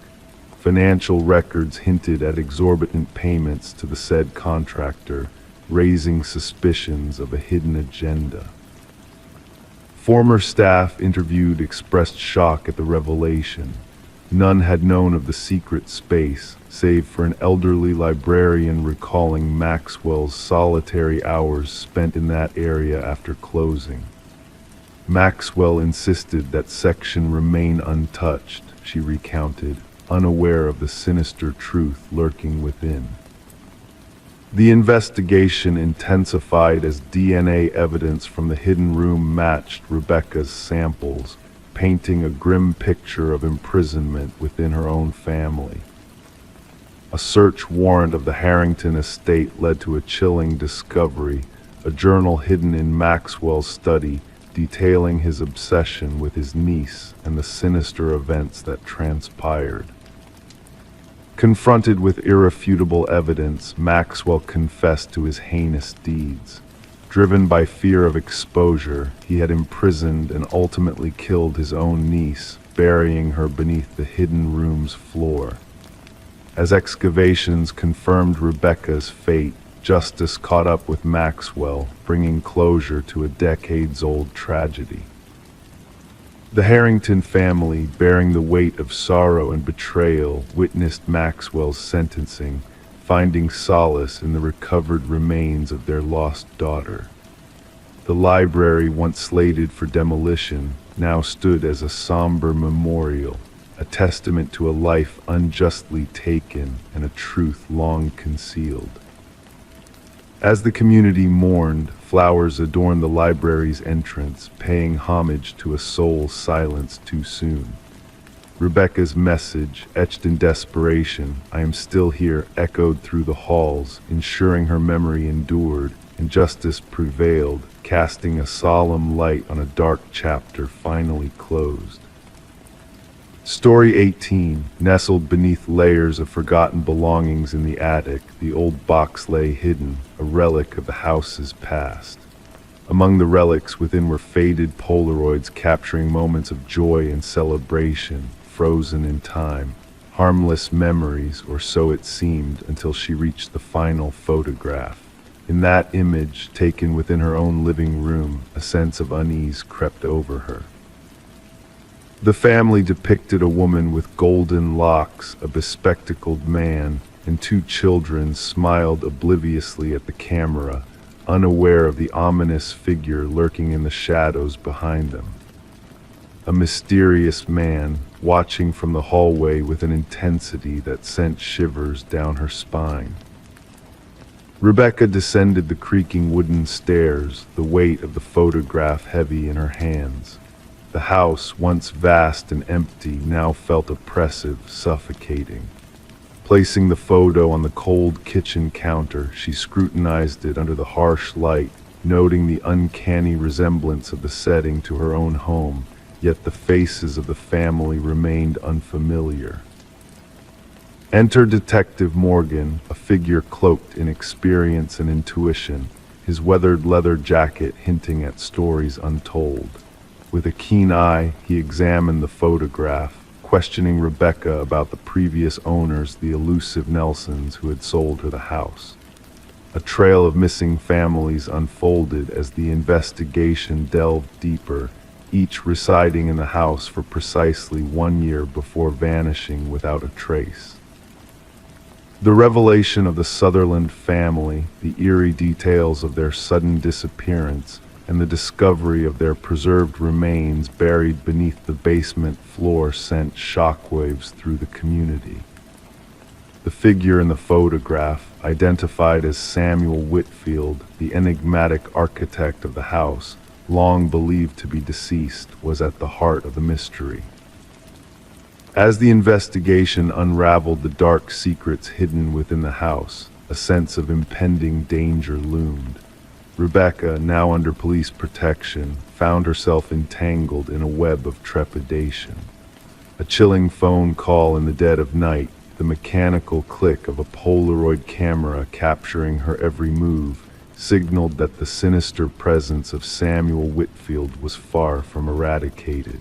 Financial records hinted at exorbitant payments to the said contractor, raising suspicions of a hidden agenda. Former staff interviewed expressed shock at the revelation. None had known of the secret space, save for an elderly librarian recalling Maxwell's solitary hours spent in that area after closing. Maxwell insisted that section remain untouched, she recounted, unaware of the sinister truth lurking within. The investigation intensified as DNA evidence from the hidden room matched Rebecca's samples, painting a grim picture of imprisonment within her own family. A search warrant of the Harrington estate led to a chilling discovery, a journal hidden in Maxwell's study detailing his obsession with his niece and the sinister events that transpired. Confronted with irrefutable evidence, Maxwell confessed to his heinous deeds. Driven by fear of exposure, he had imprisoned and ultimately killed his own niece, burying her beneath the hidden room's floor. As excavations confirmed Rebecca's fate, justice caught up with Maxwell, bringing closure to a decades-old tragedy. The Harrington family, bearing the weight of sorrow and betrayal, witnessed Maxwell's sentencing, finding solace in the recovered remains of their lost daughter. The library, once slated for demolition, now stood as a somber memorial, a testament to a life unjustly taken and a truth long concealed. As the community mourned, flowers adorned the library's entrance, paying homage to a soul silenced too soon. Rebecca's message, etched in desperation, "I am still here," echoed through the halls, ensuring her memory endured, and justice prevailed, casting a solemn light on a dark chapter finally closed. Story 18, nestled beneath layers of forgotten belongings in the attic, the old box lay hidden, a relic of the house's past. Among the relics within were faded Polaroids capturing moments of joy and celebration, frozen in time, harmless memories, or so it seemed until she reached the final photograph. In that image, taken within her own living room, a sense of unease crept over her. The family depicted a woman with golden locks, a bespectacled man, and two children smiled obliviously at the camera, unaware of the ominous figure lurking in the shadows behind them. A mysterious man, watching from the hallway with an intensity that sent shivers down her spine. Rebecca descended the creaking wooden stairs, the weight of the photograph heavy in her hands. The house, once vast and empty, now felt oppressive, suffocating. Placing the photo on the cold kitchen counter, she scrutinized it under the harsh light, noting the uncanny resemblance of the setting to her own home, yet the faces of the family remained unfamiliar. Enter Detective Morgan, a figure cloaked in experience and intuition, his weathered leather jacket hinting at stories untold. With a keen eye, he examined the photograph, questioning Rebecca about the previous owners, the elusive Nelsons who had sold her the house. A trail of missing families unfolded as the investigation delved deeper, each residing in the house for precisely 1 year before vanishing without a trace. The revelation of the Sutherland family, the eerie details of their sudden disappearance, and the discovery of their preserved remains buried beneath the basement floor sent shockwaves through the community. The figure in the photograph, identified as Samuel Whitfield, the enigmatic architect of the house, long believed to be deceased, was at the heart of the mystery. As the investigation unraveled the dark secrets hidden within the house, a sense of impending danger loomed. Rebecca, now under police protection, found herself entangled in a web of trepidation. A chilling phone call in the dead of night, the mechanical click of a Polaroid camera capturing her every move, signaled that the sinister presence of Samuel Whitfield was far from eradicated.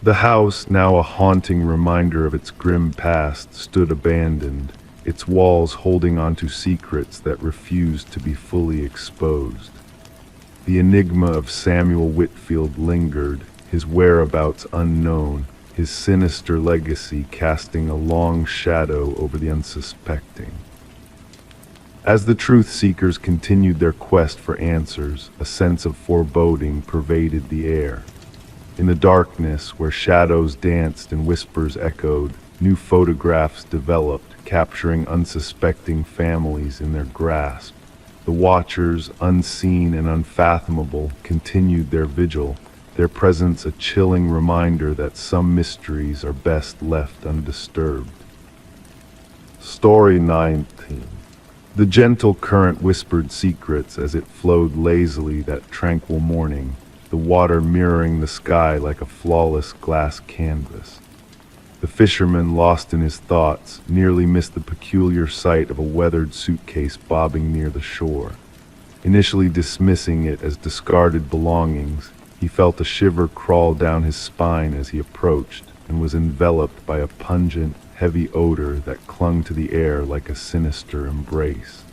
The house, now a haunting reminder of its grim past, stood abandoned, its walls holding onto secrets that refused to be fully exposed. The enigma of Samuel Whitfield lingered, his whereabouts unknown, his sinister legacy casting a long shadow over the unsuspecting. As the truth seekers continued their quest for answers, a sense of foreboding pervaded the air. In the darkness, where shadows danced and whispers echoed, new photographs developed, capturing unsuspecting families in their grasp. The watchers, unseen and unfathomable, continued their vigil, their presence a chilling reminder that some mysteries are best left undisturbed. Story 19. The gentle current whispered secrets as it flowed lazily that tranquil morning, the water mirroring the sky like a flawless glass canvas. The fisherman, lost in his thoughts, nearly missed the peculiar sight of a weathered suitcase bobbing near the shore. Initially dismissing it as discarded belongings, he felt a shiver crawl down his spine as he approached, and was enveloped by a pungent, heavy odor that clung to the air like a sinister embrace.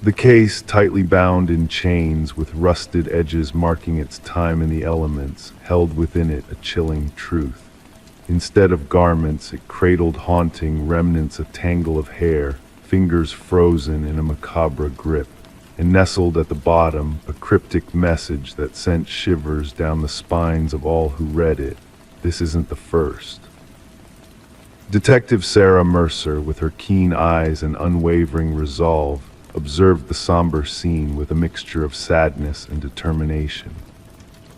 The case, tightly bound in chains with rusted edges marking its time in the elements, held within it a chilling truth. Instead of garments, it cradled haunting remnants, a tangle of hair, fingers frozen in a macabre grip, and nestled at the bottom, a cryptic message that sent shivers down the spines of all who read it. This isn't the first. Detective Sarah Mercer, with her keen eyes and unwavering resolve, observed the somber scene with a mixture of sadness and determination.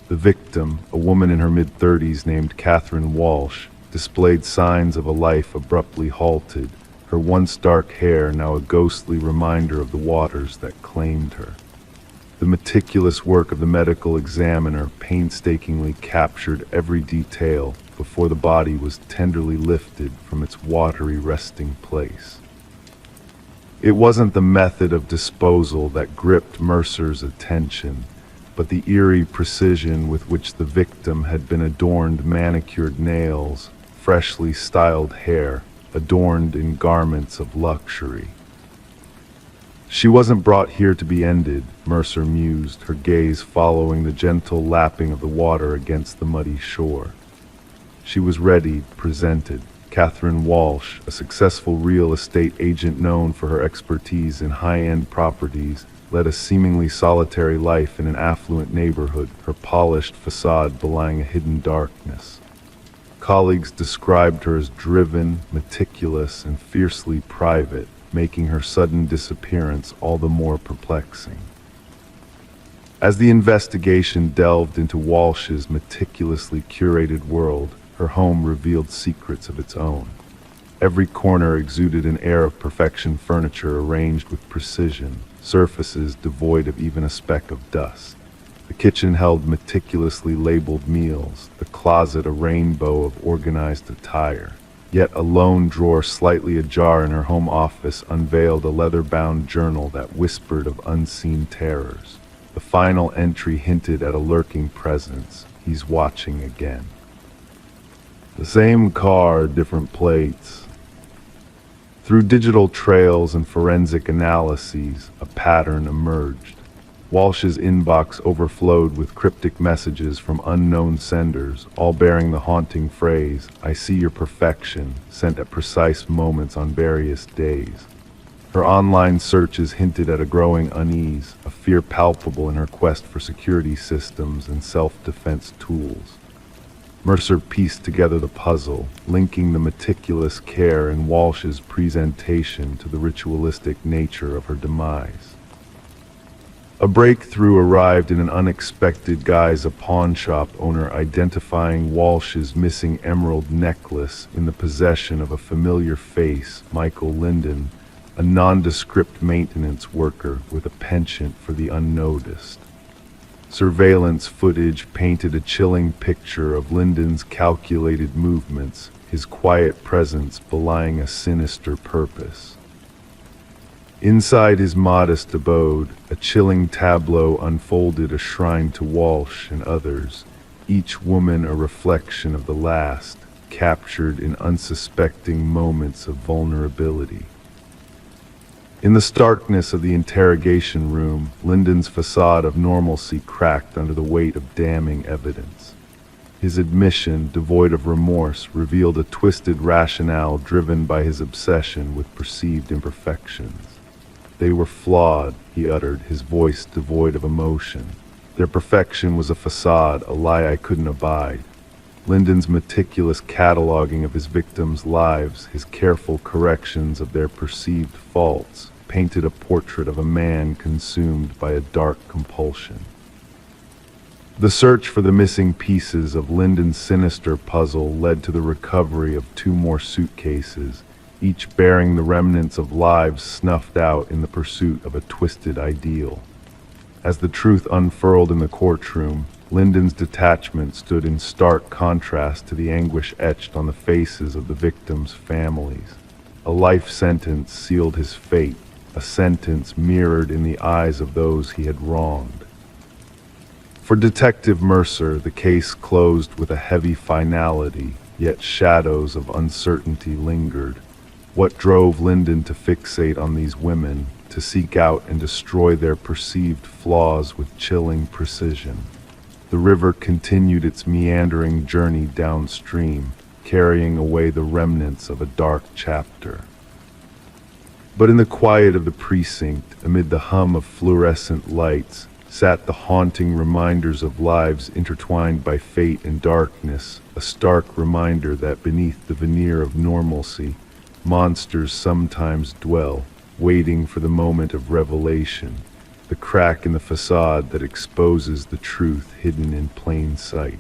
The victim, a woman in her mid-30s named Catherine Walsh, displayed signs of a life abruptly halted, her once dark hair now a ghostly reminder of the waters that claimed her. The meticulous work of the medical examiner painstakingly captured every detail before the body was tenderly lifted from its watery resting place. It wasn't the method of disposal that gripped Mercer's attention, but the eerie precision with which the victim had been adorned, manicured nails, freshly styled hair, adorned in garments of luxury. She wasn't brought here to be ended, Mercer mused, her gaze following the gentle lapping of the water against the muddy shore. She was ready, presented. Catherine Walsh, a successful real estate agent known for her expertise in high-end properties, led a seemingly solitary life in an affluent neighborhood, her polished facade belying a hidden darkness. Colleagues described her as driven, meticulous, and fiercely private, making her sudden disappearance all the more perplexing. As the investigation delved into Walsh's meticulously curated world, her home revealed secrets of its own. Every corner exuded an air of perfection, furniture arranged with precision, surfaces devoid of even a speck of dust. The kitchen held meticulously labeled meals, the closet a rainbow of organized attire. Yet a lone drawer slightly ajar in her home office unveiled a leather-bound journal that whispered of unseen terrors. The final entry hinted at a lurking presence. He's watching again. The same car, different plates. Through digital trails and forensic analyses, a pattern emerged. Walsh's inbox overflowed with cryptic messages from unknown senders, all bearing the haunting phrase, "I see your perfection," sent at precise moments on various days. Her online searches hinted at a growing unease, a fear palpable in her quest for security systems and self-defense tools. Mercer pieced together the puzzle, linking the meticulous care in Walsh's presentation to the ritualistic nature of her demise. A breakthrough arrived in an unexpected guise, a pawn shop owner identifying Walsh's missing emerald necklace in the possession of a familiar face, Michael Linden, a nondescript maintenance worker with a penchant for the unnoticed. Surveillance footage painted a chilling picture of Linden's calculated movements, his quiet presence belying a sinister purpose. Inside his modest abode, a chilling tableau unfolded, a shrine to Walsh and others, each woman a reflection of the last, captured in unsuspecting moments of vulnerability. In the starkness of the interrogation room, Linden's facade of normalcy cracked under the weight of damning evidence. His admission, devoid of remorse, revealed a twisted rationale driven by his obsession with perceived imperfections. They were flawed, he uttered, his voice devoid of emotion. Their perfection was a facade, a lie I couldn't abide. Linden's meticulous cataloging of his victims' lives, his careful corrections of their perceived faults, painted a portrait of a man consumed by a dark compulsion. The search for the missing pieces of Linden's sinister puzzle led to the recovery of 2 more suitcases, each bearing the remnants of lives snuffed out in the pursuit of a twisted ideal. As the truth unfurled in the courtroom, Linden's detachment stood in stark contrast to the anguish etched on the faces of the victims' families. A life sentence sealed his fate, a sentence mirrored in the eyes of those he had wronged. For Detective Mercer, the case closed with a heavy finality, yet shadows of uncertainty lingered. What drove Linden to fixate on these women, to seek out and destroy their perceived flaws with chilling precision? The river continued its meandering journey downstream, carrying away the remnants of a dark chapter. But in the quiet of the precinct, amid the hum of fluorescent lights, sat the haunting reminders of lives intertwined by fate and darkness, a stark reminder that beneath the veneer of normalcy, monsters sometimes dwell, waiting for the moment of revelation, the crack in the facade that exposes the truth hidden in plain sight.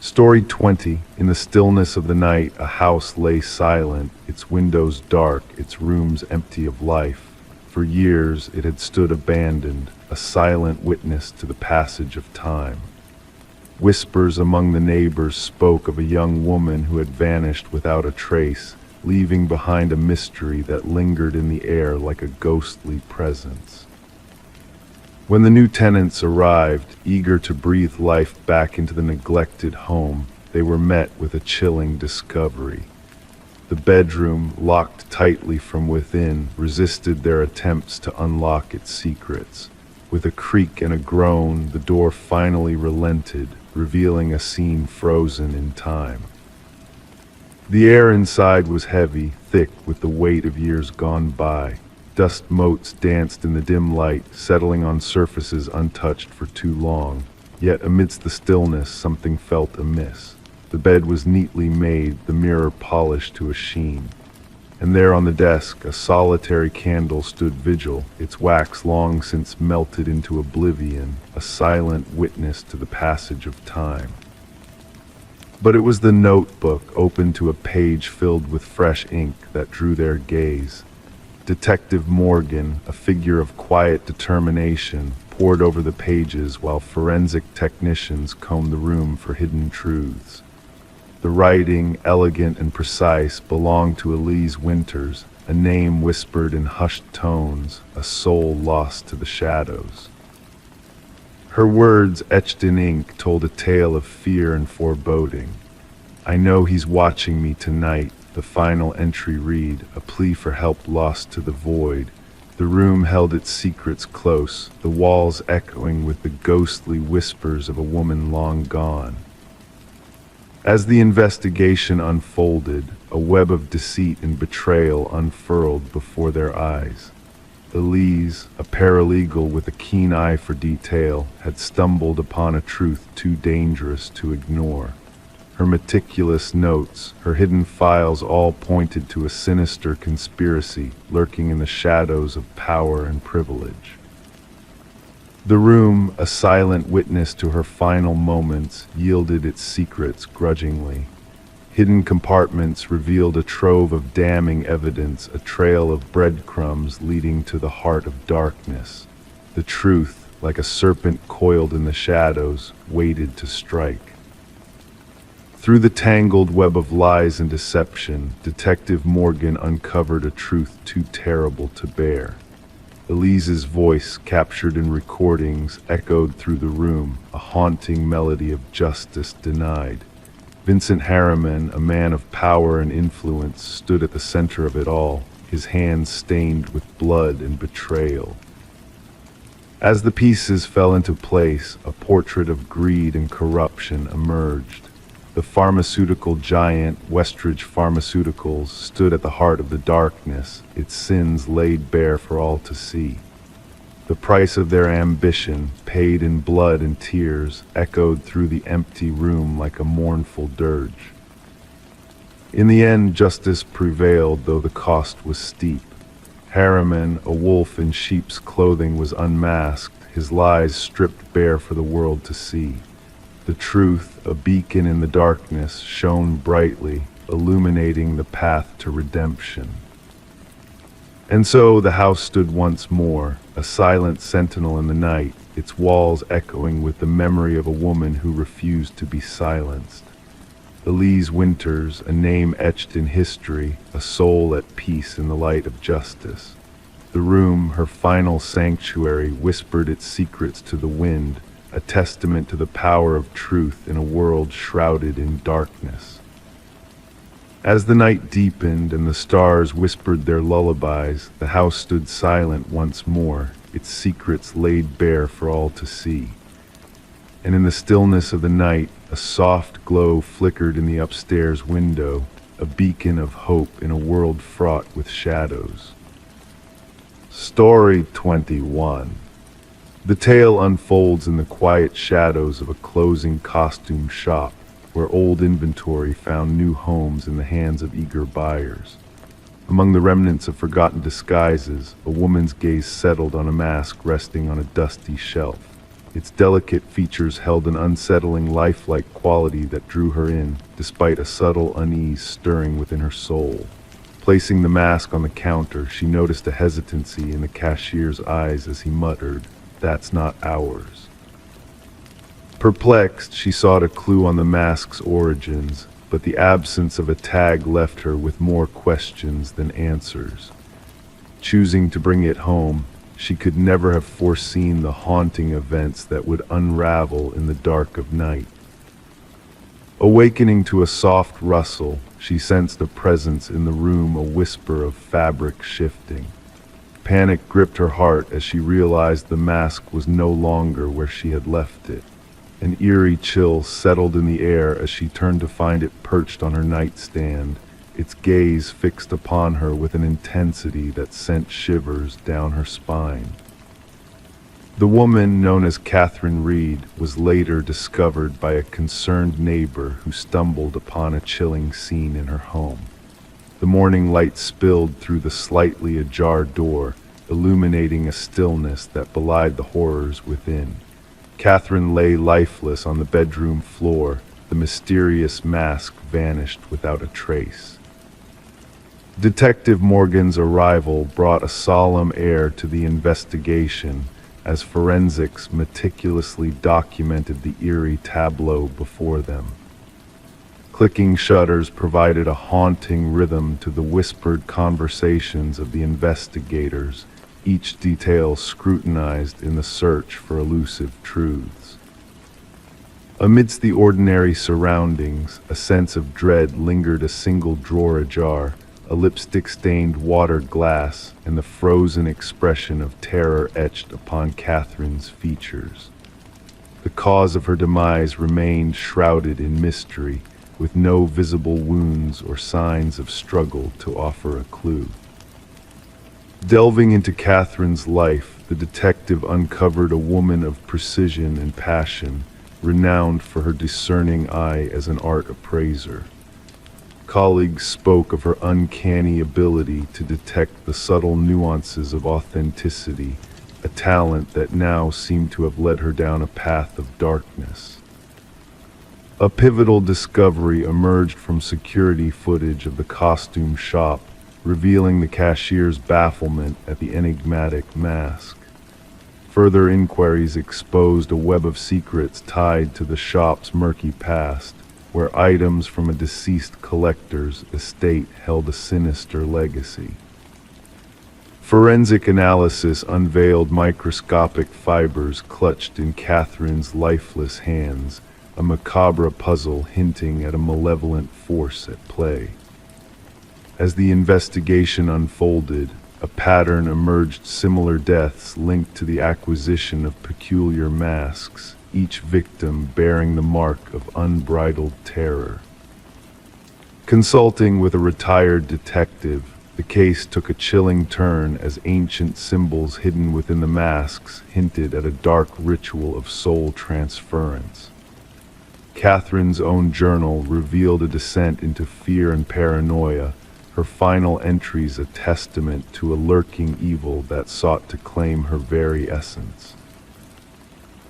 Story 20. In the stillness of the night, a house lay silent, its windows dark, its rooms empty of life. For years it had stood abandoned, a silent witness to the passage of time. Whispers among the neighbors spoke of a young woman who had vanished without a trace, leaving behind a mystery that lingered in the air like a ghostly presence. When the new tenants arrived, eager to breathe life back into the neglected home, they were met with a chilling discovery. The bedroom, locked tightly from within, resisted their attempts to unlock its secrets. With a creak and a groan, the door finally relented, revealing a scene frozen in time. The air inside was heavy, thick with the weight of years gone by. Dust motes danced in the dim light, settling on surfaces untouched for too long. Yet amidst the stillness, something felt amiss. The bed was neatly made, the mirror polished to a sheen. And there on the desk, a solitary candle stood vigil, its wax long since melted into oblivion, a silent witness to the passage of time. But it was the notebook, open to a page filled with fresh ink, that drew their gaze. Detective Morgan, a figure of quiet determination, pored over the pages while forensic technicians combed the room for hidden truths. The writing, elegant and precise, belonged to Elise Winters, a name whispered in hushed tones, a soul lost to the shadows. Her words, etched in ink, told a tale of fear and foreboding. "I know he's watching me tonight," the final entry read, a plea for help lost to the void. The room held its secrets close, the walls echoing with the ghostly whispers of a woman long gone. As the investigation unfolded, a web of deceit and betrayal unfurled before their eyes. Elise, a paralegal with a keen eye for detail, had stumbled upon a truth too dangerous to ignore. Her meticulous notes, her hidden files all pointed to a sinister conspiracy lurking in the shadows of power and privilege. The room, a silent witness to her final moments, yielded its secrets grudgingly. Hidden compartments revealed a trove of damning evidence, a trail of breadcrumbs leading to the heart of darkness. The truth, like a serpent coiled in the shadows, waited to strike. Through the tangled web of lies and deception, Detective Morgan uncovered a truth too terrible to bear. Elise's voice, captured in recordings, echoed through the room, a haunting melody of justice denied. Vincent Harriman, a man of power and influence, stood at the center of it all, his hands stained with blood and betrayal. As the pieces fell into place, a portrait of greed and corruption emerged. The pharmaceutical giant, Westridge Pharmaceuticals, stood at the heart of the darkness, its sins laid bare for all to see. The price of their ambition, paid in blood and tears, echoed through the empty room like a mournful dirge. In the end, justice prevailed, though the cost was steep. Harriman, a wolf in sheep's clothing, was unmasked, his lies stripped bare for the world to see. The truth, a beacon in the darkness, shone brightly, illuminating the path to redemption. And so the house stood once more, a silent sentinel in the night, its walls echoing with the memory of a woman who refused to be silenced. Elise Winters, a name etched in history, a soul at peace in the light of justice. The room, her final sanctuary, whispered its secrets to the wind, a testament to the power of truth in a world shrouded in darkness. As the night deepened and the stars whispered their lullabies, the house stood silent once more, its secrets laid bare for all to see. And in the stillness of the night, a soft glow flickered in the upstairs window, a beacon of hope in a world fraught with shadows. Story 21. The tale unfolds in the quiet shadows of a closing costume shop, where old inventory found new homes in the hands of eager buyers. Among the remnants of forgotten disguises, a woman's gaze settled on a mask resting on a dusty shelf. Its delicate features held an unsettling, lifelike quality that drew her in, despite a subtle unease stirring within her soul. Placing the mask on the counter, she noticed a hesitancy in the cashier's eyes as he muttered, "That's not ours." Perplexed, she sought a clue on the mask's origins, but the absence of a tag left her with more questions than answers. Choosing to bring it home, she could never have foreseen the haunting events that would unravel in the dark of night. Awakening to a soft rustle, she sensed a presence in the room, a whisper of fabric shifting. Panic gripped her heart as she realized the mask was no longer where she had left it. An eerie chill settled in the air as she turned to find it perched on her nightstand, its gaze fixed upon her with an intensity that sent shivers down her spine. The woman, known as Catherine Reed, was later discovered by a concerned neighbor who stumbled upon a chilling scene in her home. The morning light spilled through the slightly ajar door, illuminating a stillness that belied the horrors within. Catherine lay lifeless on the bedroom floor, the mysterious mask vanished without a trace. Detective Morgan's arrival brought a solemn air to the investigation as forensics meticulously documented the eerie tableau before them. Clicking shutters provided a haunting rhythm to the whispered conversations of the investigators, each detail scrutinized in the search for elusive truths. Amidst the ordinary surroundings, a sense of dread lingered, a single drawer ajar, a lipstick-stained water glass, and the frozen expression of terror etched upon Catherine's features. The cause of her demise remained shrouded in mystery, with no visible wounds or signs of struggle to offer a clue. Delving into Catherine's life, the detective uncovered a woman of precision and passion, renowned for her discerning eye as an art appraiser. Colleagues spoke of her uncanny ability to detect the subtle nuances of authenticity, a talent that now seemed to have led her down a path of darkness. A pivotal discovery emerged from security footage of the costume shop, revealing the cashier's bafflement at the enigmatic mask. Further inquiries exposed a web of secrets tied to the shop's murky past, where items from a deceased collector's estate held a sinister legacy. Forensic analysis unveiled microscopic fibers clutched in Catherine's lifeless hands, a macabre puzzle hinting at a malevolent force at play. As the investigation unfolded, a pattern emerged: similar deaths linked to the acquisition of peculiar masks, each victim bearing the mark of unbridled terror. Consulting with a retired detective, the case took a chilling turn as ancient symbols hidden within the masks hinted at a dark ritual of soul transference. Catherine's own journal revealed a descent into fear and paranoia, her final entries a testament to a lurking evil that sought to claim her very essence.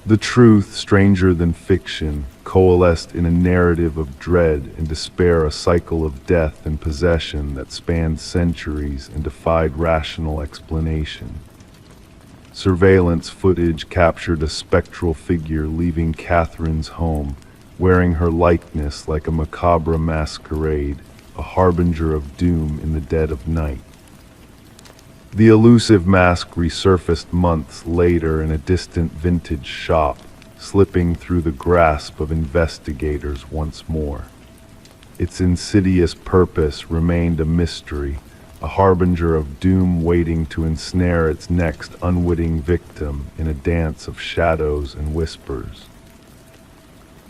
The truth, stranger than fiction, coalesced in a narrative of dread and despair, a cycle of death and possession that spanned centuries and defied rational explanation. Surveillance footage captured a spectral figure leaving Catherine's home, wearing her likeness like a macabre masquerade, a harbinger of doom in the dead of night. The elusive mask resurfaced months later in a distant vintage shop, slipping through the grasp of investigators once more. Its insidious purpose remained a mystery, a harbinger of doom waiting to ensnare its next unwitting victim in a dance of shadows and whispers.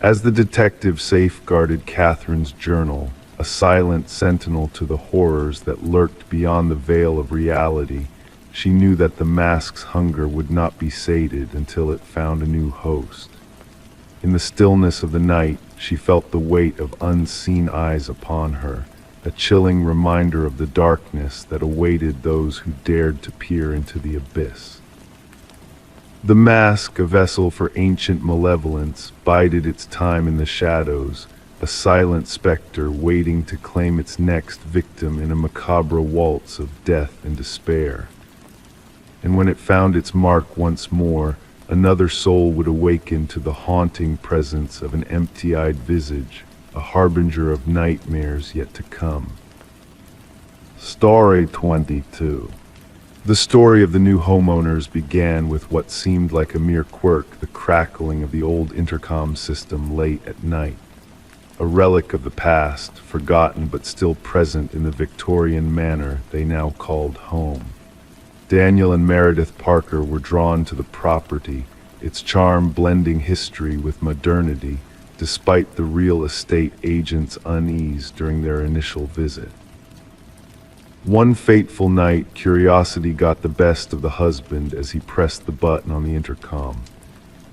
As the detective safeguarded Catherine's journal, a silent sentinel to the horrors that lurked beyond the veil of reality, she knew that the mask's hunger would not be sated until it found a new host. In the stillness of the night, she felt the weight of unseen eyes upon her, a chilling reminder of the darkness that awaited those who dared to peer into the abyss. The mask, a vessel for ancient malevolence, bided its time in the shadows, a silent specter waiting to claim its next victim in a macabre waltz of death and despair. And when it found its mark once more, another soul would awaken to the haunting presence of an empty-eyed visage, a harbinger of nightmares yet to come. Story 22. The story of the new homeowners began with what seemed like a mere quirk: the crackling of the old intercom system late at night. A relic of the past, forgotten but still present in the Victorian manor they now called home. Daniel and Meredith Parker were drawn to the property, its charm blending history with modernity, despite the real estate agent's unease during their initial visit. One fateful night, curiosity got the best of the husband as he pressed the button on the intercom.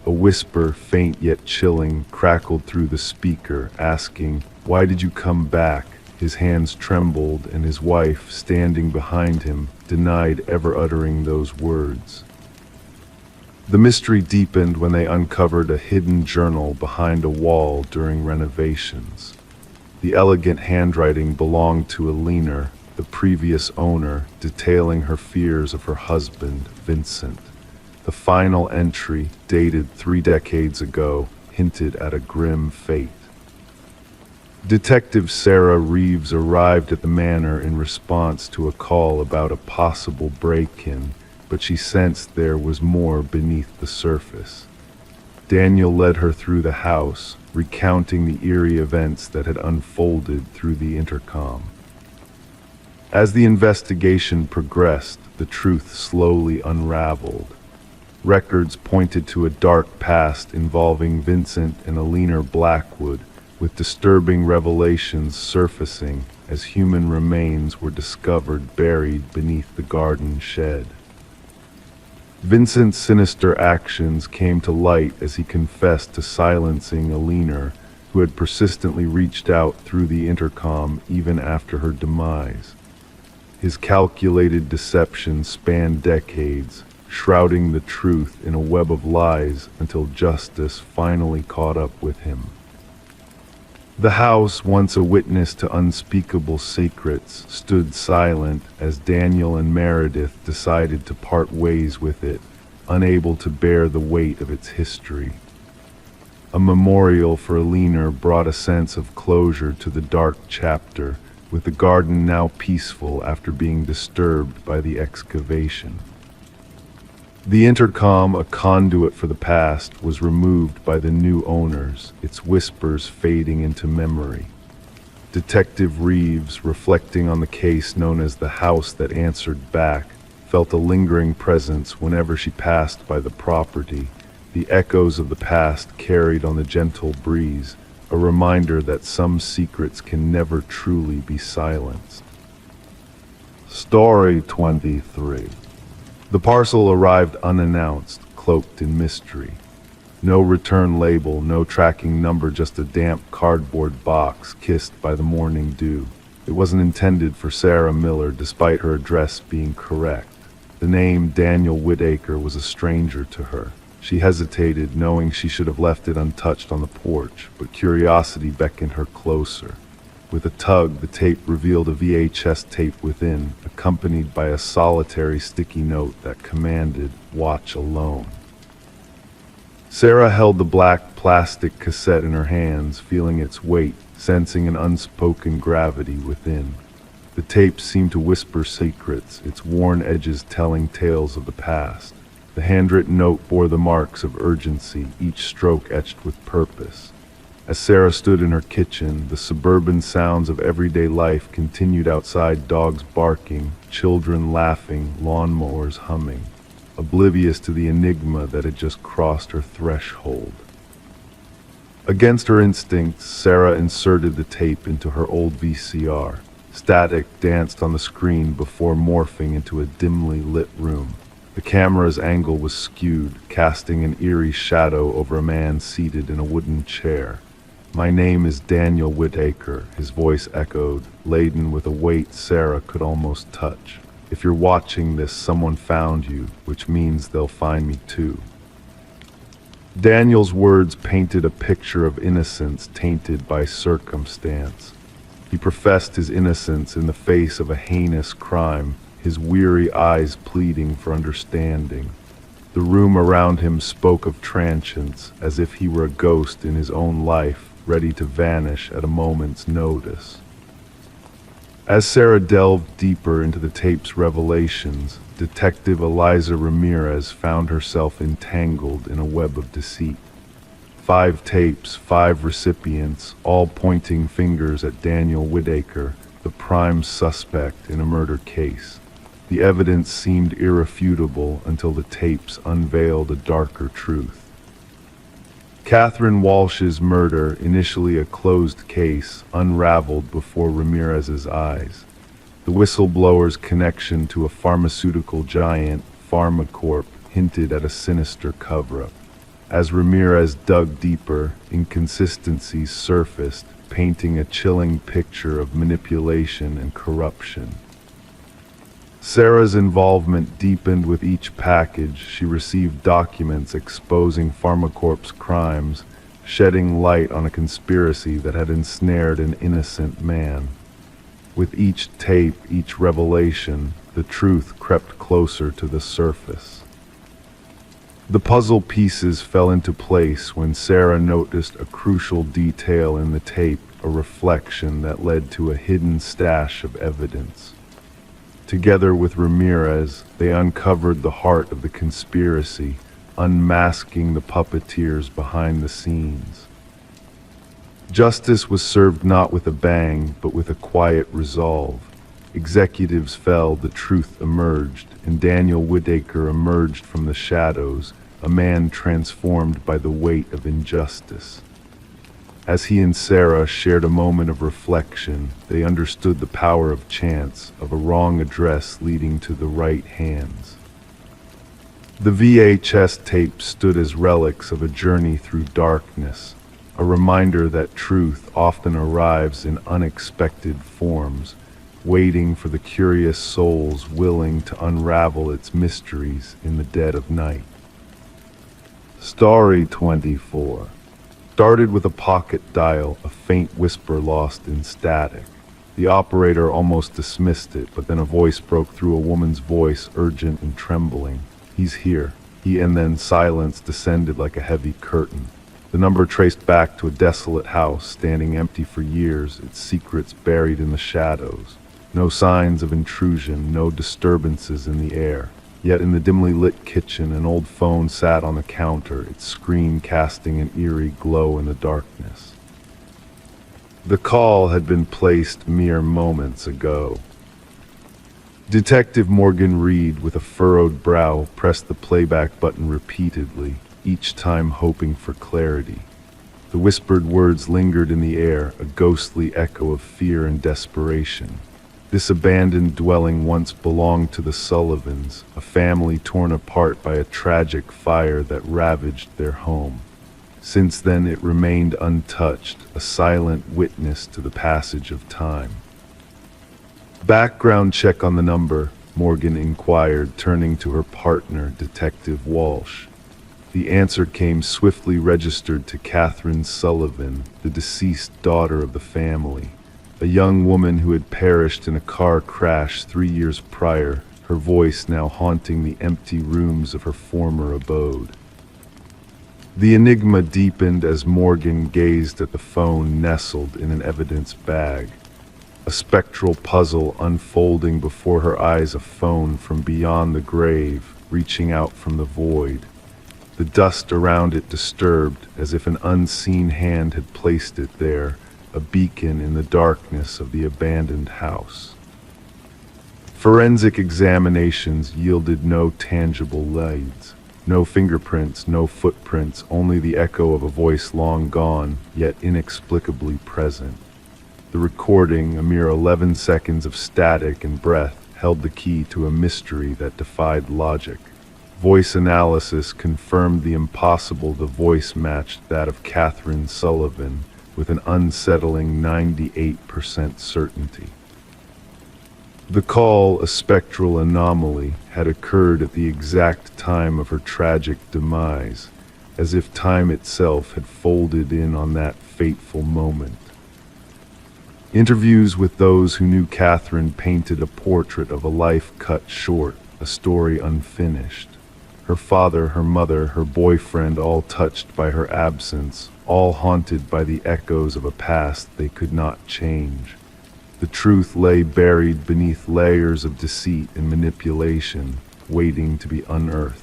A whisper, faint yet chilling, crackled through the speaker, asking, "Why did you come back?" His hands trembled, and his wife, standing behind him, denied ever uttering those words. The mystery deepened when they uncovered a hidden journal behind a wall during renovations. The elegant handwriting belonged to Alina, the previous owner, detailing her fears of her husband, Vincent. The final entry, dated 3 decades ago, hinted at a grim fate. Detective Sarah Reeves arrived at the manor in response to a call about a possible break-in, but she sensed there was more beneath the surface. Daniel led her through the house, recounting the eerie events that had unfolded through the intercom. As the investigation progressed, the truth slowly unraveled. Records pointed to a dark past involving Vincent and Alina Blackwood, with disturbing revelations surfacing as human remains were discovered buried beneath the garden shed. Vincent's sinister actions came to light as he confessed to silencing Alina, who had persistently reached out through the intercom even after her demise. His calculated deception spanned decades, shrouding the truth in a web of lies until justice finally caught up with him. The house, once a witness to unspeakable secrets, stood silent as Daniel and Meredith decided to part ways with it, unable to bear the weight of its history. A memorial for Alina brought a sense of closure to the dark chapter, with the garden now peaceful after being disturbed by the excavation. The intercom, a conduit for the past, was removed by the new owners, its whispers fading into memory. Detective Reeves, reflecting on the case known as the house that answered back, felt a lingering presence whenever she passed by the property, the echoes of the past carried on the gentle breeze, a reminder that some secrets can never truly be silenced. Story 23. The parcel arrived unannounced, cloaked in mystery. No return label, no tracking number, just a damp cardboard box kissed by the morning dew. It wasn't intended for Sarah Miller, despite her address being correct. The name Daniel Whitaker was a stranger to her. She hesitated, knowing she should have left it untouched on the porch, but curiosity beckoned her closer. With a tug, the tape revealed a VHS tape within, accompanied by a solitary sticky note that commanded, "Watch alone." Sarah held the black plastic cassette in her hands, feeling its weight, sensing an unspoken gravity within. The tape seemed to whisper secrets, its worn edges telling tales of the past. The handwritten note bore the marks of urgency, each stroke etched with purpose. As Sarah stood in her kitchen, the suburban sounds of everyday life continued outside, dogs barking, children laughing, lawnmowers humming, oblivious to the enigma that had just crossed her threshold. Against her instincts, Sarah inserted the tape into her old VCR. Static danced on the screen before morphing into a dimly lit room. The camera's angle was skewed, casting an eerie shadow over a man seated in a wooden chair. "My name is Daniel Whitaker," his voice echoed, laden with a weight Sarah could almost touch. "If you're watching this, someone found you, which means they'll find me too." Daniel's words painted a picture of innocence tainted by circumstance. He professed his innocence in the face of a heinous crime, his weary eyes pleading for understanding. The room around him spoke of transience, as if he were a ghost in his own life, ready to vanish at a moment's notice. As Sarah delved deeper into the tape's revelations, Detective Eliza Ramirez found herself entangled in a web of deceit. 5 tapes, 5 recipients, all pointing fingers at Daniel Whitaker, the prime suspect in a murder case. The evidence seemed irrefutable until the tapes unveiled a darker truth. Catherine Walsh's murder, initially a closed case, unraveled before Ramirez's eyes. The whistleblower's connection to a pharmaceutical giant, PharmaCorp, hinted at a sinister cover-up. As Ramirez dug deeper, inconsistencies surfaced, painting a chilling picture of manipulation and corruption. Sarah's involvement deepened with each package. She received documents exposing PharmaCorp's crimes, shedding light on a conspiracy that had ensnared an innocent man. With each tape, each revelation, the truth crept closer to the surface. The puzzle pieces fell into place when Sarah noticed a crucial detail in the tape, a reflection that led to a hidden stash of evidence. Together with Ramirez, they uncovered the heart of the conspiracy, unmasking the puppeteers behind the scenes. Justice was served not with a bang, but with a quiet resolve. Executives fell, the truth emerged, and Daniel Whitaker emerged from the shadows, a man transformed by the weight of injustice. As he and Sarah shared a moment of reflection, they understood the power of chance, of a wrong address leading to the right hands. The VHS tapes stood as relics of a journey through darkness, a reminder that truth often arrives in unexpected forms, waiting for the curious souls willing to unravel its mysteries in the dead of night. Story 24 started with a pocket dial, a faint whisper lost in static. The operator almost dismissed it, but then a voice broke through, a woman's voice, urgent and trembling. "He's here." And then silence descended like a heavy curtain. The number traced back to a desolate house, standing empty for years, its secrets buried in the shadows. No signs of intrusion, no disturbances in the air. Yet in the dimly lit kitchen, an old phone sat on the counter, its screen casting an eerie glow in the darkness. The call had been placed mere moments ago. Detective Morgan Reed, with a furrowed brow, pressed the playback button repeatedly, each time hoping for clarity. The whispered words lingered in the air, a ghostly echo of fear and desperation. This abandoned dwelling once belonged to the Sullivans, a family torn apart by a tragic fire that ravaged their home. Since then it remained untouched, a silent witness to the passage of time. "Background check on the number," Morgan inquired, turning to her partner, Detective Walsh. The answer came swiftly, registered to Catherine Sullivan, the deceased daughter of the family. A young woman who had perished in a car crash 3 years prior, her voice now haunting the empty rooms of her former abode. The enigma deepened as Morgan gazed at the phone nestled in an evidence bag. A spectral puzzle unfolding before her eyes, a phone from beyond the grave, reaching out from the void. The dust around it disturbed, as if an unseen hand had placed it there, a beacon in the darkness of the abandoned house. Forensic examinations yielded no tangible leads. No fingerprints, no footprints, only the echo of a voice long gone, yet inexplicably present. The recording, a mere 11 seconds of static and breath, held the key to a mystery that defied logic. Voice analysis confirmed the impossible. The voice matched that of Catherine Sullivan with an unsettling 98% certainty. The call, a spectral anomaly, had occurred at the exact time of her tragic demise, as if time itself had folded in on that fateful moment. Interviews with those who knew Catherine painted a portrait of a life cut short, a story unfinished. Her father, her mother, her boyfriend, all touched by her absence, all haunted by the echoes of a past they could not change. The truth lay buried beneath layers of deceit and manipulation, waiting to be unearthed.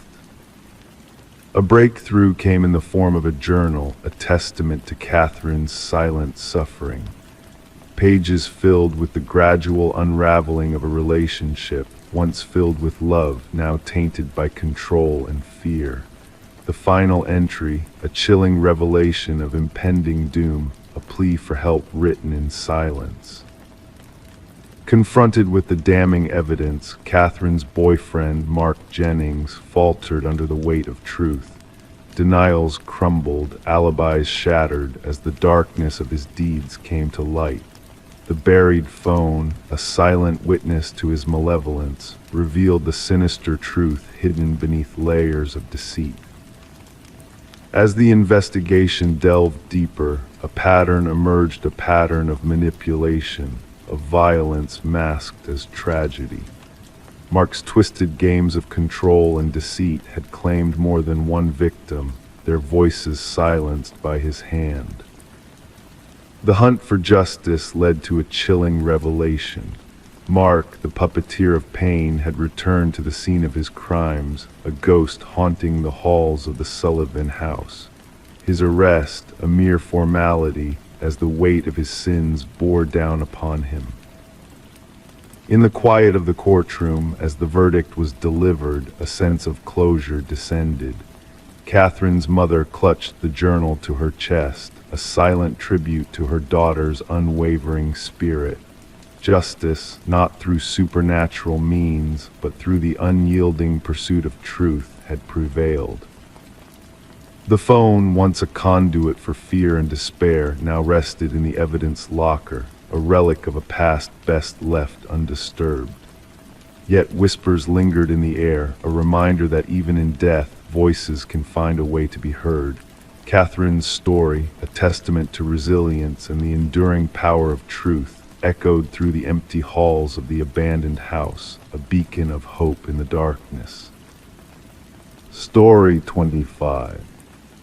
A breakthrough came in the form of a journal, a testament to Catherine's silent suffering. Pages filled with the gradual unraveling of a relationship, once filled with love, now tainted by control and fear. The final entry, a chilling revelation of impending doom, a plea for help written in silence. Confronted with the damning evidence, Catherine's boyfriend, Mark Jennings, faltered under the weight of truth. Denials crumbled, alibis shattered as the darkness of his deeds came to light. The buried phone, a silent witness to his malevolence, revealed the sinister truth hidden beneath layers of deceit. As the investigation delved deeper, a pattern emerged, a pattern of manipulation, of violence masked as tragedy. Mark's twisted games of control and deceit had claimed more than one victim, their voices silenced by his hand. The hunt for justice led to a chilling revelation. Mark, the puppeteer of pain, had returned to the scene of his crimes, a ghost haunting the halls of the Sullivan house. His arrest, a mere formality, as the weight of his sins bore down upon him. In the quiet of the courtroom, as the verdict was delivered, a sense of closure descended. Catherine's mother clutched the journal to her chest, a silent tribute to her daughter's unwavering spirit. Justice, not through supernatural means, but through the unyielding pursuit of truth, had prevailed. The phone, once a conduit for fear and despair, now rested in the evidence locker, a relic of a past best left undisturbed. Yet whispers lingered in the air, a reminder that even in death, voices can find a way to be heard. Catherine's story, a testament to resilience and the enduring power of truth, echoed through the empty halls of the abandoned house, a beacon of hope in the darkness. Story 25.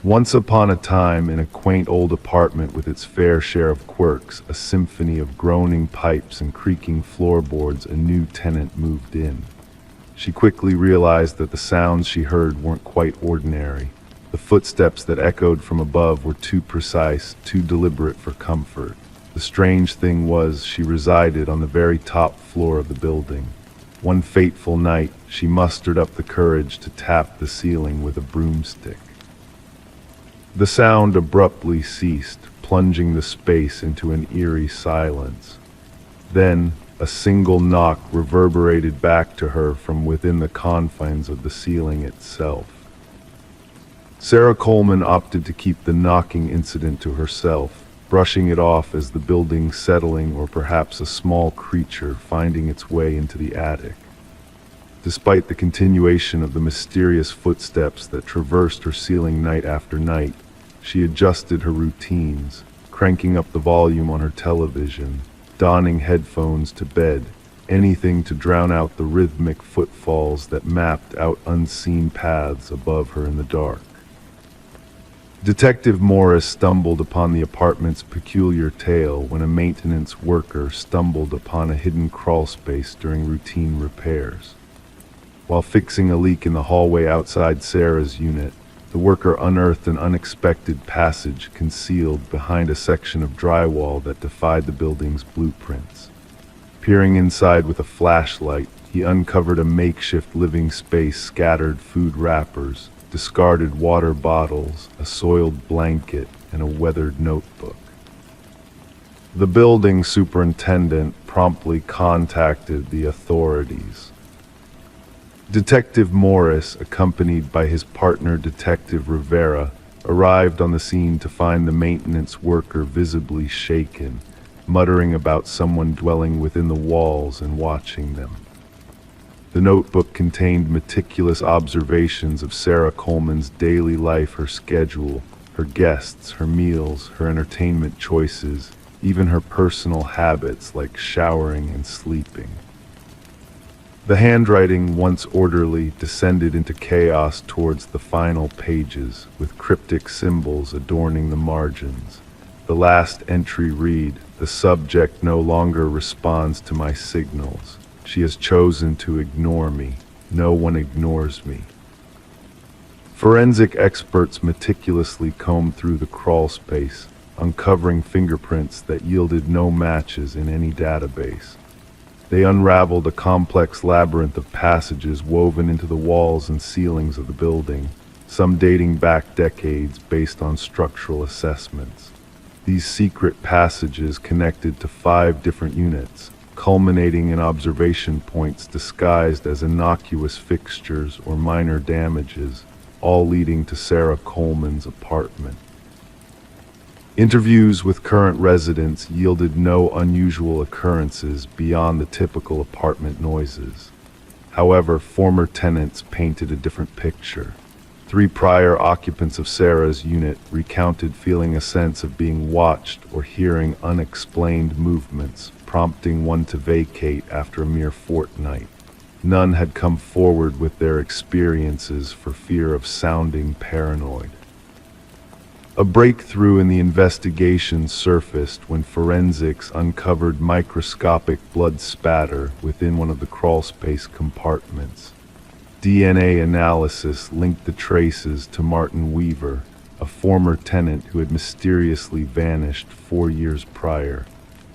Once upon a time, in a quaint old apartment with its fair share of quirks, a symphony of groaning pipes and creaking floorboards, a new tenant moved in. She quickly realized that the sounds she heard weren't quite ordinary. The footsteps that echoed from above were too precise, too deliberate for comfort. The strange thing was, she resided on the very top floor of the building. One fateful night, she mustered up the courage to tap the ceiling with a broomstick. The sound abruptly ceased, plunging the space into an eerie silence. Then, a single knock reverberated back to her from within the confines of the ceiling itself. Sarah Coleman opted to keep the knocking incident to herself, brushing it off as the building settling or perhaps a small creature finding its way into the attic. Despite the continuation of the mysterious footsteps that traversed her ceiling night after night, she adjusted her routines, cranking up the volume on her television, donning headphones to bed, anything to drown out the rhythmic footfalls that mapped out unseen paths above her in the dark. Detective Morris stumbled upon the apartment's peculiar tale when a maintenance worker stumbled upon a hidden crawlspace during routine repairs. While fixing a leak in the hallway outside Sarah's unit, the worker unearthed an unexpected passage concealed behind a section of drywall that defied the building's blueprints. Peering inside with a flashlight, he uncovered a makeshift living space, scattered food wrappers, discarded water bottles, a soiled blanket, and a weathered notebook. The building superintendent promptly contacted the authorities. Detective Morris, accompanied by his partner Detective Rivera, arrived on the scene to find the maintenance worker visibly shaken, muttering about someone dwelling within the walls and watching them. The notebook contained meticulous observations of Sarah Coleman's daily life, her schedule, her guests, her meals, her entertainment choices, even her personal habits like showering and sleeping. The handwriting, once orderly, descended into chaos towards the final pages, with cryptic symbols adorning the margins. The last entry read, "The subject no longer responds to my signals. She has chosen to ignore me. No one ignores me." Forensic experts meticulously combed through the crawl space, uncovering fingerprints that yielded no matches in any database. They unraveled a complex labyrinth of passages woven into the walls and ceilings of the building, some dating back decades based on structural assessments. These secret passages connected to 5 different units, culminating in observation points disguised as innocuous fixtures or minor damages, all leading to Sarah Coleman's apartment. Interviews with current residents yielded no unusual occurrences beyond the typical apartment noises. However, former tenants painted a different picture. 3 prior occupants of Sarah's unit recounted feeling a sense of being watched or hearing unexplained movements, prompting one to vacate after a mere fortnight. None had come forward with their experiences for fear of sounding paranoid. A breakthrough in the investigation surfaced when forensics uncovered microscopic blood spatter within one of the crawlspace compartments. DNA analysis linked the traces to Martin Weaver, a former tenant who had mysteriously vanished 4 years prior.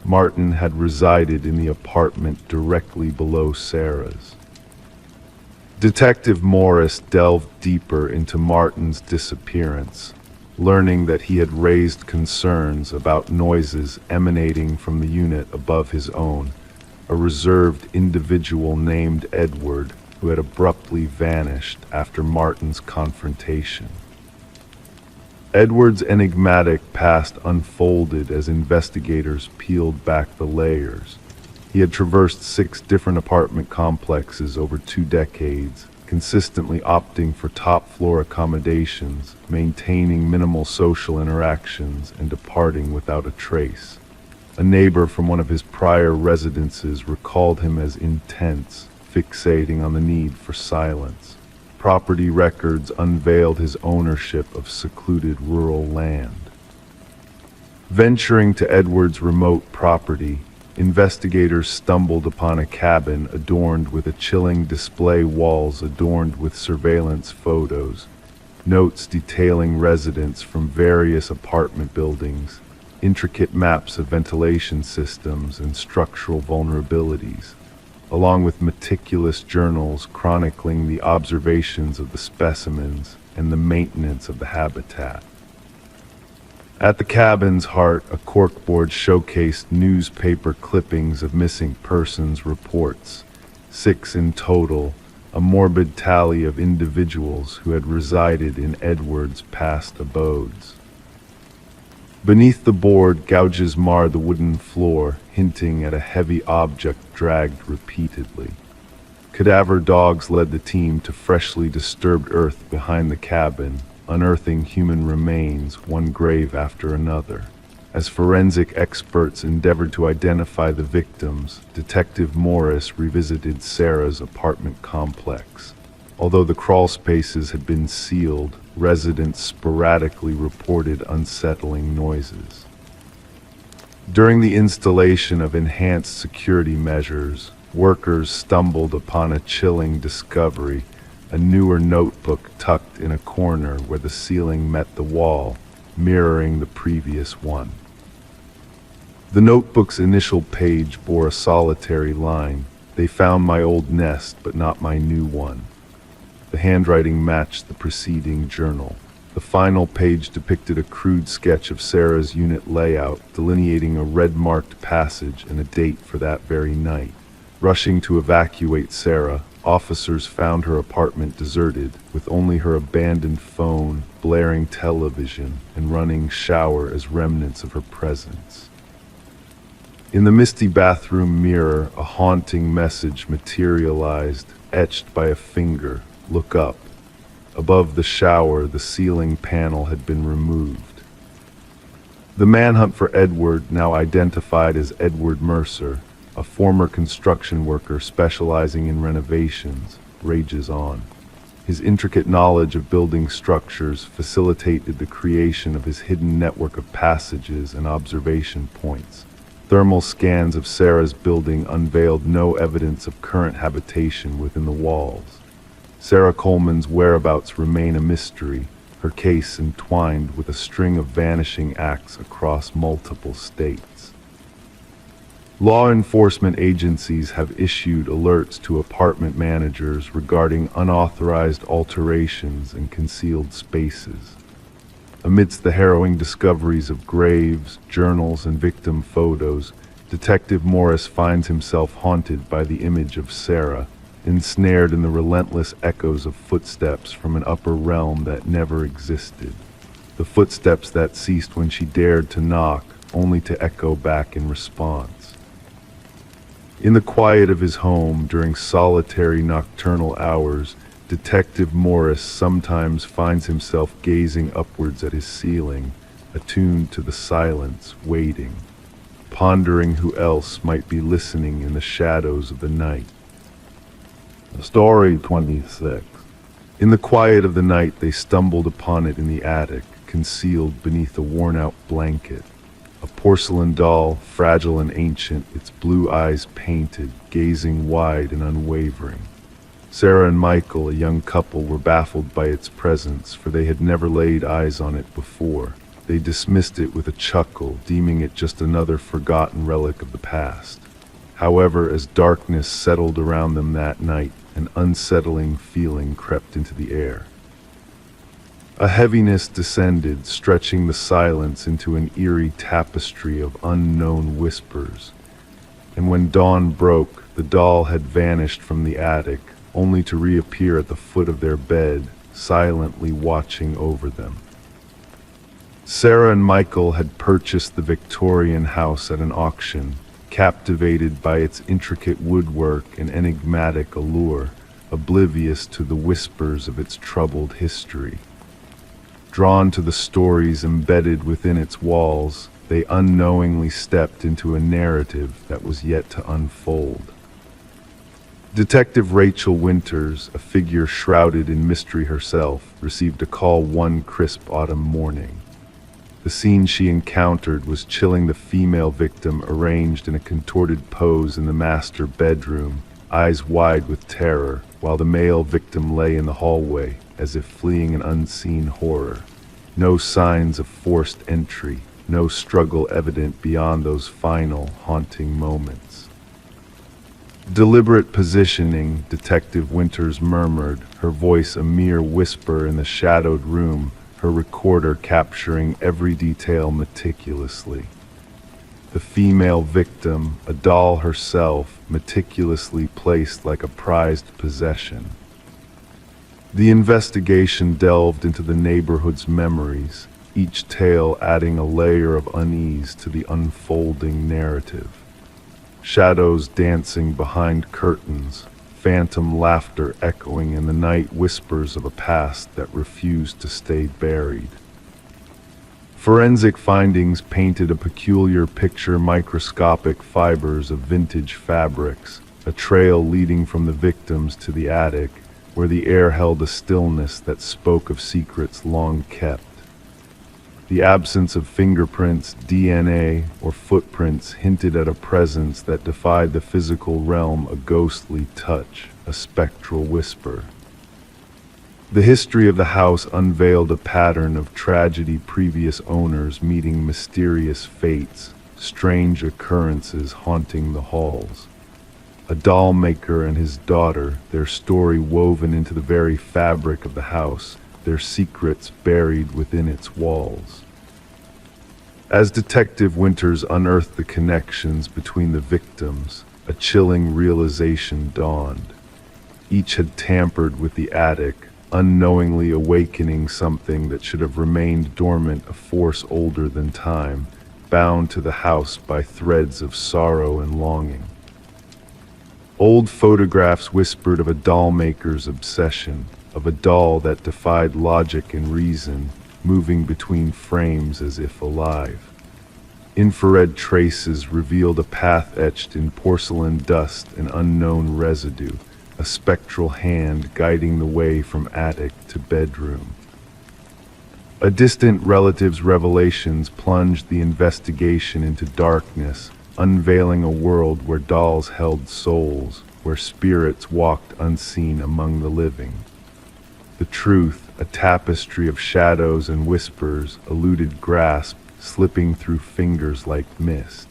Martin had resided in the apartment directly below Sarah's. Detective Morris delved deeper into Martin's disappearance, learning that he had raised concerns about noises emanating from the unit above his own, a reserved individual named Edward who had abruptly vanished after Martin's confrontation. Edward's enigmatic past unfolded as investigators peeled back the layers. He had traversed 6 different apartment complexes over 2 decades, consistently opting for top-floor accommodations, maintaining minimal social interactions, and departing without a trace. A neighbor from one of his prior residences recalled him as intense, fixating on the need for silence. Property records unveiled his ownership of secluded rural land. Venturing to Edward's remote property, investigators stumbled upon a cabin adorned with a chilling display walls adorned with surveillance photos, notes detailing residents from various apartment buildings, intricate maps of ventilation systems and structural vulnerabilities, along with meticulous journals chronicling the observations of the specimens and the maintenance of the habitat. At the cabin's heart, a corkboard showcased newspaper clippings of missing persons reports, 6 in total, a morbid tally of individuals who had resided in Edward's past abodes. Beneath the board, gouges marred the wooden floor, hinting at a heavy object dragged repeatedly. Cadaver dogs led the team to freshly disturbed earth behind the cabin, unearthing human remains, one grave after another. As forensic experts endeavored to identify the victims, Detective Morris revisited Sarah's apartment complex. Although the crawl spaces had been sealed, residents sporadically reported unsettling noises. During the installation of enhanced security measures, workers stumbled upon a chilling discovery: a newer notebook tucked in a corner where the ceiling met the wall, mirroring the previous one. The notebook's initial page bore a solitary line: "They found my old nest, but not my new one." The handwriting matched the preceding journal. The final page depicted a crude sketch of Sarah's unit layout, delineating a red-marked passage and a date for that very night. Rushing to evacuate Sarah, officers found her apartment deserted, with only her abandoned phone, blaring television, and running shower as remnants of her presence. In the misty bathroom mirror, a haunting message materialized, etched by a finger: "Look up." Above the shower, the ceiling panel had been removed. The manhunt for Edward, now identified as Edward Mercer, a former construction worker specializing in renovations, rages on. His intricate knowledge of building structures facilitated the creation of his hidden network of passages and observation points. Thermal scans of Sarah's building unveiled no evidence of current habitation within the walls. Sarah Coleman's whereabouts remain a mystery, her case entwined with a string of vanishing acts across multiple states. Law enforcement agencies have issued alerts to apartment managers regarding unauthorized alterations and concealed spaces. Amidst the harrowing discoveries of graves, journals, and victim photos, Detective Morris finds himself haunted by the image of Sarah, ensnared in the relentless echoes of footsteps from an upper realm that never existed. The footsteps that ceased when she dared to knock, only to echo back in response. In the quiet of his home, during solitary nocturnal hours, Detective Morris sometimes finds himself gazing upwards at his ceiling, attuned to the silence, waiting, pondering who else might be listening in the shadows of the night. Story 26. In the quiet of the night, they stumbled upon it in the attic, concealed beneath a worn-out blanket. A porcelain doll, fragile and ancient, its blue eyes painted, gazing wide and unwavering. Sarah and Michael, a young couple, were baffled by its presence, for they had never laid eyes on it before. They dismissed it with a chuckle, deeming it just another forgotten relic of the past. However, as darkness settled around them that night, an unsettling feeling crept into the air. A heaviness descended, stretching the silence into an eerie tapestry of unknown whispers. And when dawn broke, the doll had vanished from the attic, only to reappear at the foot of their bed, silently watching over them. Sarah and Michael had purchased the Victorian house at an auction, captivated by its intricate woodwork and enigmatic allure, oblivious to the whispers of its troubled history. Drawn to the stories embedded within its walls, they unknowingly stepped into a narrative that was yet to unfold. Detective Rachel Winters, a figure shrouded in mystery herself, received a call one crisp autumn morning. The scene she encountered was chilling. The female victim arranged in a contorted pose in the master bedroom, eyes wide with terror, while the male victim lay in the hallway, as if fleeing an unseen horror. No signs of forced entry, no struggle evident beyond those final, haunting moments. Deliberate positioning, Detective Winters murmured, her voice a mere whisper in the shadowed room, her recorder capturing every detail meticulously. The female victim, a doll herself, meticulously placed like a prized possession. The investigation delved into the neighborhood's memories, each tale adding a layer of unease to the unfolding narrative. Shadows dancing behind curtains, phantom laughter echoing in the night, whispers of a past that refused to stay buried. Forensic findings painted a peculiar picture: microscopic fibers of vintage fabrics, a trail leading from the victims to the attic, where the air held a stillness that spoke of secrets long kept. The absence of fingerprints, DNA, or footprints hinted at a presence that defied the physical realm, a ghostly touch, a spectral whisper. The history of the house unveiled a pattern of tragedy: previous owners meeting mysterious fates, strange occurrences haunting the halls. A doll maker and his daughter, their story woven into the very fabric of the house, their secrets buried within its walls. As Detective Winters unearthed the connections between the victims, a chilling realization dawned. Each had tampered with the attic, unknowingly awakening something that should have remained dormant, a force older than time, bound to the house by threads of sorrow and longing. Old photographs whispered of a doll maker's obsession, of a doll that defied logic and reason, moving between frames as if alive. Infrared traces revealed a path etched in porcelain dust, an unknown residue, a spectral hand guiding the way from attic to bedroom. A distant relative's revelations plunged the investigation into darkness, unveiling a world where dolls held souls, where spirits walked unseen among the living. The truth, a tapestry of shadows and whispers, eluded grasp, slipping through fingers like mist.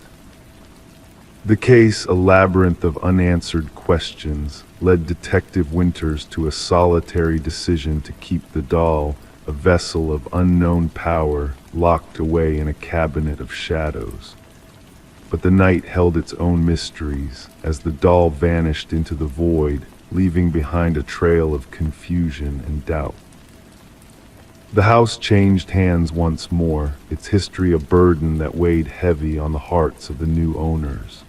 The case, a labyrinth of unanswered questions, led Detective Winters to a solitary decision: to keep the doll, a vessel of unknown power, locked away in a cabinet of shadows. But the night held its own mysteries, as the doll vanished into the void, leaving behind a trail of confusion and doubt. The house changed hands once more, its history a burden that weighed heavy on the hearts of the new owners.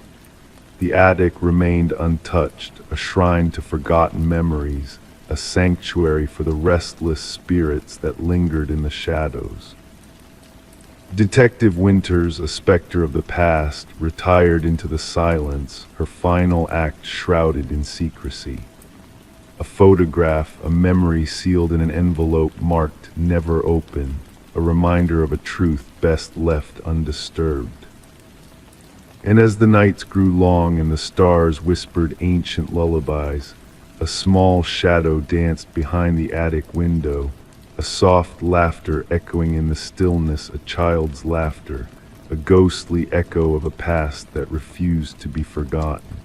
The attic remained untouched, a shrine to forgotten memories, a sanctuary for the restless spirits that lingered in the shadows. Detective Winters, a specter of the past, retired into the silence, her final act shrouded in secrecy. A photograph, a memory sealed in an envelope marked "Never Open," a reminder of a truth best left undisturbed. And as the nights grew long and the stars whispered ancient lullabies, a small shadow danced behind the attic window, a soft laughter echoing in the stillness, a child's laughter, a ghostly echo of a past that refused to be forgotten.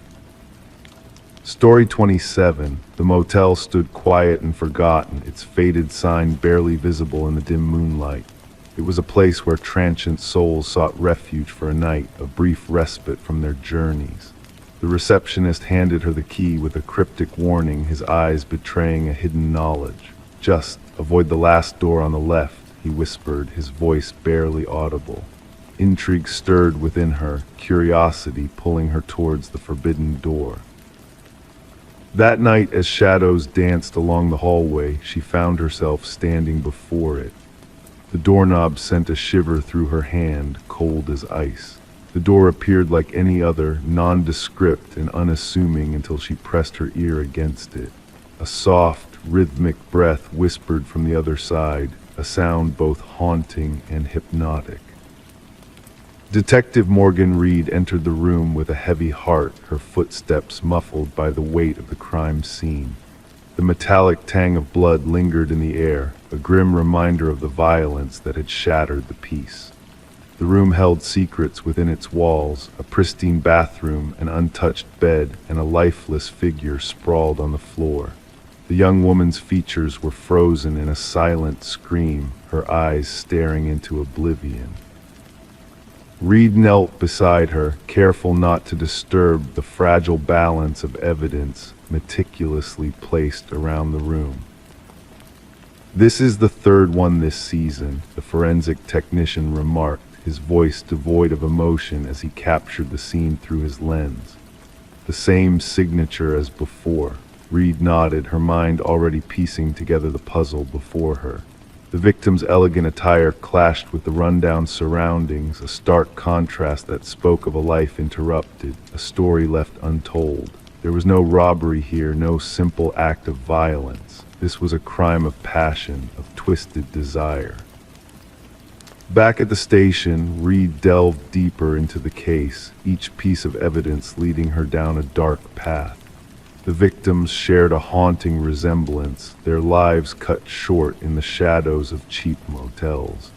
Story 27. The motel stood quiet and forgotten, its faded sign barely visible in the dim moonlight. It was a place where transient souls sought refuge for a night, a brief respite from their journeys. The receptionist handed her the key with a cryptic warning, his eyes betraying a hidden knowledge. Just avoid the last door on the left. he whispered, his voice barely audible. Intrigue stirred within her, curiosity pulling her towards the forbidden door. That night, as shadows danced along the hallway, she found herself standing before it. The doorknob sent a shiver through her hand, cold as ice. The door appeared like any other, nondescript and unassuming until she pressed her ear against it. A soft, rhythmic breath whispered from the other side, a sound both haunting and hypnotic. Detective Morgan Reed entered the room with a heavy heart, her footsteps muffled by the weight of the crime scene. The metallic tang of blood lingered in the air, a grim reminder of the violence that had shattered the peace. The room held secrets within its walls, a pristine bathroom, an untouched bed, and a lifeless figure sprawled on the floor. The young woman's features were frozen in a silent scream, her eyes staring into oblivion. Reed knelt beside her, careful not to disturb the fragile balance of evidence meticulously placed around the room. "This is the third one this season," the forensic technician remarked, his voice devoid of emotion as he captured the scene through his lens. "The same signature as before." Reed nodded, her mind already piecing together the puzzle before her. The victim's elegant attire clashed with the rundown surroundings, a stark contrast that spoke of a life interrupted, a story left untold. There was no robbery here, no simple act of violence. This was a crime of passion, of twisted desire. Back at the station, Reed delved deeper into the case, each piece of evidence leading her down a dark path. The victims shared a haunting resemblance, their lives cut short in the shadows of cheap motels.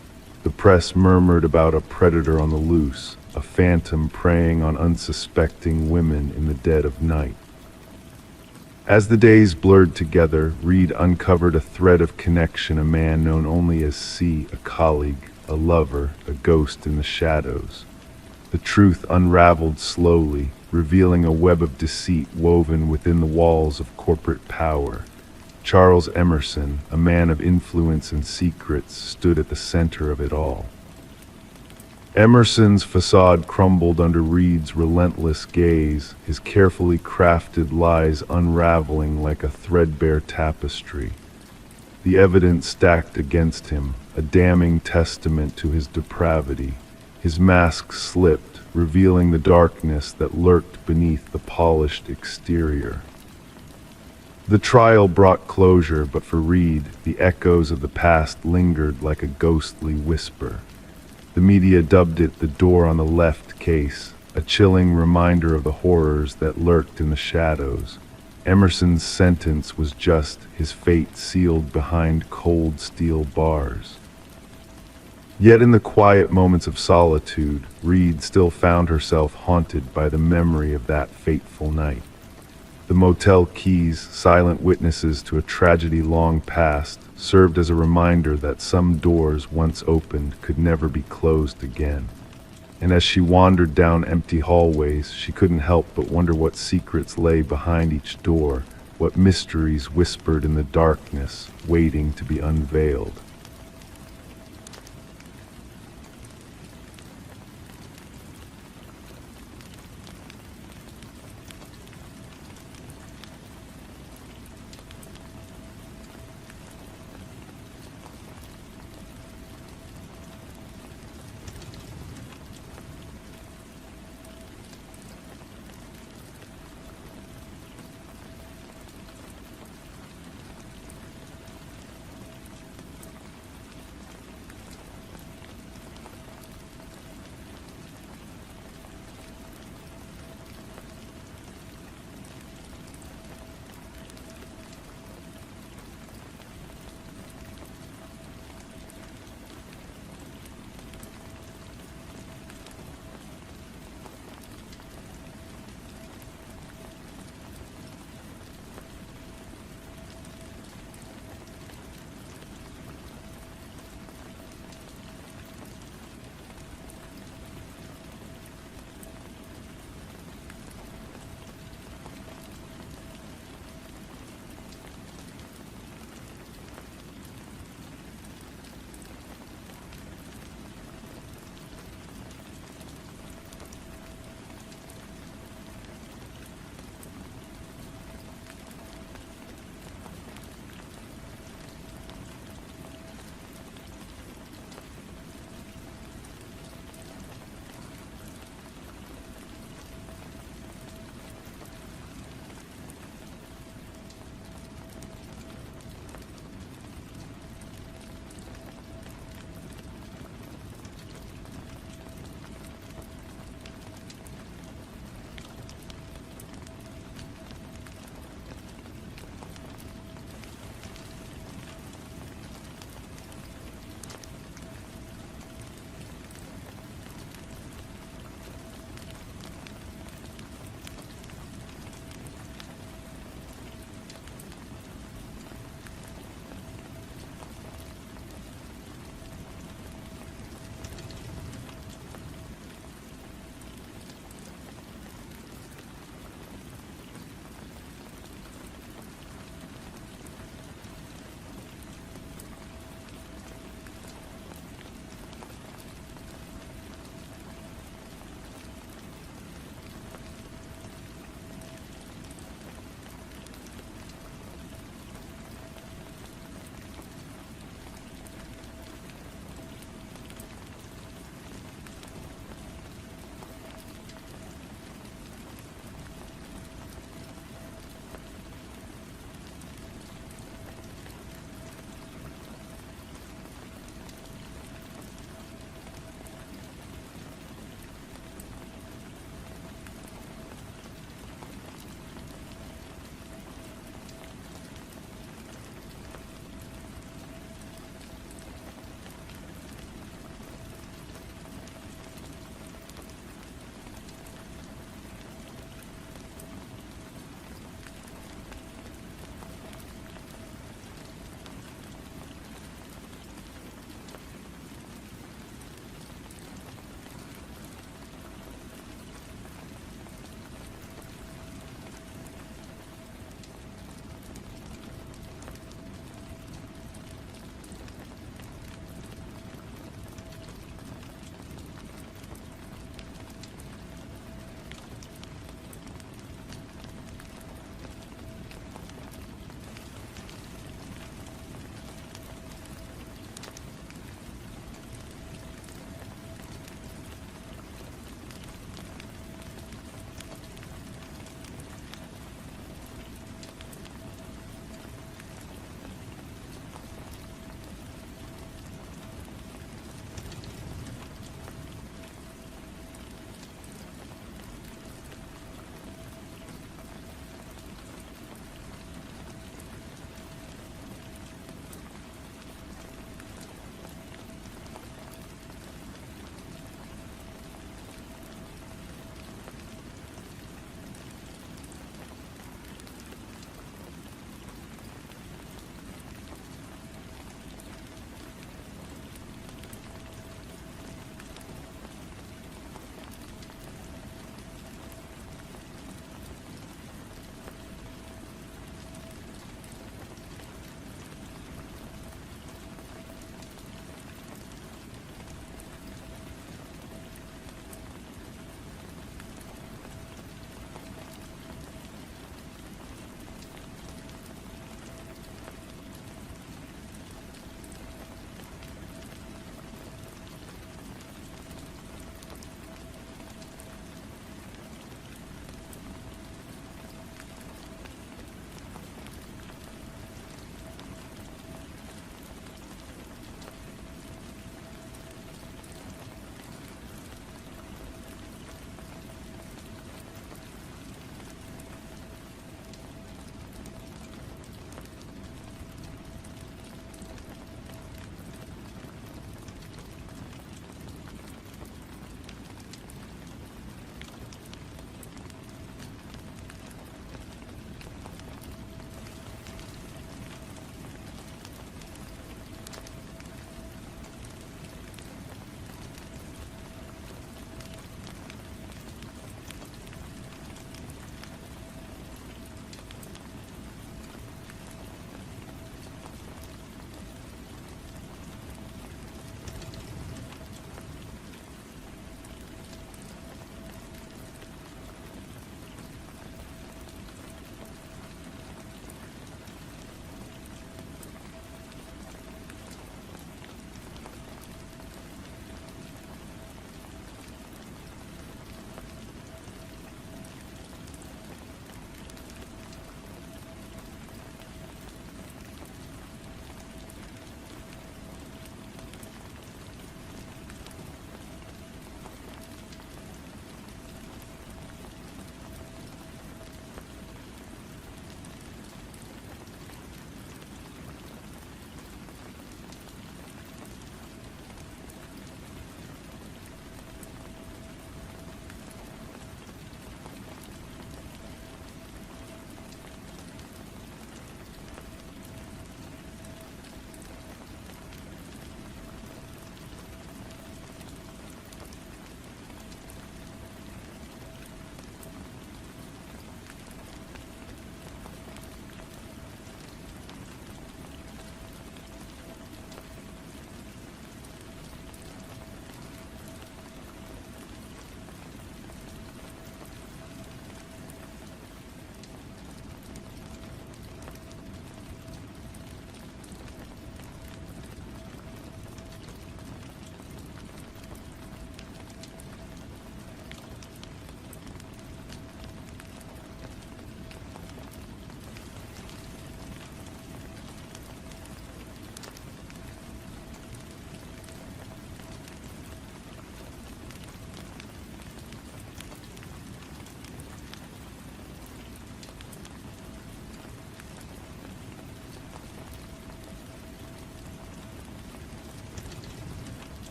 The press murmured about a predator on the loose, a phantom preying on unsuspecting women in the dead of night. As the days blurred together, Reed uncovered a thread of connection, a man known only as C, a colleague, a lover, a ghost in the shadows. The truth unraveled slowly, revealing a web of deceit woven within the walls of corporate power. Charles Emerson, a man of influence and secrets, stood at the center of it all. Emerson's facade crumbled under Reed's relentless gaze, his carefully crafted lies unraveling like a threadbare tapestry. The evidence stacked against him, a damning testament to his depravity. His mask slipped, revealing the darkness that lurked beneath the polished exterior. The trial brought closure, but for Reed, the echoes of the past lingered like a ghostly whisper. The media dubbed it the door on the left case, a chilling reminder of the horrors that lurked in the shadows. Emerson's sentence was just, his fate sealed behind cold steel bars. Yet in the quiet moments of solitude, Reed still found herself haunted by the memory of that fateful night. The motel keys, silent witnesses to a tragedy long past, served as a reminder that some doors once opened could never be closed again. And as she wandered down empty hallways, she couldn't help but wonder what secrets lay behind each door, what mysteries whispered in the darkness, waiting to be unveiled.